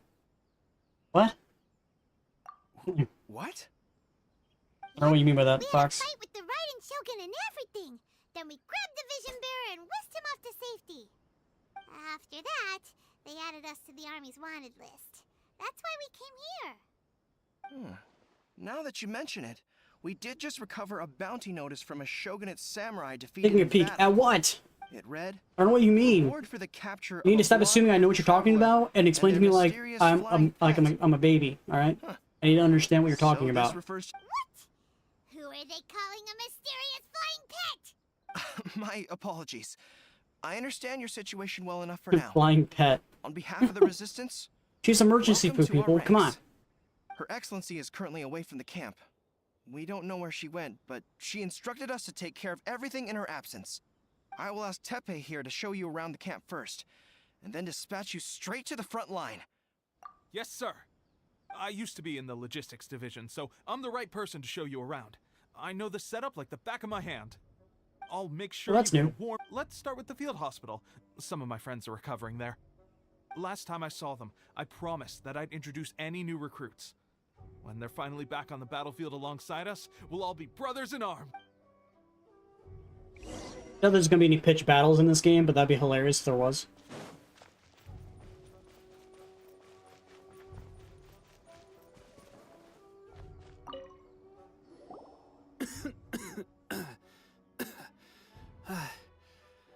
What? I don't know what you mean by that, Fox. Fight with the Raiden Shogun and everything. Then we grabbed the Vision Bearer and whisked him off to safety. After that, they added us to the Army's wanted list. That's why we came here. Now that you mention it, we did just recover a bounty notice from a Shogunate samurai defeated Taking a in peek battle. at what? It read, I don't know what you mean. "Reward for the capture You need to of stop one assuming I know what you're talking about and explain to me their like mysterious I'm a baby. All right? I need to understand what you're talking So about. this refers to... Who are they calling a mysterious flying pet? My apologies. I understand your situation well enough for now. Flying pet. On behalf of the Resistance, Choose emergency welcome food, to our people. Come on. ranks. Her Excellency is currently away from the camp. We don't know where she went, but she instructed us to take care of everything in her absence. I will ask Tepe here to show you around the camp first, and then dispatch you straight to the front line. Yes, sir. I used to be in the logistics division, so I'm the right person to show you around. I know the setup like the back of my hand. I'll make sure that's you new. get warm. Let's start with the field hospital. Some of my friends are recovering there. Last time I saw them, I promised that I'd introduce any new recruits. When they're finally back on the battlefield alongside us, we'll all be brothers in arms. I doubt there's gonna be any pitch battles in this game, but that'd be hilarious if there was.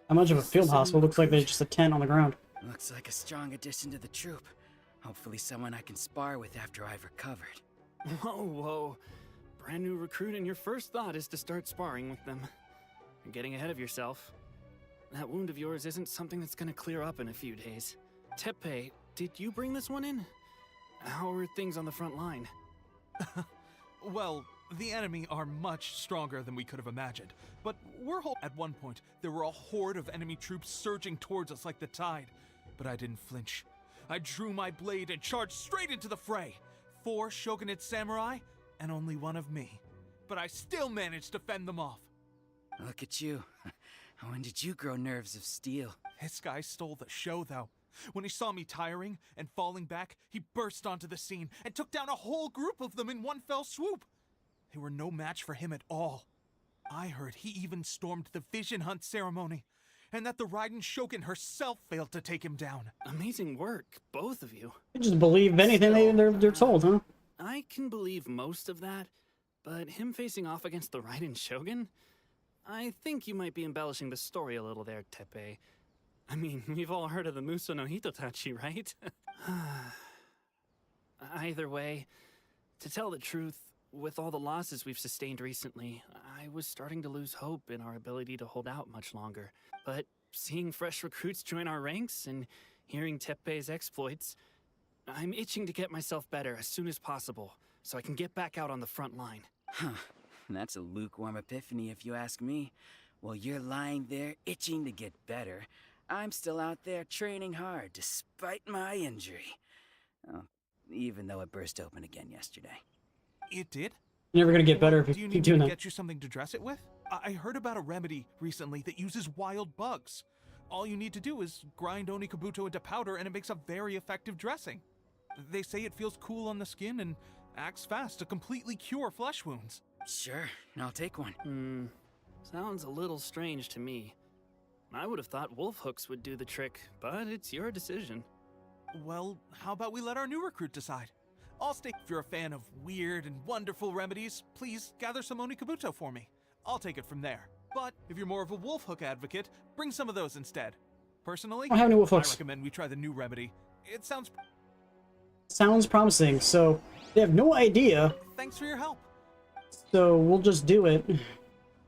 How much of a field hospital looks like there's just a tent on the ground? Looks like a strong addition to the troop. Hopefully someone I can spar with after I've recovered. Whoa, whoa. Brand new recruit and your first thought is to start sparring with them. You're getting ahead of yourself. That wound of yours isn't something that's gonna clear up in a few days. Tepe, did you bring this one in? How are things on the front line? Well, the enemy are much stronger than we could have imagined, but At one point, there were a horde of enemy troops surging towards us like the tide, but I didn't flinch. I drew my blade and charged straight into the fray. 4 shogunate samurai, and only 1 of me. But I still managed to fend them off. Look at you. When did you grow nerves of steel? This guy stole the show, though. When he saw me tiring and falling back, he burst onto the scene and took down a whole group of them in one fell swoop. They were no match for him at all. I heard he even stormed the Vision Hunt ceremony, and that the Raiden Shogun herself failed to take him down. Amazing work, both of you. You just believe anything they're told, huh? I can believe most of that, but him facing off against the Raiden Shogun? I think you might be embellishing the story a little there, Tepe. I mean, we've all heard of the Muso no Hitotachi, right? Either way, to tell the truth, with all the losses we've sustained recently, I was starting to lose hope in our ability to hold out much longer. But seeing fresh recruits join our ranks and hearing Tepe's exploits, I'm itching to get myself better as soon as possible, so I can get back out on the front line. Huh. That's a lukewarm epiphany if you ask me. While you're lying there itching to get better, I'm still out there training hard despite my injury. Oh, even though it burst open again yesterday. It did? You're never gonna get better if Do you you keep need me doing to that. get you something to dress it with? I heard about a remedy recently that uses wild bugs. All you need to do is grind Onikabuto into powder and it makes a very effective dressing. They say it feels cool on the skin and acts fast to completely cure flesh wounds. Sure, I'll take one. Sounds a little strange to me. I would have thought wolf hooks would do the trick, but it's your decision. Well, how about we let our new recruit decide? I'll stay. If you're a fan of weird and wonderful remedies, please gather some Onikabuto for me. I'll take it from there. But if you're more of a wolf hook advocate, bring some of those instead. Personally, I don't have any wolf hooks. I recommend we try the new remedy. It sounds promising. So they have no idea. Thanks for your help. So we'll just do it.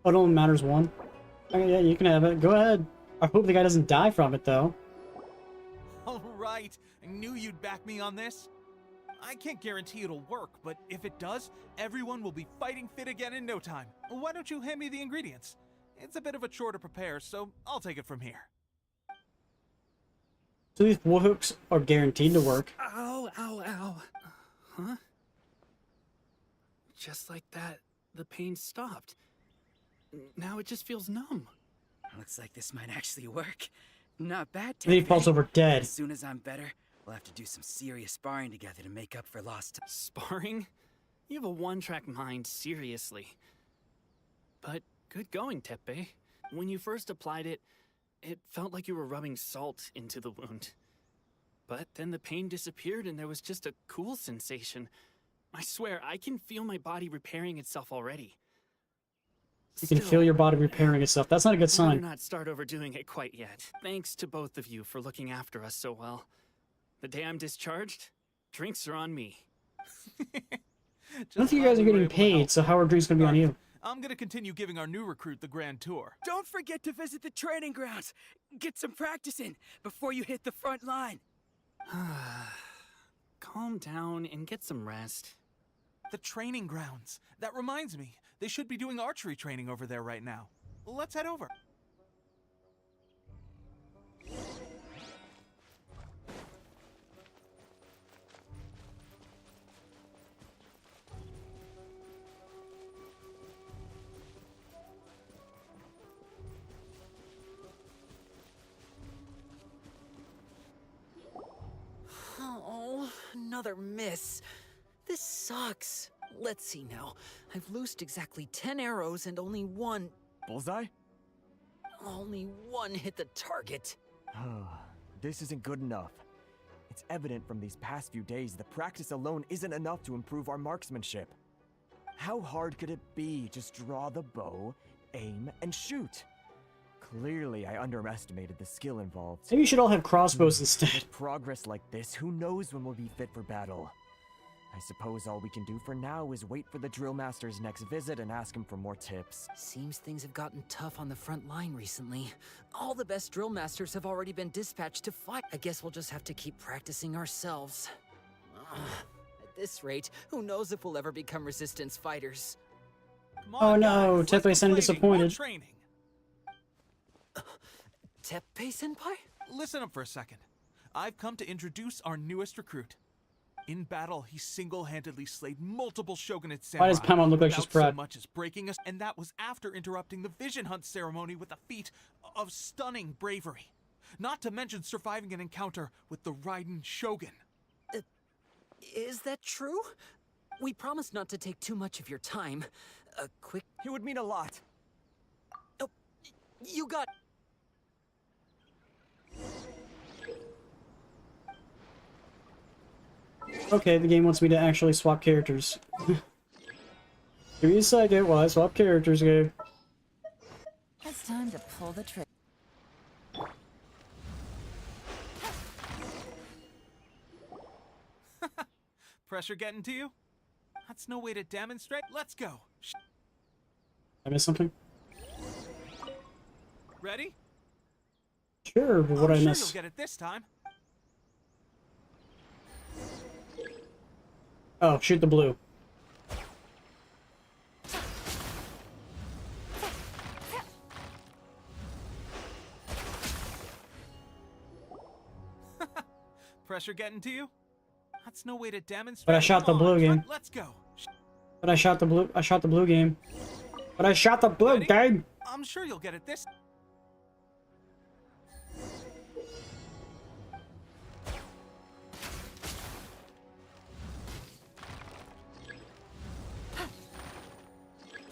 Oh, it only matters one. Okay, yeah, you can have it. Go ahead. I hope the guy doesn't die from it, though. All right. I knew you'd back me on this. I can't guarantee it'll work, but if it does, everyone will be fighting fit again in no time. Why don't you hand me the ingredients? It's a bit of a chore to prepare, so I'll take it from here. So these wolf hooks are guaranteed to work. Ow, ow, ow. Huh? Just like that, the pain stopped. Now it just feels numb. Looks like this might actually work. Not bad, Then he falls over dead. As soon as I'm better, we'll have to do some serious sparring together to make up for lost time. Sparring? You have a one-track mind, seriously. But good going, Teppei. When you first applied it, it felt like you were rubbing salt into the wound. But then the pain disappeared and there was just a cool sensation. I swear, I can feel my body repairing itself already. You can feel your body repairing itself. That's not a good sign. Better not start overdoing it quite yet. Thanks to both of you for looking after us so well. The day I'm discharged, drinks are on me. None of you guys are getting paid, so how are drinks gonna be on you? I'm gonna continue giving our new recruit the grand tour. Don't forget to visit the training grounds. Get some practice in before you hit the front line. Calm down and get some rest. The training grounds. That reminds me, they should be doing archery training over there right now. Let's head over. Oh, another miss. This sucks. Let's see now. I've loosed exactly 10 arrows and only one... Bullseye? Only one hit the target. This isn't good enough. It's evident from these past few days that practice alone isn't enough to improve our marksmanship. How hard could it be? Just draw the bow, aim, and shoot. Clearly, I underestimated the skill involved. Maybe you should all have crossbows instead. With progress like this, who knows when we'll be fit for battle? I suppose all we can do for now is wait for the drill master's next visit and ask him for more tips. Seems things have gotten tough on the front line recently. All the best drill masters have already been dispatched to fight. I guess we'll just have to keep practicing ourselves. At this rate, who knows if we'll ever become resistance fighters. Oh no, Teppei-san disappointed. Teppei-senpai? Listen up for a second. I've come to introduce our newest recruit. In battle, he single-handedly slayed multiple shogunate samurai. Why does Paimon look like she's without proud? so much as breaking us, and that was after interrupting the vision hunt ceremony with a feat of stunning bravery. Not to mention surviving an encounter with the Raiden Shogun. Is that true? We promised not to take too much of your time. A quick... It would mean a lot. Oh, you got... Okay, the game wants me to actually swap characters. Give me a second while I swap characters, game. It's time to pull the trigger. Pressure getting to you? That's no way to demonstrate. Let's go. I missed something? Ready? Sure, but what I'm I sure miss? you'll get it this time. Oh, shoot the blue. Pressure getting to you? That's no way to demonstrate. But I shot the blue game. Let's go. But I shot the blue game. But I shot the blue game. I'm sure you'll get it this.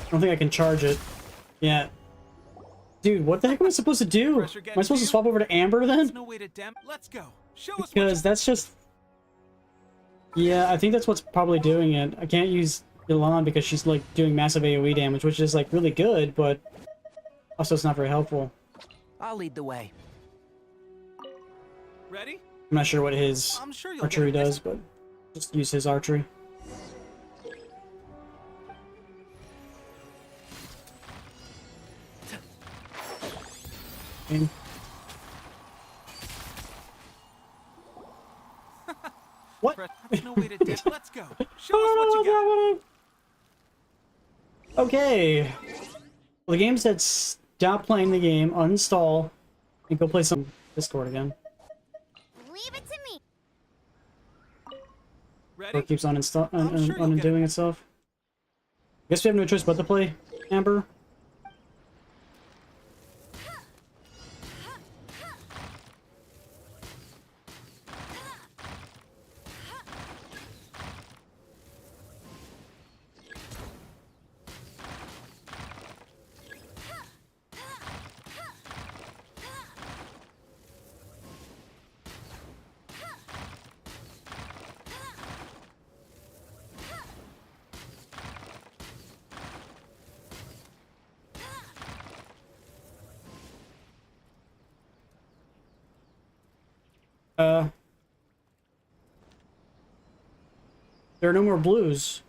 I don't think I can charge it. Yeah. Dude, what the heck am I supposed to do? Am I supposed to swap over to Amber then? No way to Let's go. Show us Because that's just... Yeah, I think that's what's probably doing it. I can't use Ilan because she's like doing massive AoE damage, which is like really good, but also it's not very helpful. I'll lead the way. Ready? I'm not sure what his I'm sure you'll archery get it. does, but just use his archery. And what? No way to dip. Let's go. Show us what you got. Okay. Well, the game said stop playing the game, uninstall, and go play some Discord again. Leave it to me. Or it keeps undoing itself. I guess we have no choice but to play Amber. There are no more blues.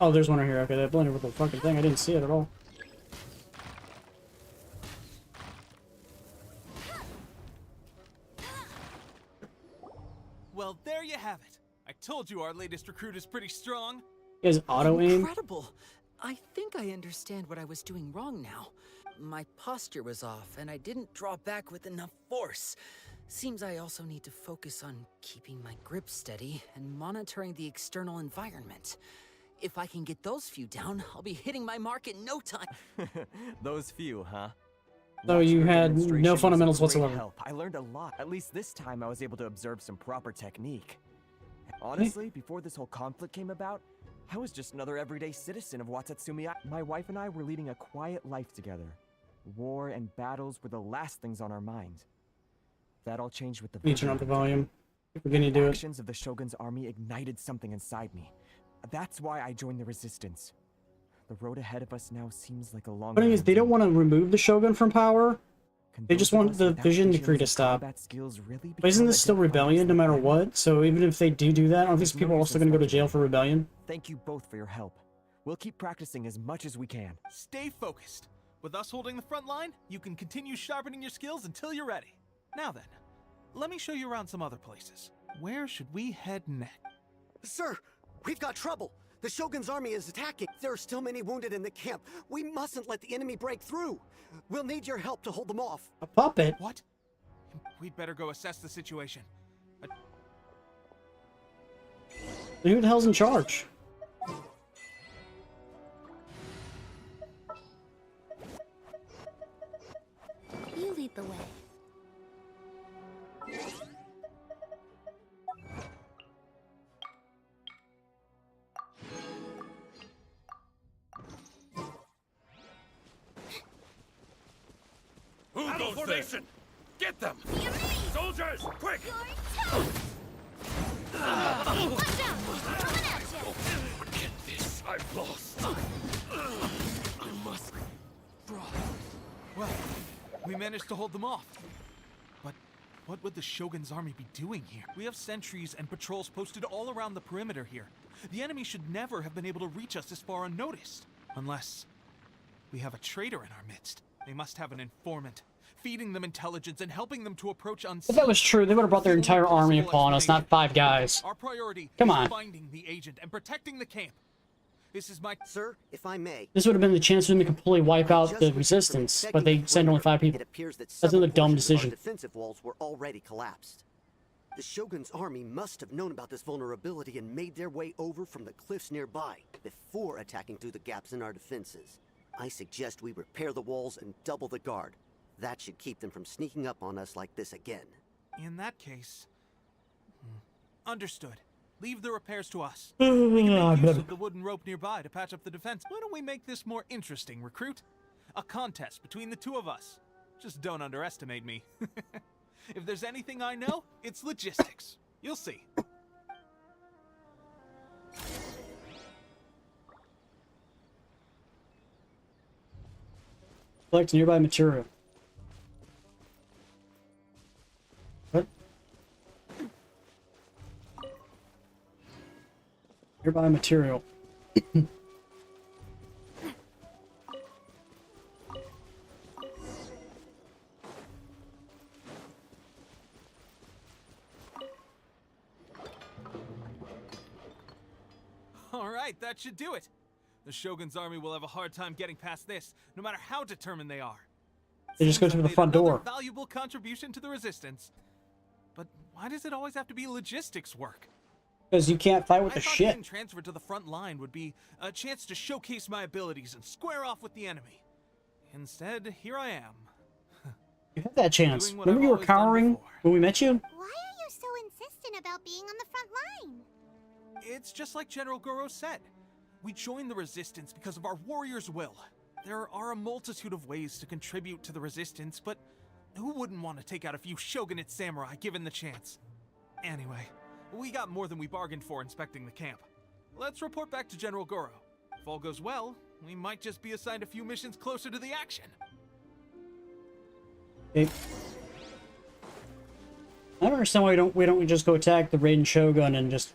Oh, there's one right here. Okay, that blended with the fucking thing. I didn't see it at all. Well, there you have it. I told you our latest recruit is pretty strong. Is auto aim? Incredible. I think I understand what I was doing wrong now. My posture was off, and I didn't draw back with enough force. Seems I also need to focus on keeping my grip steady and monitoring the external environment. If I can get those few down, I'll be hitting my mark in no time. Those few, huh? So Watching you your had demonstration no was a fundamentals great whatsoever. help. I learned a lot. At least this time I was able to observe some proper technique. Honestly, before this whole conflict came about, I was just another everyday citizen of Watatsumi. My wife and I were leading a quiet life together. War and battles were the last things on our mind. That all changed with the You turn up the volume. We're gonna do it. actions of the Shogun's army ignited something inside me. That's why I joined the resistance. The road ahead of us now seems like a long. The thing is, they don't want to remove the Shogun from power. They just want the Vision Decree to stop. But isn't this still rebellion no matter what? So even if they do that, aren't these people also going to go to jail for rebellion? Thank you both for your help. We'll keep practicing as much as we can. Stay focused. With us holding the front line, you can continue sharpening your skills until you're ready. Now then, let me show you around some other places. Where should we head next? Sir, we've got trouble. The Shogun's army is attacking. There are still many wounded in the camp. We mustn't let the enemy break through. We'll need your help to hold them off. A puppet? What? We'd better go assess the situation. Who the hell's in charge? You lead the way. Who goes formation? Get them! Soldiers, quick! Forget this. I've lost. I must. Well, we managed to hold them off. But what would the Shogun's army be doing here? We have sentries and patrols posted all around the perimeter here. The enemy should never have been able to reach us this far unnoticed. Unless we have a traitor in our midst. They must have an informant, feeding them intelligence and helping them to approach unseen. If that was true, they would have brought their entire army upon us, not 5 guys. Our priority Come is on. finding the agent and protecting the camp. This is my... Sir, if I may. This would have been the chance for them to completely wipe out the resistance, but they sent only 5 people. It appears that That's another dumb portions of our decision. defensive walls were already collapsed. The Shogun's army must have known about this vulnerability and made their way over from the cliffs nearby before attacking through the gaps in our defenses. I suggest we repair the walls and double the guard. That should keep them from sneaking up on us like this again. In that case... Understood. Leave the repairs to us. We can make use of the wooden rope nearby to patch up the defense. Why don't we make this more interesting, recruit? A contest between the two of us. Just don't underestimate me. If there's anything I know, it's logistics. You'll see. Select nearby material. What? Nearby material. Alright, that should do it. The Shogun's army will have a hard time getting past this, no matter how determined they are. They just go through the front door. Valuable contribution to the resistance. But why does it always have to be logistics work? Because you can't fight with the I thought shit. being transferred to the front line would be a chance to showcase my abilities and square off with the enemy. Instead, here I am. You had that chance. Remember you were cowering when we met you? Why are you so insistent about being on the front line? It's just like General Goro said. We joined the resistance because of our warrior's will. There are a multitude of ways to contribute to the resistance, but who wouldn't want to take out a few shogunate samurai given the chance? Anyway, we got more than we bargained for inspecting the camp. Let's report back to General Goro. If all goes well, we might just be assigned a few missions closer to the action. Okay. I don't understand why we don't just go attack the Raiden Shogun and just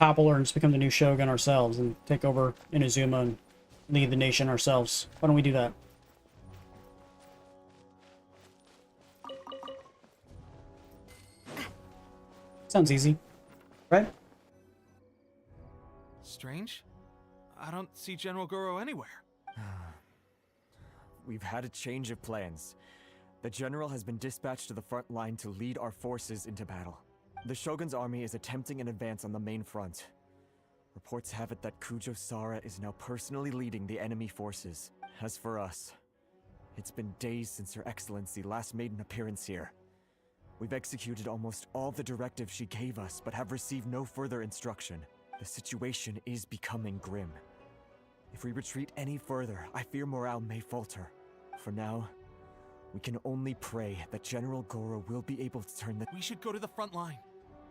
topple her and just become the new Shogun ourselves and take over Inazuma and lead the nation ourselves. Why don't we do that? Sounds easy, right? Strange. I don't see General Goro anywhere. We've had a change of plans. The general has been dispatched to the front line to lead our forces into battle. The Shogun's army is attempting an advance on the main front. Reports have it that Kujo Sara is now personally leading the enemy forces. As for us, it's been days since Her Excellency last made an appearance here. We've executed almost all the directives she gave us, but have received no further instruction. The situation is becoming grim. If we retreat any further, I fear morale may falter. For now, we can only pray that General Goro will be able to turn the— We should go to the front line.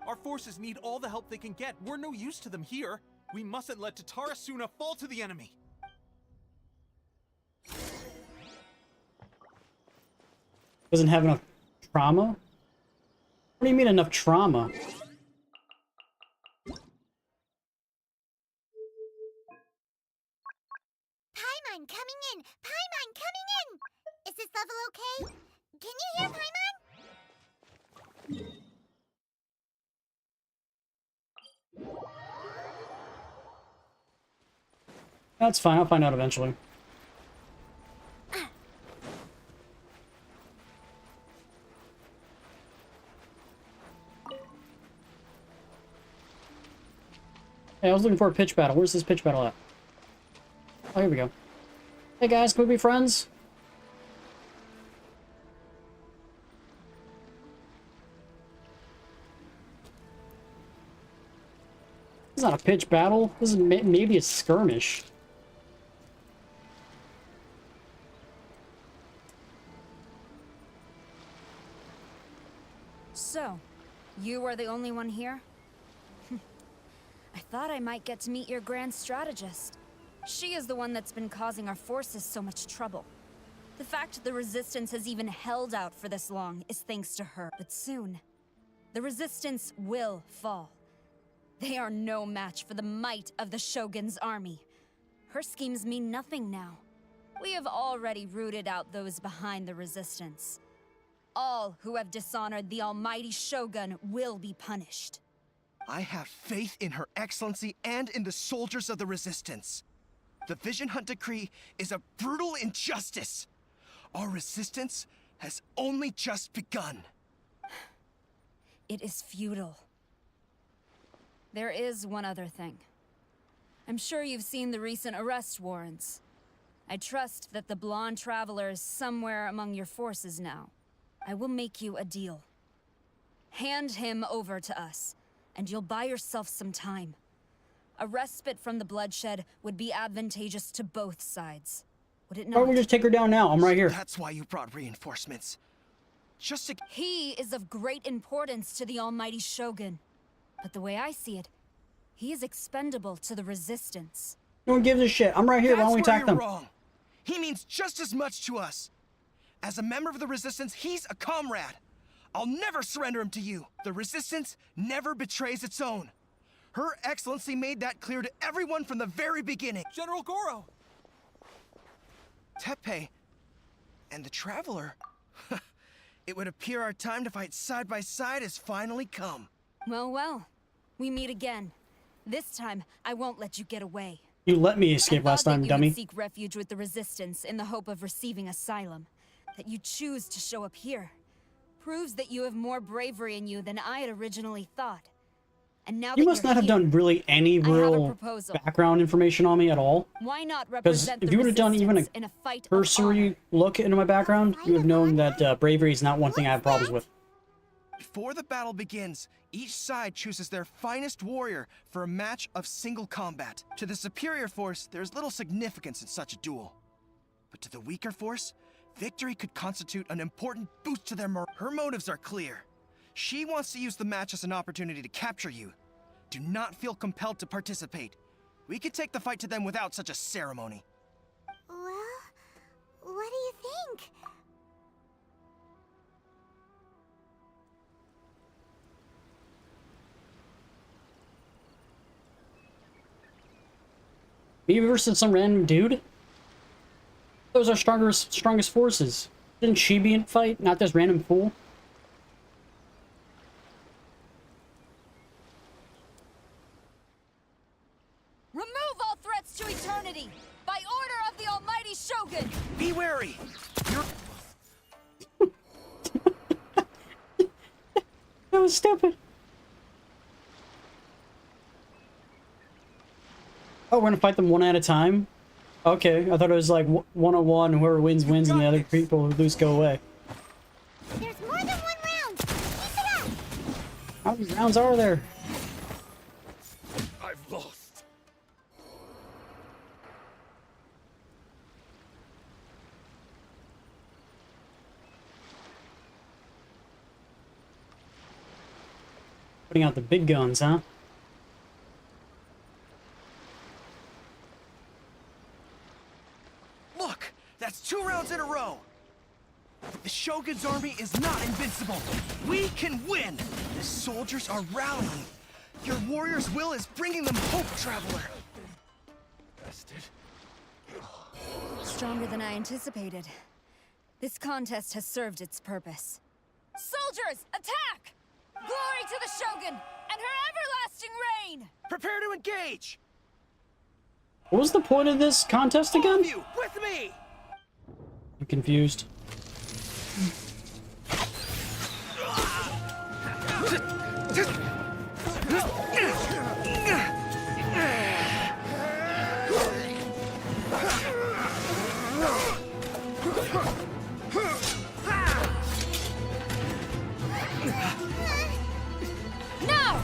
Our forces need all the help they can get. We're no use to them here. We mustn't let Tatara Suna fall to the enemy. Doesn't have enough trauma? What do you mean enough trauma? Paimon coming in! Paimon coming in! Is this level okay? Can you hear Paimon? That's fine, I'll find out eventually. Hey, I was looking for a pitch battle. Where's this pitch battle at? Oh, here we go. Hey guys, can we be friends? This is not a pitch battle. This is maybe a skirmish. So, you are the only one here? I thought I might get to meet your grand strategist. She is the one that's been causing our forces so much trouble. The fact the Resistance has even held out for this long is thanks to her. But soon, the Resistance will fall. They are no match for the might of the Shogun's army. Her schemes mean nothing now. We have already rooted out those behind the Resistance. All who have dishonored the almighty Shogun will be punished. I have faith in Her Excellency and in the soldiers of the Resistance. The Vision Hunt Decree is a brutal injustice. Our resistance has only just begun. It is futile. There is one other thing. I'm sure you've seen the recent arrest warrants. I trust that the blonde traveler is somewhere among your forces now. I will make you a deal. Hand him over to us, and you'll buy yourself some time. A respite from the bloodshed would be advantageous to both sides. Would it not? Why don't we just take her down now? I'm right here. That's why you brought reinforcements. Just to— He is of great importance to the almighty Shogun. But the way I see it, He is expendable to the Resistance. No one gives a shit. I'm right here. Why don't we That's where attack you're them? wrong. He means just as much to us. As a member of the Resistance, he's a comrade. I'll never surrender him to you. The Resistance never betrays its own. Her Excellency made that clear to everyone from the very beginning. General Goro! Tepe and the Traveler. It would appear our time to fight side by side has finally come. Well, well. We meet again. This time, I won't let you get away. You let me escape last time, you dummy. would seek refuge with the Resistance in the hope of receiving asylum. That you choose to show up here proves that you have more bravery in you than I had originally thought. And now You that must you're not have here, done really any I have a real proposal. background information on me at all. Why not Because represent if the you would have done even Resistance a in a fight of cursory look into my background, you would have known that bravery is not one thing I have problems with. Before the battle begins, each side chooses their finest warrior for a match of single combat. To the superior force, there's little significance in such a duel. But to the weaker force, victory could constitute an important boost to their morale. Her motives are clear. She wants to use the match as an opportunity to capture you. Do not feel compelled to participate. We could take the fight to them without such a ceremony. Well, what do you think? Me versus some random dude? Those are strongest forces. Shouldn't she be in a fight, not this random fool? Remove all threats to eternity! By order of the Almighty Shogun! Be wary! That was stupid. Oh, we're gonna fight them one at a time? Okay, I thought it was like one-on-one, whoever wins, wins, and the other people who lose go away. There's more than one round! Keep it up! How many rounds are there? I've lost. Putting out the big guns, huh? Look! That's 2 rounds in a row! The Shogun's army is not invincible! We can win! The soldiers are rallying! Your warrior's will is bringing them hope, Traveler! Stronger than I anticipated. This contest has served its purpose. Soldiers, attack! Glory to the Shogun and her everlasting reign! Prepare to engage! What was the point of this contest again? All of you, with me! I'm confused. Now!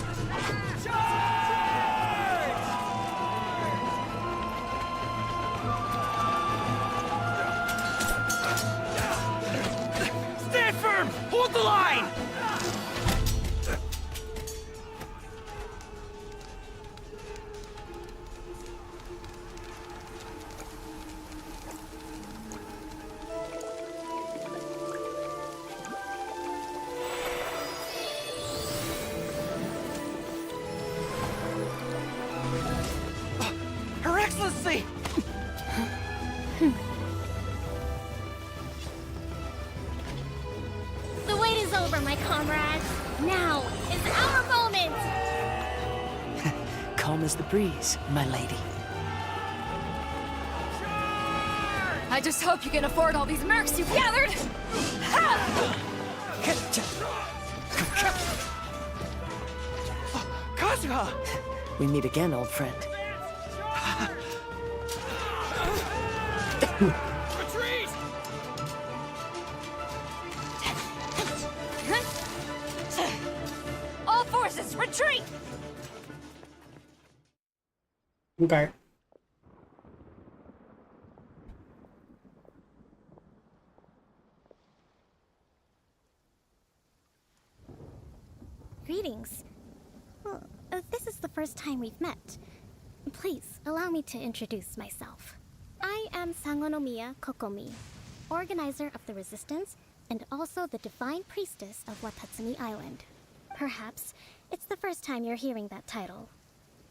Stand firm! Hold the line! Her Excellency! The wait is over, my comrades. Now is our moment! Calm as the breeze, my lady. I just hope you can afford all these mercs you've gathered! Kazuha! We meet again, old friend. Retreat! All forces, retreat! Okay. Greetings. Well, this is the first time we've met. Please, allow me to introduce myself. I am Sangonomiya Kokomi, organizer of the Resistance and also the Divine Priestess of Watatsumi Island. Perhaps it's the first time you're hearing that title.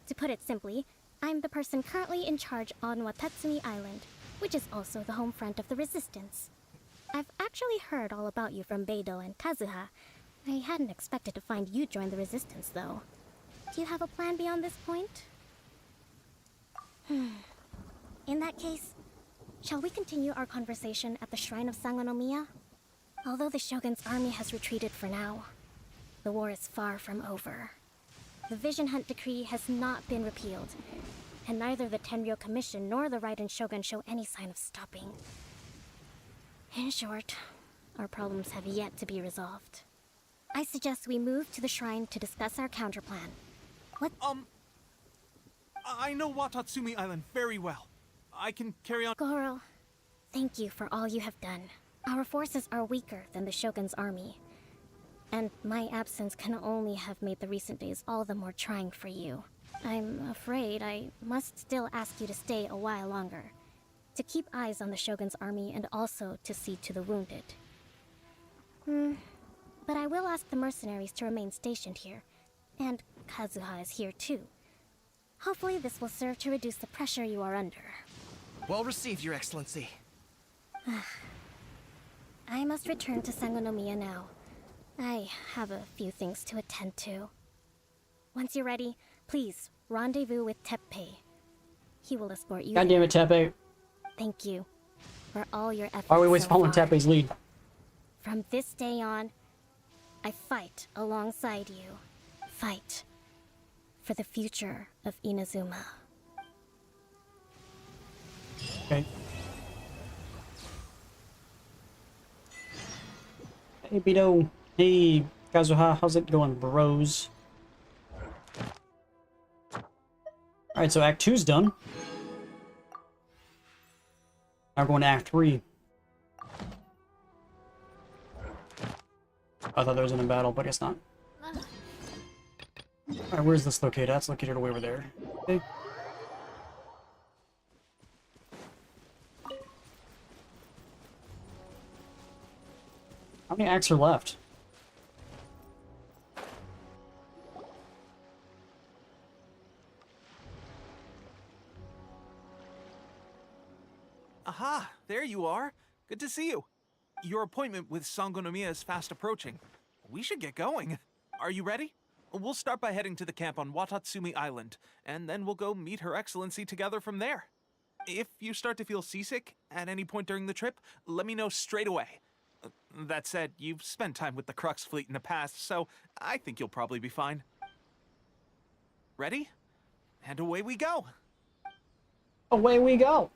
To put it simply, I'm the person currently in charge on Watatsumi Island, which is also the home front of the Resistance. I've actually heard all about you from Beidou and Kazuha. I hadn't expected to find you join the Resistance, though. Do you have a plan beyond this point? In that case, shall we continue our conversation at the Shrine of Sangonomiya? Although the Shogun's army has retreated for now, the war is far from over. The Vision Hunt Decree has not been repealed, and neither the Tenryo Commission nor the Raiden Shogun show any sign of stopping. In short, our problems have yet to be resolved. I suggest we move to the shrine to discuss our counterplan. What? I know Watatsumi Island very well. I can carry on. Goro, thank you for all you have done. Our forces are weaker than the Shogun's army, and my absence can only have made the recent days all the more trying for you. I'm afraid I must still ask you to stay a while longer, to keep eyes on the Shogun's army and also to see to the wounded. But I will ask the mercenaries to remain stationed here, and Kazuha is here too. Hopefully this will serve to reduce the pressure you are under. Well received, Your Excellency. I must return to Sangonomiya now. I have a few things to attend to. Once you're ready, please rendezvous with Teppei. He will escort you. God damn it, Teppei. Thank you for all your efforts. Why are we always so following far. Teppei's lead? From this day on, I fight alongside you. Fight for the future of Inazuma. Okay. Hey, Beidou. Hey, Kazuha. How's it going, bros? Alright, so Act 2's done. Now we're going to Act 3. I thought there was in a battle, but I guess not. Alright, where's this located? That's located way over there. Okay. How many acts are left? Aha, there you are. Good to see you. Your appointment with Sangonomiya is fast approaching. We should get going. Are you ready? We'll start by heading to the camp on Watatsumi Island, and then we'll go meet Her Excellency together from there. If you start to feel seasick at any point during the trip, let me know straight away. That said, you've spent time with the Crux fleet in the past, so I think you'll probably be fine. Ready? And away we go! Away we go!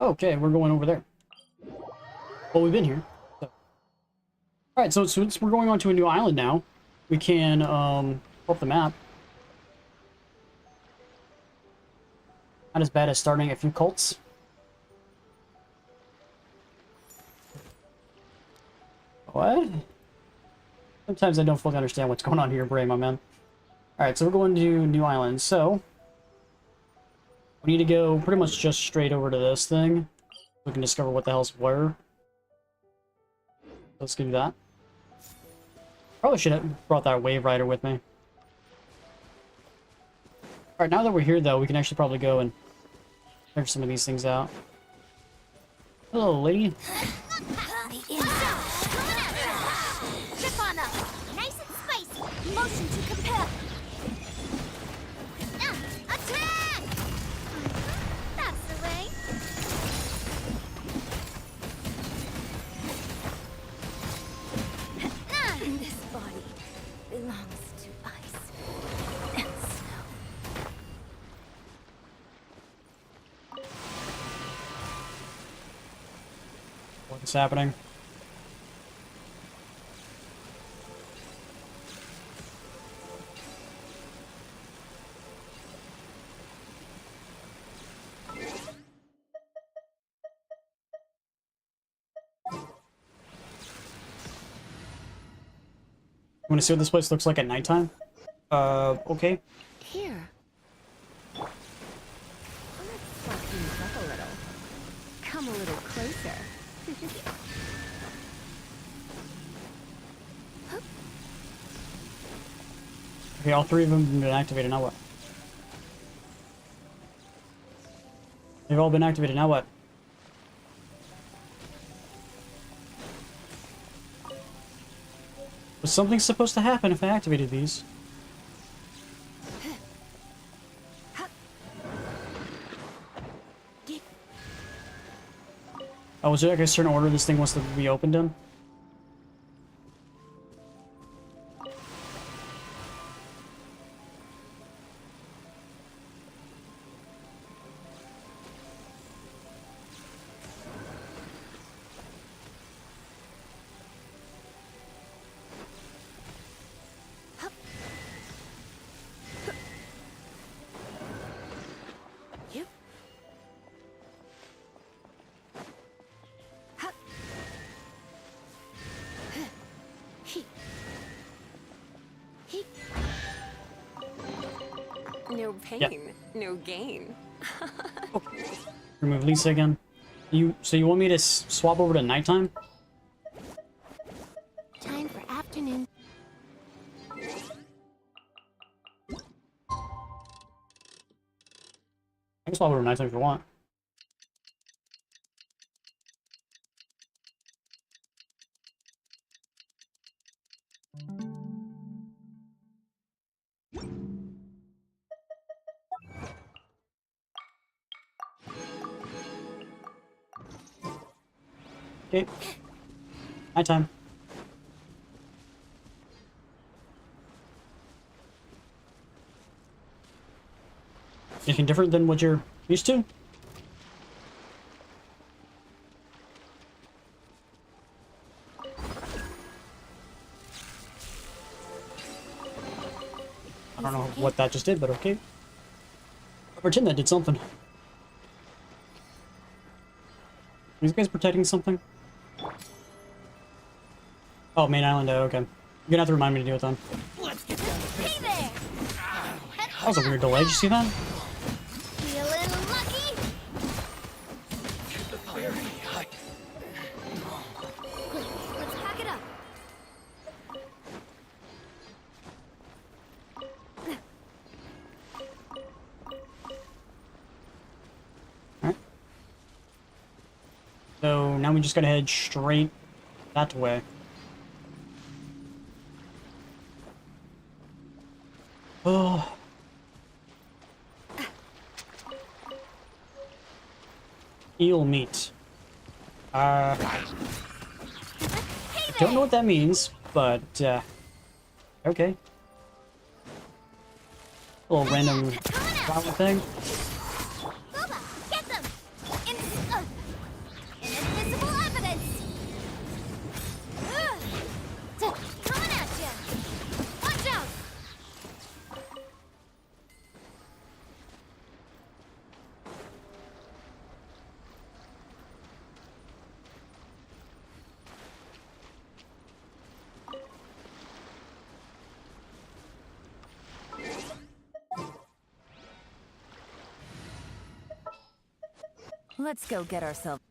Okay, we're going over there. Well, we've been here. So. Alright, so since we're going on to a new island now, we can pull up the map. Not as bad as starting a few cults. What? Sometimes I don't fully understand what's going on here, Bray, my man. Alright, so we're going to New Island. So, we need to go pretty much just straight over to this thing. We can discover what the hell's where. Let's do that. Probably should have brought that Wave Rider with me. Alright, now that we're here, though, we can actually probably go and figure some of these things out. Hello, lady. Trip on up. Nice and spicy. Motion to compel. Attack! That's the way. This body belongs to ice and snow. What's happening? Want to see what this place looks like at nighttime? Okay. Here. Let's swap things up a little. Come a little closer. Okay, all three of them have been activated, now what? They've all been activated, now what? Was something supposed to happen if I activated these? Oh, was there like a certain order this thing wants to be opened in? No pain, no gain. Remove Lisa again. So you want me to swap over to nighttime? Time for afternoon. I can swap over to nighttime if you want. Okay. Nighttime. Anything different than what you're used to? I don't know what that just did, but okay. I'll pretend that did something. These guys protecting something? Oh, main island, okay. You're gonna have to remind me to do it then. Let's get down to business. That was a weird delay, did you see that? Feeling lucky? Let's pack it up. Alright. So now we just gotta head straight that way. Oh. Eel meat. I don't know what that means, but, okay. A little random flower thing. Booba, get them! Inadmissible evidence! Coming at ya! Watch out! Let's go get ourselves.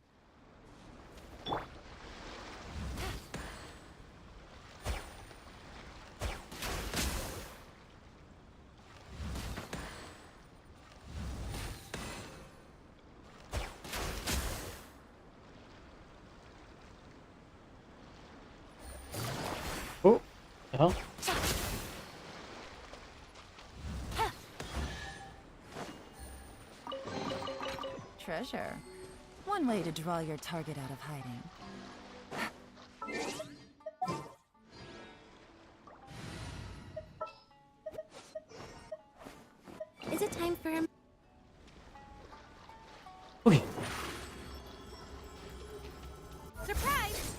Oh, the hell? Treasure. One way to draw your target out of hiding. Is it time for a... Okay. Surprise!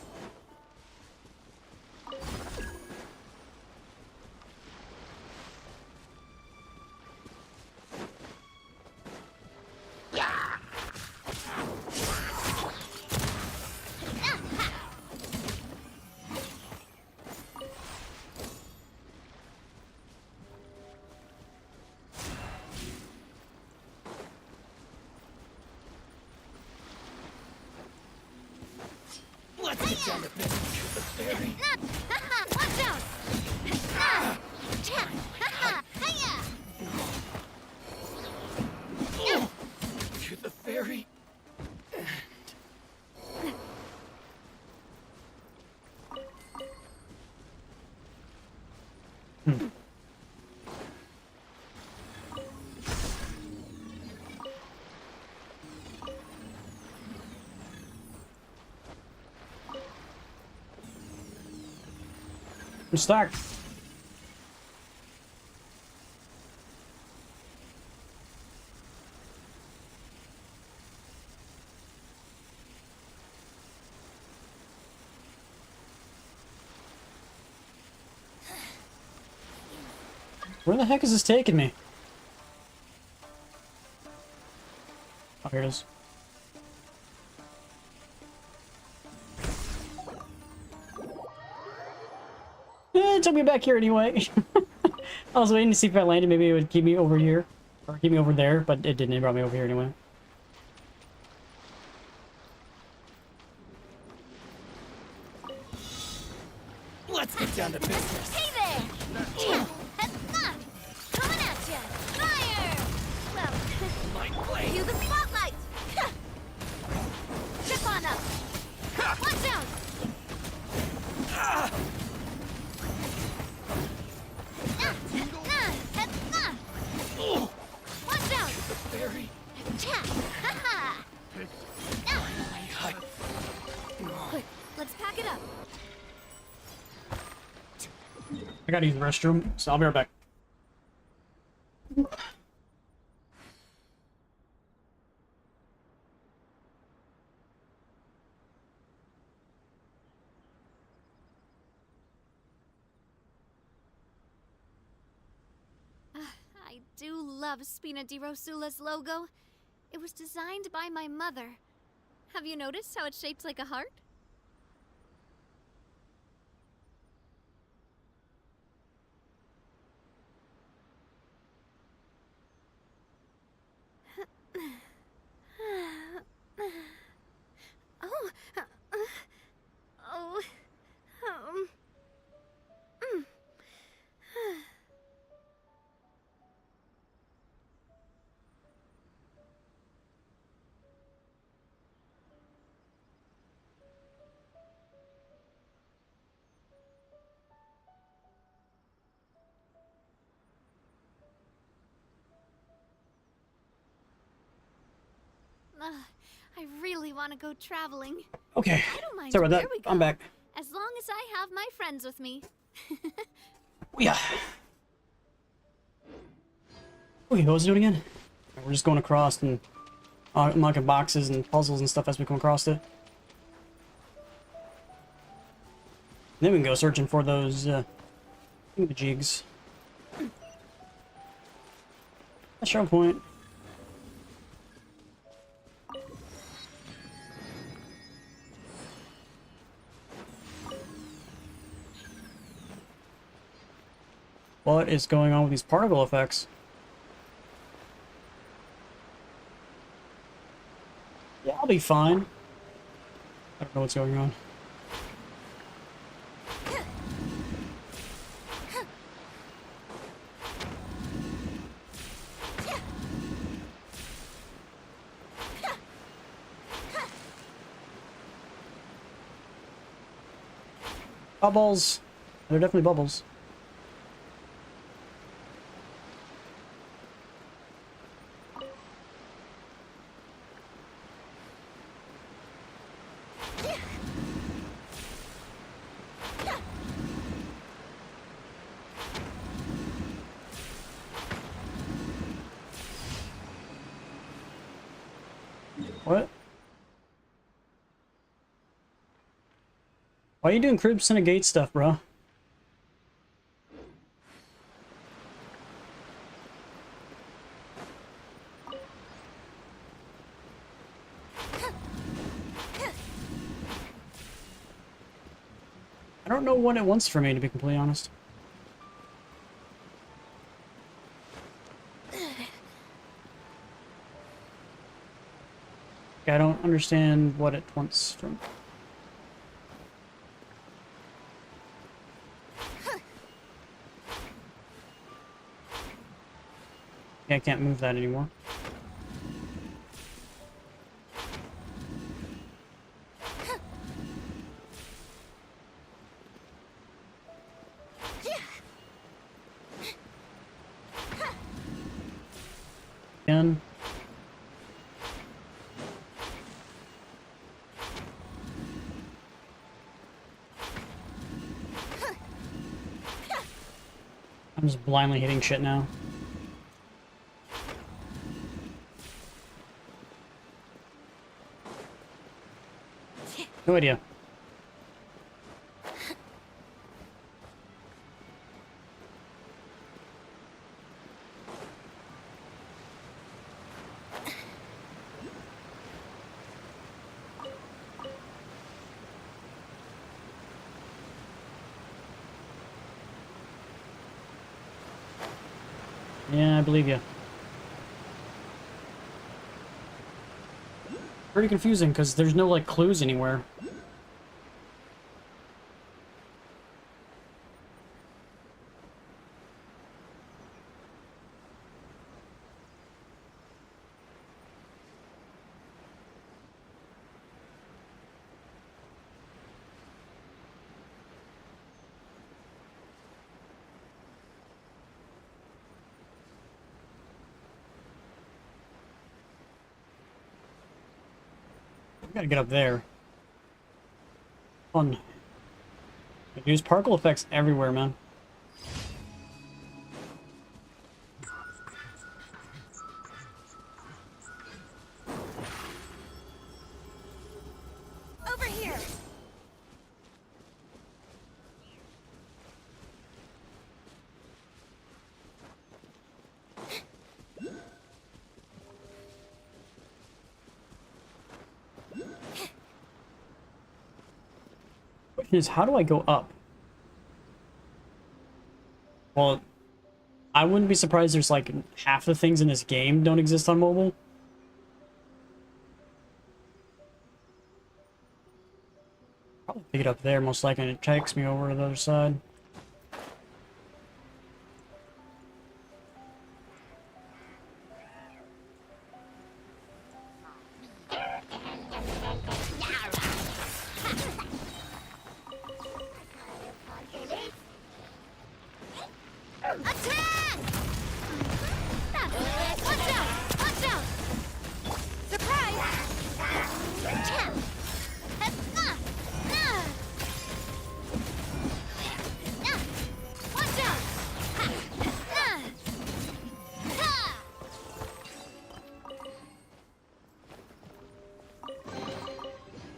down to business. Shoot the fairy. Watch out! Shoot the fairy. I'm stuck. Where the heck is this taking me? Oh, here it is. It took me back here anyway. I was waiting to see if I landed. Maybe it would keep me over here. Or keep me over there, but it didn't. It brought me over here anyway. Let's get down to business. Hey there! Coming at ya! Fire! Well, cue the spotlight! Trip on up! Watch out! Watch out! The fairy. Quick, let's pack it up. I gotta use the restroom, so I'll be right back. I do love Spina di Rosula's logo. It was designed by my mother. Have you noticed how it's shaped like a heart? Oh, oh, mm. I really want to go traveling. Okay. I don't mind Sorry about where that. we go, I'm back. as long as I have my friends with me. Yeah. Okay, what was I doing again? We're just going across and unlocking boxes and puzzles and stuff as we come across it. Then we can go searching for those jigs. A show point. What is going on with these particle effects? Yeah, I'll be fine. I don't know what's going on. Bubbles. They're definitely bubbles. What? Why are you doing Crimson and Gate stuff, bro? I don't know what it wants from me, to be completely honest. I don't understand what it wants from. Yeah, I can't move that anymore. Again. I'm just blindly hitting shit now. No idea. Yeah, I believe you. Pretty confusing because there's no like clues anywhere. I gotta get up there. Fun. Use particle effects everywhere, man. Over here. Question is, how do I go up? Well, I wouldn't be surprised there's like half the things in this game don't exist on mobile. Probably pick it up there, most likely, and it takes me over to the other side. Attack! That's it. Watch out! Watch out! Surprise! Champ! Watch out!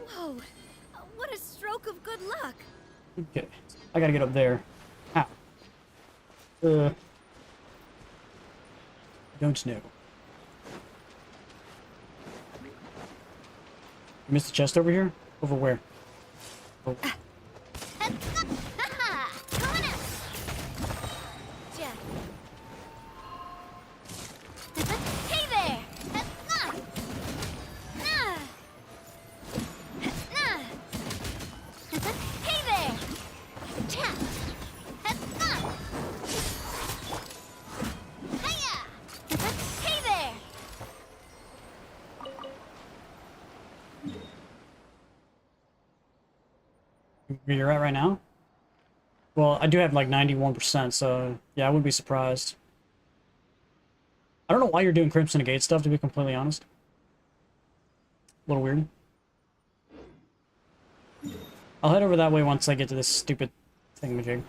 Whoa! What a stroke of good luck! Okay, I gotta get up there. Ow. Don't know. You missed the chest over here? Over where? Oh. Coming out! Yeah. Hey there! Hey there! Tap! Hey there! Where you're at right now? Well, I do have like 91%, so yeah, I wouldn't be surprised. I don't know why you're doing Crimson Gate stuff, to be completely honest. A little weird. I'll head over that way once I get to this stupid thingamajig.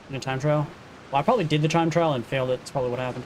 In a time trial? Well, I probably did the time trial and failed it. That's probably what happened.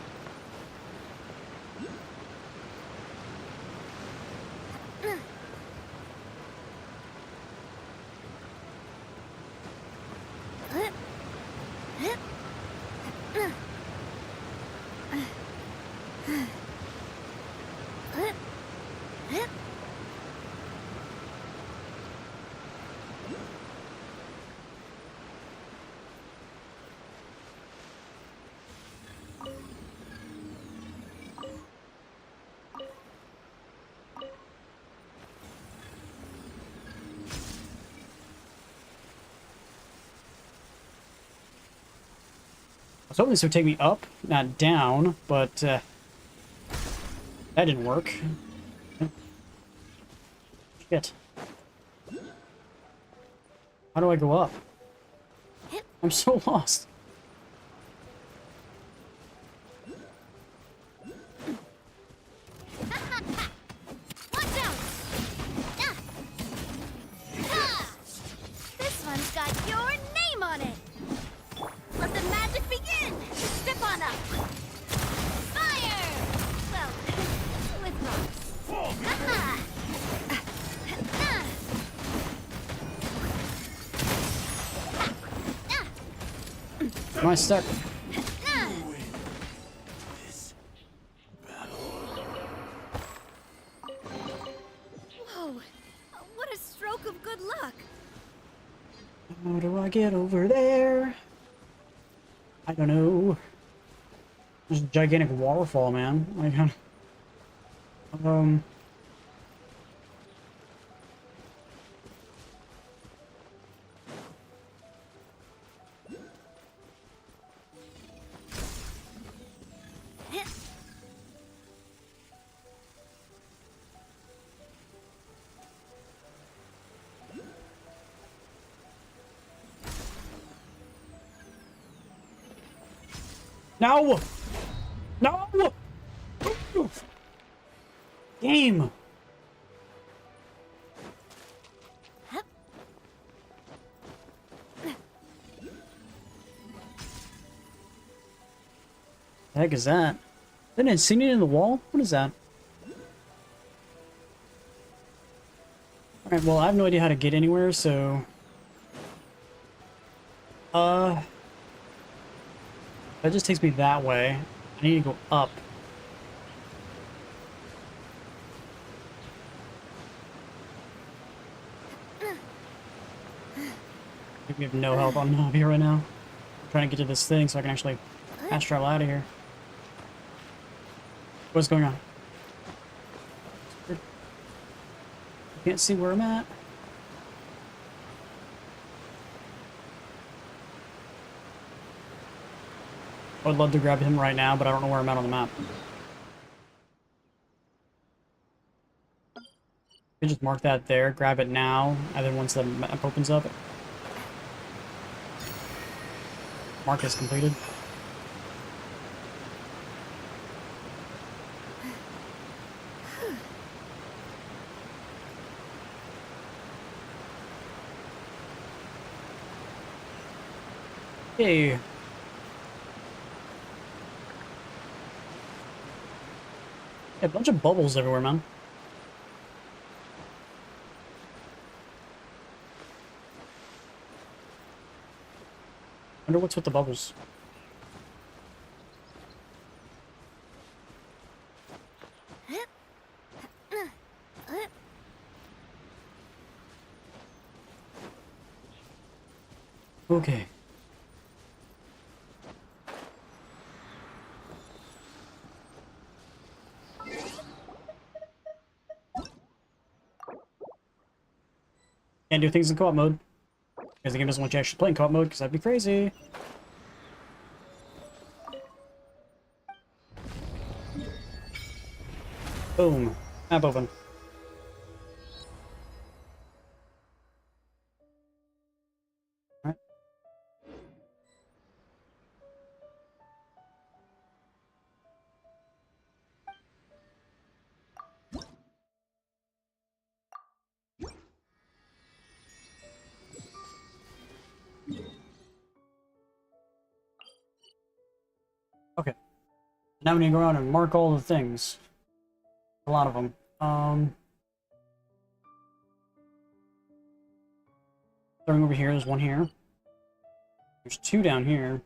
was hoping this would take me up, not down, but that didn't work. Shit. How do I go up? I'm so lost. Watch out! This one's got your name on it. Let the magic begin. Step on up. Fire! Well, with rocks. Am I stuck? Whoa! What a stroke of good luck. How do I get over there? I don't know. There's a gigantic waterfall, man. No! No! Game! The heck is that? Is that an insignia in the wall? What is that? Alright, well, I have no idea how to get anywhere, so... That just takes me that way. I need to go up. We have no help on Navi right now. I'm trying to get to this thing so I can actually fast travel out of here. What's going on? I can't see where I'm at. I would love to grab him right now, but I don't know where I'm at on the map. You just mark that there, grab it now, and then once the map opens up, mark is completed. Hey. A bunch of bubbles everywhere, man. Wonder what's with the bubbles. Okay. Can't do things in co-op mode. Because the game doesn't want you actually playing co-op mode, because that'd be crazy. Boom. Map open. Alright. Okay. Now we need to go around and mark all the things. A lot of them. Starting over here, there's one here. There's two down here.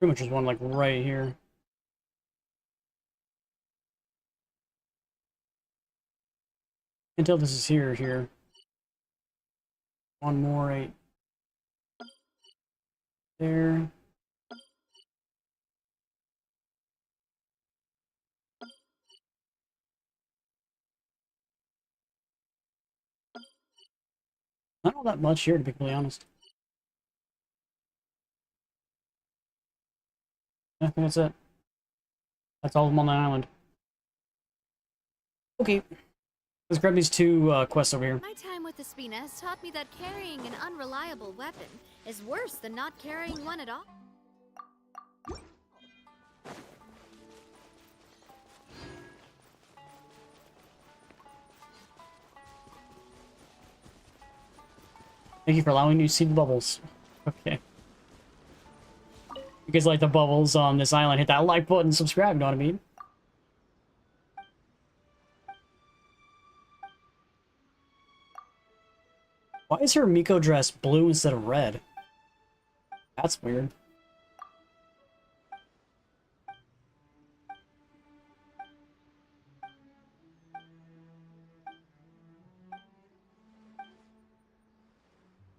Pretty much just one like right here. Until this is here. One more right there. Not all that much here, to be completely honest. I think that's it. That's all of them on the island. Okay. Let's grab these two quests over here. My time with the Spina has taught me that carrying an unreliable weapon is worse than not carrying one at all. Thank you for allowing me to see the bubbles. Okay. You guys like the bubbles on this island, hit that like button, subscribe, you know what I mean? Why is her Miko dress blue instead of red? That's weird.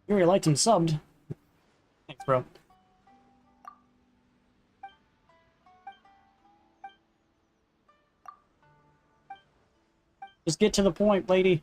You already liked him subbed. Thanks, bro. Just get to the point, lady.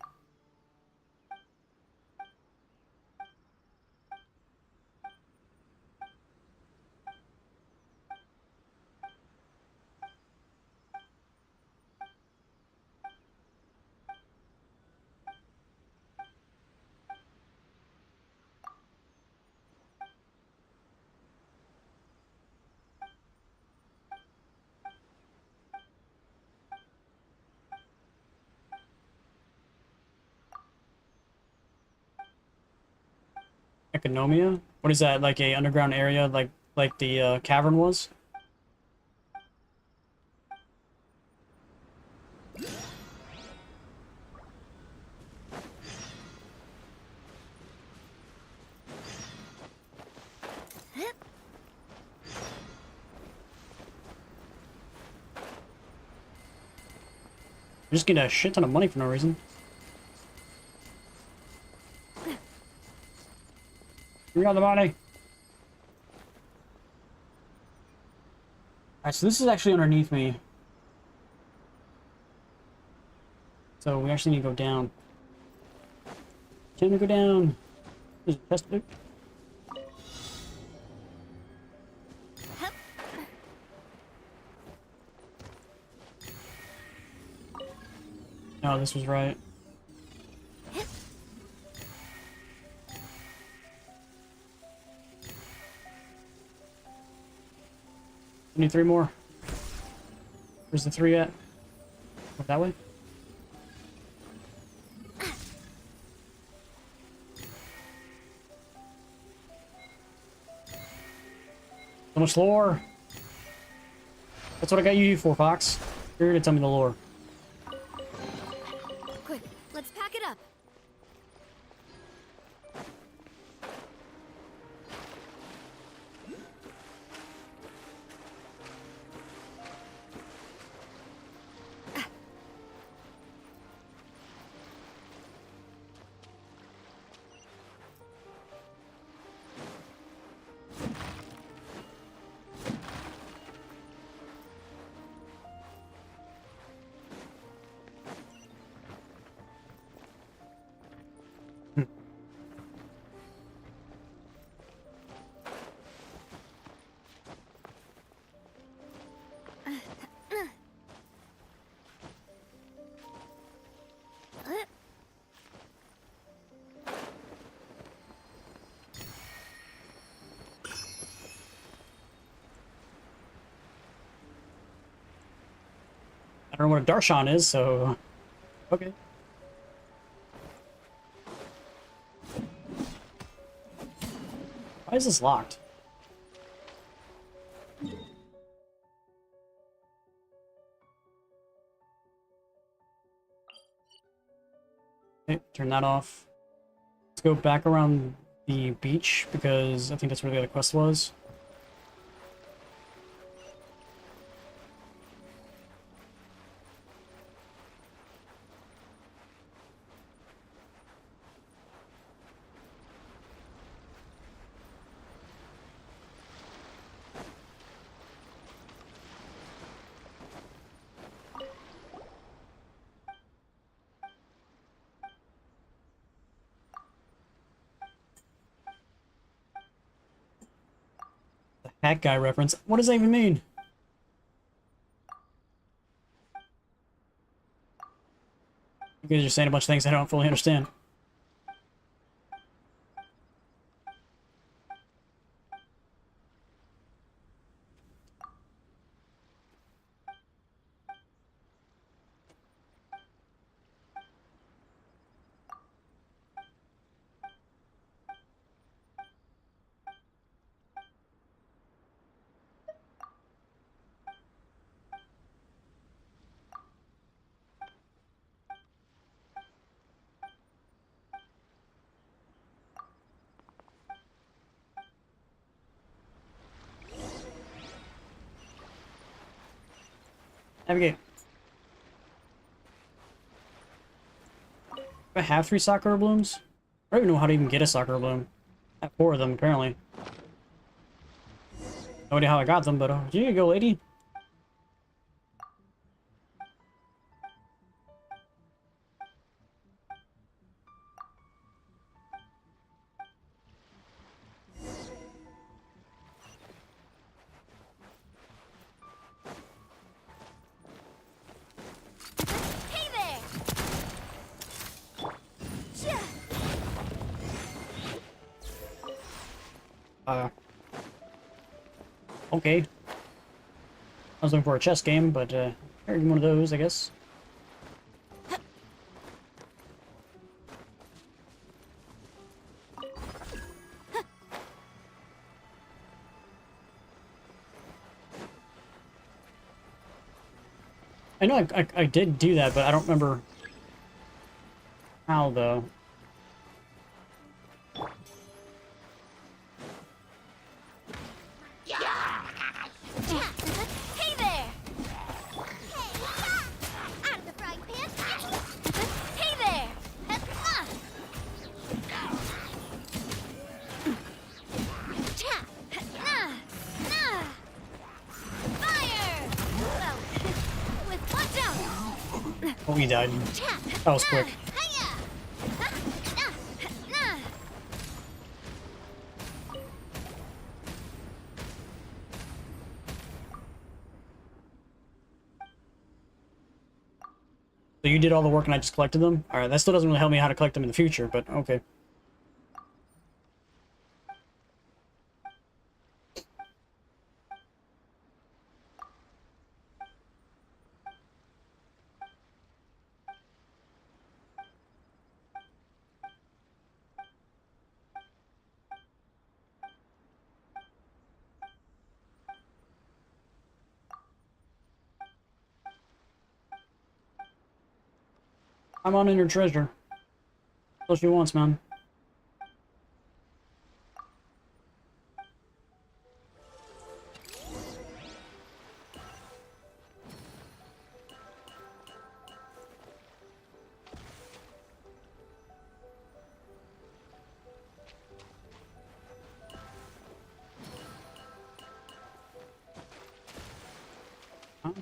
Economia? What is that, like a underground area like the cavern was? I'm just getting a shit ton of money for no reason. We got the money. Alright, so this is actually underneath me. So we actually need to go down. Can we go down? There's a chest loop. No, this was right. I need 3 more. Where's the 3 at? Go that way? So much lore. That's what I got you for, Fox. You're here to tell me the lore. Quick, let's pack it up. I don't know what a Darshan is, so... Okay. Why is this locked? Okay, turn that off. Let's go back around the beach, because I think that's where the other quest was. Hat guy reference. What does that even mean? You guys are saying a bunch of things I don't fully understand. Navigate. Do I have 3 Sakura blooms? I don't even know how to even get a Sakura bloom. I have 4 of them, apparently. No idea how I got them, but here you go, lady. Hey there! Cha! Okay. I was looking for a chess game, but here's one of those, I guess. I know I did do that, but I don't remember how, though. Hey there! Hey, out of the frying pan! Hey there! Fire! Well, with one down. Oh, he died. That was quick. So you did all the work and I just collected them? Alright, that still doesn't really help me how to collect them in the future, but okay. I'm on in your treasure. That's all she wants, man. Huh?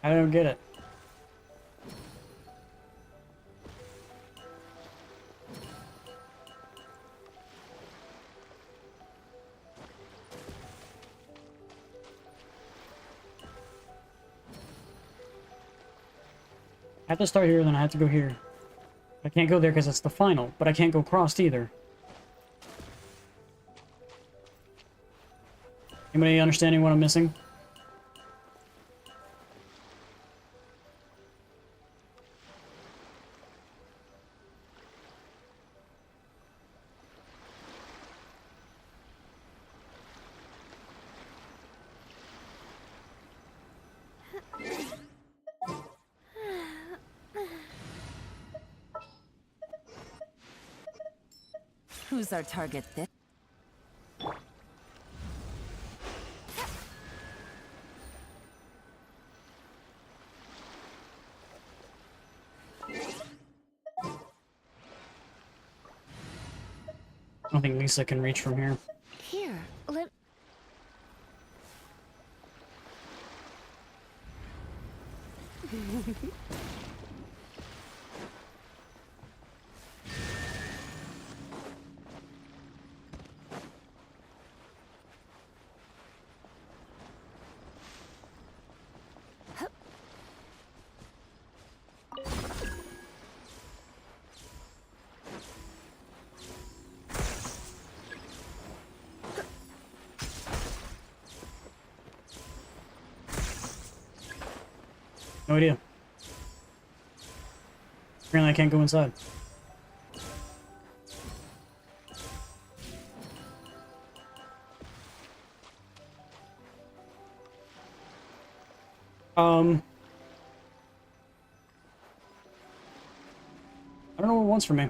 I don't get it. I have to start here, then I have to go here. I can't go there because it's the final, but I can't go crossed either. Anybody understanding what I'm missing? Who's our target this? I don't think Lisa can reach from here. Here, let... No idea. Apparently I can't go inside. I don't know what it wants from me.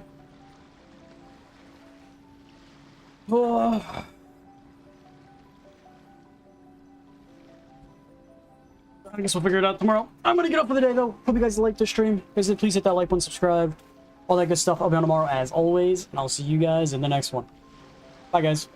I guess we'll figure it out tomorrow. I'm gonna get up for the day though. Hope you guys liked the stream. Guys, please hit that like button, subscribe, all that good stuff. I'll be on tomorrow as always, and I'll see you guys in the next one. Bye guys.